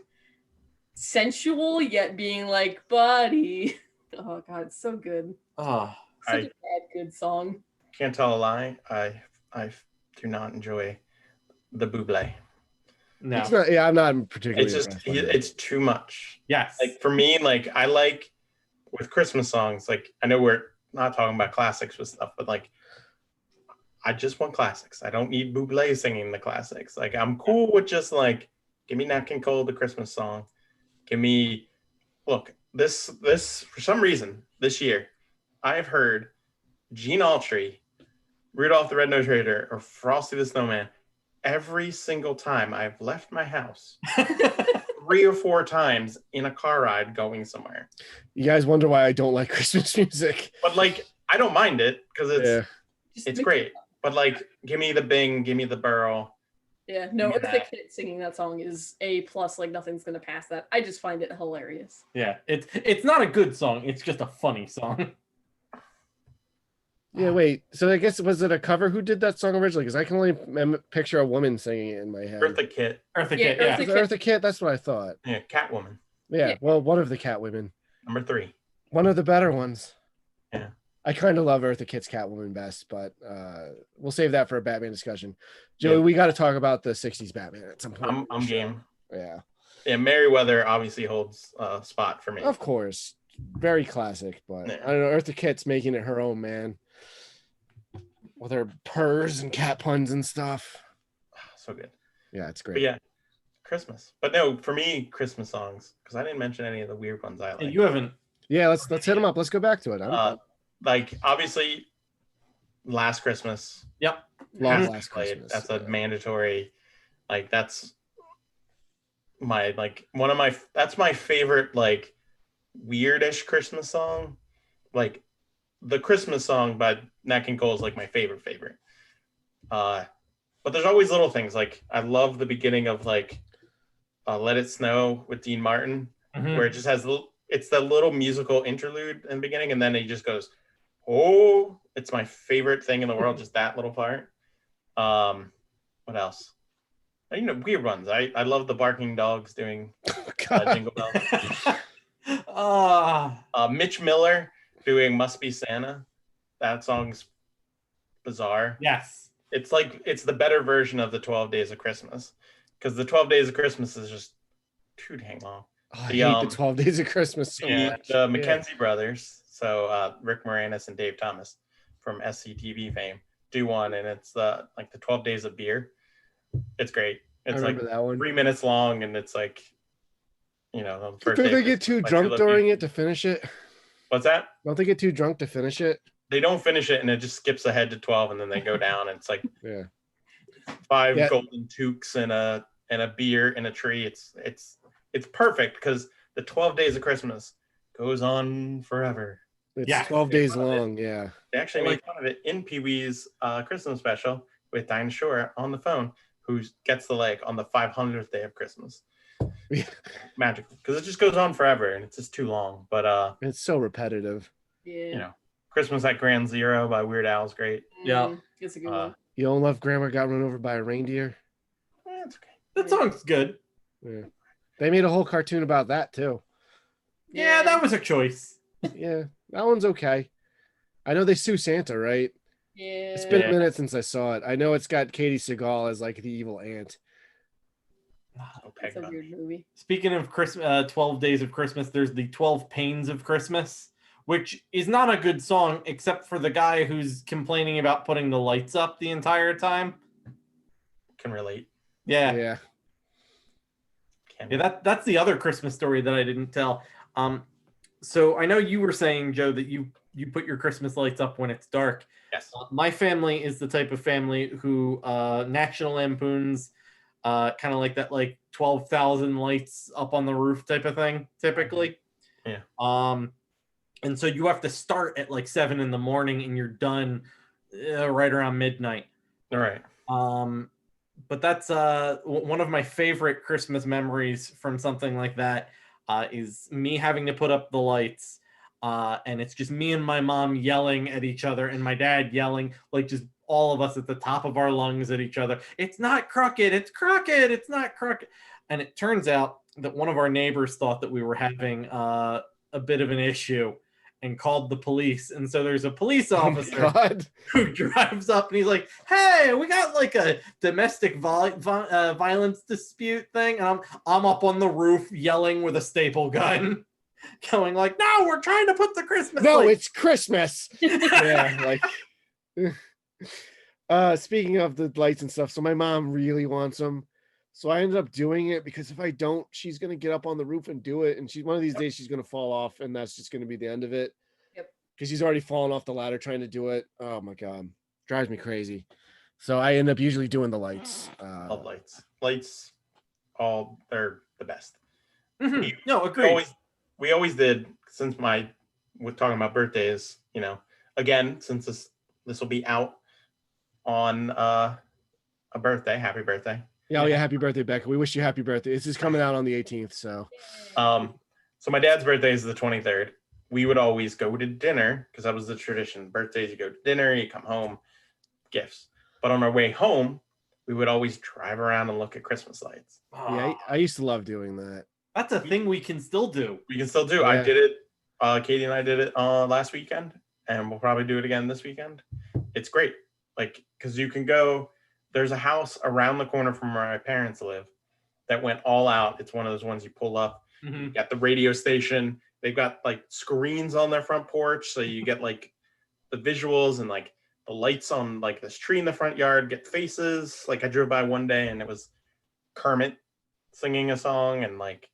sensual yet being like, buddy. Oh God, it's so good. Oh, Such a bad good song. Can't tell a lie. I do not enjoy the Buble. no. It's not. Yeah, I'm not particularly. It's just impressed by it. it's too much. Yes. Like for me, like I like with Christmas songs. Like I know we're not talking about classics with stuff, but like I just want classics. I don't need Buble singing the classics. Like I'm cool with just like give me Nat King Cole, the Christmas song. Give me look this for some reason this year I've heard Gene Autry, Rudolph the Red-Nosed Reindeer, or Frosty the Snowman every single time I've left my house 3 or 4 times in a car ride going somewhere. You guys wonder why I don't like Christmas music? But like I don't mind it because Yeah. Just it's make- great. But like give me the Bing, give me the Burl. Yeah, no, Yeah. Eartha Kitt singing that song is A+, like nothing's gonna pass that. I just find it hilarious. Yeah. It's not a good song. It's just a funny song. Yeah, wait. So I guess was it a cover? Who did that song originally? Because I can only picture a woman singing it in my head. Eartha Kitt. Eartha Yeah, Kitt. Yeah. Was it Eartha Kitt? That's what I thought. Yeah, Catwoman. Yeah. Yeah. Well, one of the cat women. Number 3. One of the better ones. Yeah. I kind of love Eartha Kitt's Catwoman best, but we'll save that for a Batman discussion. Joey, Yeah. we got to talk about the '60s Batman at some point. I'm game. Yeah, Yeah, Merryweather obviously holds a spot for me. of course, very classic. But Yeah. I don't know. Eartha Kitt's making it her own, man, with her purrs and cat puns and stuff. So good. Yeah, it's But great. yeah, Christmas. But no, for me, Christmas songs, because I didn't mention any of the weird ones I like. And you haven't. Yeah, let's hit them up. Let's go back to it. Like obviously, Last Christmas. Yep. Love has to Last be played. Christmas. That's a mandatory. Like that's my one of my that's my favorite like weirdish Christmas song. Like the Christmas song by Nat King Cole is like my favorite. But there's always little things like I love the beginning of like Let It Snow with Dean Martin, Mhm. where it just has it's the little musical interlude in the beginning, and then he just goes, "Oh, it's my favorite thing in the world." Just that little part. What else? Weird ones. I love the barking dogs doing God. Jingle Bells. Mitch Miller doing "Must Be Santa." That song's bizarre. Yes. It's like it's the better version of the 12 Days of Christmas, because the 12 Days of Christmas is just too dang long. Oh, I The, hate the 12 Days of Christmas so Yeah, much. the Mackenzie brothers, so Rick Moranis and Dave Thomas from SCTV fame, do one, and it's like the 12 Days of Beer. It's great. I It's like remember that one. 3 minutes long, and it's like, the first Don't day they of get too Christmas by drunk CeeLo during Green. it to finish it? What's that? Don't they get too drunk to finish it? They don't finish it, and it just skips ahead to 12, and then they go down, and it's like Yeah. 5 Yeah. golden toques and a beer and a tree. It's perfect because the 12 Days of Christmas goes on forever. It's Yeah. 12 days Fun of it. long. Yeah. They actually made fun of it in Pee-wee's Christmas special with Dinah Shore on the phone, who gets the leg on the 500th day of Christmas. Yeah. Magical, because it just goes on forever and it's just too long. But It's so repetitive. Yeah. Christmas at Ground Zero by Weird Al is great. Yeah. It's a good Uh, one. You don't love Grandma got run over by a reindeer? It's okay. That song's good. Yeah. They made a whole cartoon about that too. Yeah, that was a choice. Yeah. That one's okay. I know they sue Santa, right? Yeah. It's been Yeah. a minute since I saw it. I know it's got Katie Seagal as like the evil aunt. Oh, It's a Peg weird movie. Speaking of Christmas, 12 Days of Christmas, there's the 12 Pains of Christmas, which is not a good song except for the guy who's complaining about putting the lights up the entire time. Can relate. Yeah. Yeah. That's the other Christmas story that I didn't tell. So I know you were saying, Joe, that you put your Christmas lights up when it's dark. Yes. My family is the type of family who National Lampoon's kind of like that, like 12,000 lights up on the roof type of thing, typically. Yeah. And so you have to start at like 7 a.m. and you're done right around midnight. All right. But that's one of my favorite Christmas memories from something like that is me having to put up the lights. And it's just me and my mom yelling at each other and my dad yelling, like just all of us at the top of our lungs at each other. It's not crooked. It's crooked. It's not crooked. And it turns out that one of our neighbors thought that we were having a bit of an issue and called the police. And so there's a police officer who drives up and he's like, hey, we got like a domestic violence dispute thing. And I'm up on the roof yelling with a staple gun, going like, no, we're trying to put the Christmas lights. It's Christmas. Yeah, like speaking of the lights and stuff, so my mom really wants them. So I ended up doing it because if I don't, she's gonna get up on the roof and do it. And one of these days she's gonna fall off, and that's just gonna be the end of it. Yep. Because she's already fallen off the ladder trying to do it. Oh my god. Drives me crazy. So I end up usually doing the lights. Love lights. Lights, they're the best. Mm-hmm. No, agreed. We always did, since we're talking about birthdays, again, since this will be out on a birthday, happy birthday. Yeah, happy birthday, Becca. We wish you happy birthday. This is coming out on the 18th, so. So my dad's birthday is the 23rd. We would always go to dinner because that was the tradition. Birthdays, you go to dinner, you come home, gifts. But on our way home, we would always drive around and look at Christmas lights. Yeah, I used to love doing that. That's a thing we can still do. We can still do. Yeah. I did it. Katie and I did it last weekend, and we'll probably do it again this weekend. It's great. Like, because you can go, there's a house around the corner from where my parents live that went all out. It's one of those ones you pull up. Mm-hmm. You got the radio station. They've got like screens on their front porch. So you get like the visuals and like the lights on like this tree in the front yard, get faces. Like I drove by one day and it was Kermit singing a song, and like,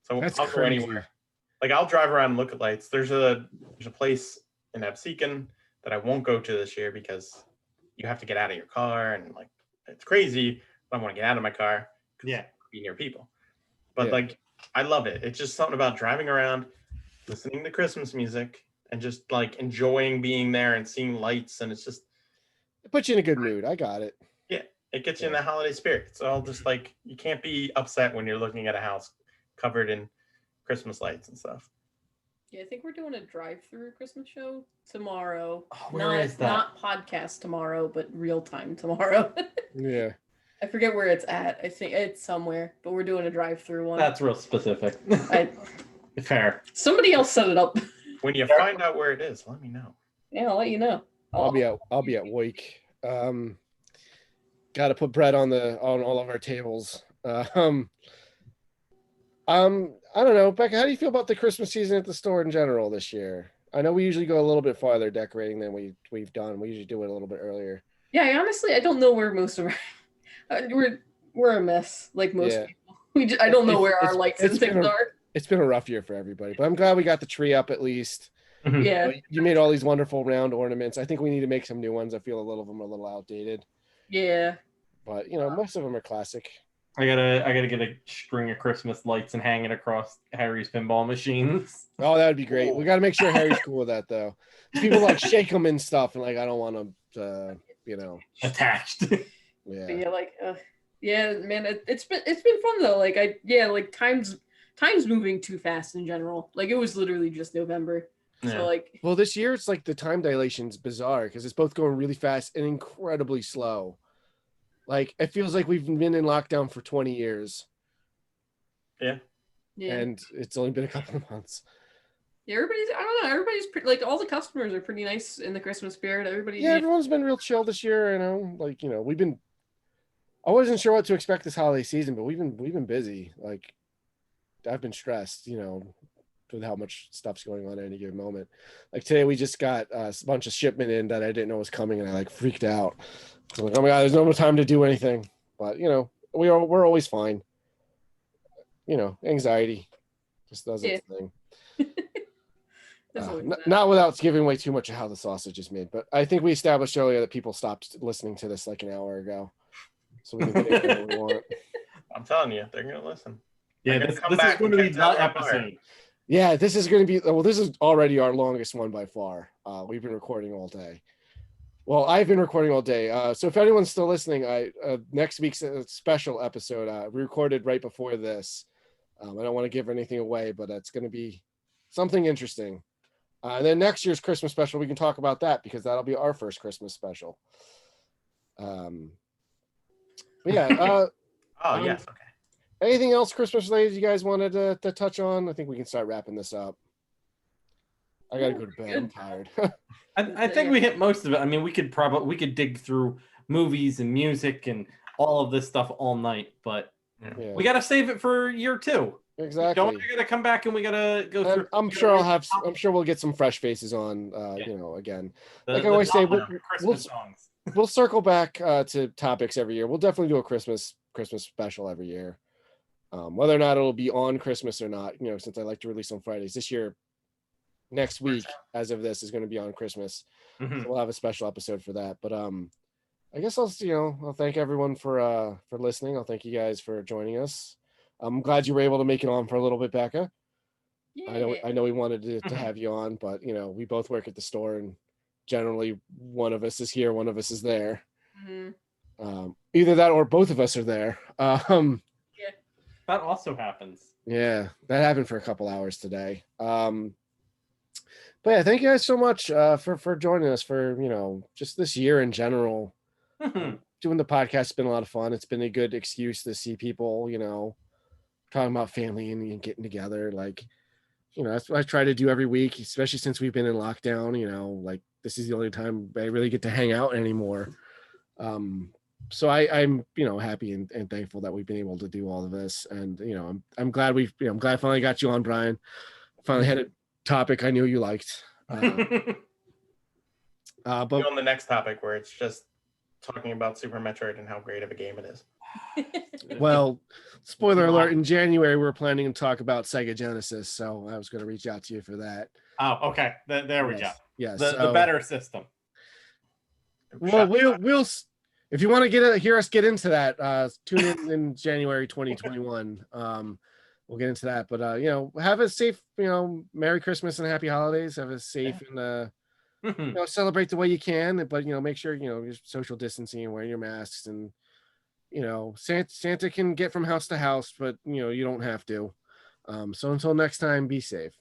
so That's I'll go crazy. anywhere. Like I'll drive around and look at lights. There's a place in Absecon that I won't go to this year because you have to get out of your car and like it's crazy. But I want to get out of my car. Yeah. Be near people. But Yeah. like I love it. It's just something about driving around, listening to Christmas music, and just like enjoying being there and seeing lights. And it's just It puts you in a good mood. I got it. it gets you in the holiday spirit. It's all just like you can't be upset when you're looking at a house covered in Christmas lights and stuff. Yeah, I think we're doing a drive-through Christmas show tomorrow. Oh, where is that? Not podcast tomorrow, but real time tomorrow. Yeah. I forget where it's at. I think it's somewhere, but we're doing a drive-through one. That's real specific. Fair. Somebody else set it up. When you find out where it is, let me know. Yeah, I'll let you know. I'll be at Wake. Got to put bread on all of our tables. I don't know, Becca. How do you feel about the Christmas season at the store in general this year? I know we usually go a little bit farther decorating than we've done. We usually do it a little bit earlier. Yeah, honestly, I don't know where most of our we're a mess like most people. I don't know where our lights and things are. It's been a rough year for everybody, but I'm glad we got the tree up at least. Yeah, You made all these wonderful round ornaments. I think we need to make some new ones. I feel a little of them are a little outdated, yeah. but most of them are classic. I gotta get a string of Christmas lights and hang it across Harry's pinball machines. Oh, that would be great. We got to make sure Harry's cool with that though. People like shake them and stuff, and like I don't want them to, Attached. Yeah. But yeah, man, it's been fun though. Like time's moving too fast in general. Like it was literally just November. Yeah. So like, Well, this year it's like the time dilation's bizarre because it's both going really fast and incredibly slow. Like it feels like we've been in lockdown for 20 years. Yeah. And it's only been a couple of months. Yeah, everybody's pretty, like all the customers are pretty nice in the Christmas spirit. Everybody. Yeah, everyone's been real chill this year. We've been I wasn't sure what to expect this holiday season, but we've been busy. Like, I've been stressed, with how much stuff's going on at any given moment. Like today, we just got a bunch of shipment in that I didn't know was coming, and I like freaked out. So I'm like, oh my god, there's no more time to do anything. But we're always fine. Anxiety just does its thing. Not without giving away too much of how the sausage is made, but I think we established earlier that people stopped listening to this like an hour ago, so we can take what we want. I'm telling you, they're gonna listen. Yeah, this is going to be the episode. Yeah, this is going to be. Well, this is already our longest one by far. We've been recording all day. Well, I've been recording all day. So if anyone's still listening, next week's special episode we recorded right before this. I don't want to give anything away, but it's going to be something interesting. And then next year's Christmas special, we can talk about that because that'll be our first Christmas special. But yeah. Yes. Okay. Anything else Christmas related you guys wanted to touch on? I think we can start wrapping this up. I gotta go to bed. I'm tired. I think we hit most of it. I mean, we could dig through movies and music and all of this stuff all night, but we gotta save it for year 2. Exactly. We gotta come back and we gotta go through. I'm sure we'll get some fresh faces on. Again, like I always say, we'll circle back to topics every year. We'll definitely do a Christmas special every year. Whether or not it'll be on Christmas or not, since I like to release on Fridays this year, next week, as of this, is going to be on Christmas. So we'll have a special episode for that. But I guess I'll thank everyone for listening. I'll thank you guys for joining us. I'm glad you were able to make it on for a little bit, Becca. Yeah. I know we wanted to have you on, but we both work at the store, and generally one of us is here, one of us is there. Either that or both of us are there. That also happens. Yeah, that happened for a couple hours today. But yeah, thank you guys so much for joining us for just this year in general. Doing the podcast has been a lot of fun. It's been a good excuse to see people, talking about family and getting together. Like, that's what I try to do every week, especially since we've been in lockdown. Like this is the only time I really get to hang out anymore. So I'm happy and thankful that we've been able to do all of this, and I'm glad I'm glad I finally got you on, Brian. Finally had a topic I knew you liked. But on the next topic where it's just talking about Super Metroid and how great of a game it is. Well, spoiler alert, in January we're planning to talk about Sega Genesis, so I was going to reach out to you for that. Oh, okay. There we go. Yes, the better system. Well, we'll if you want to hear us get into that, tune in January 2021. We'll get into that, but have a safe, Merry Christmas and Happy Holidays. Have a safe and celebrate the way you can, but make sure you're social distancing and wearing your masks, and Santa can get from house to house, but you don't have to. So until next time, be safe.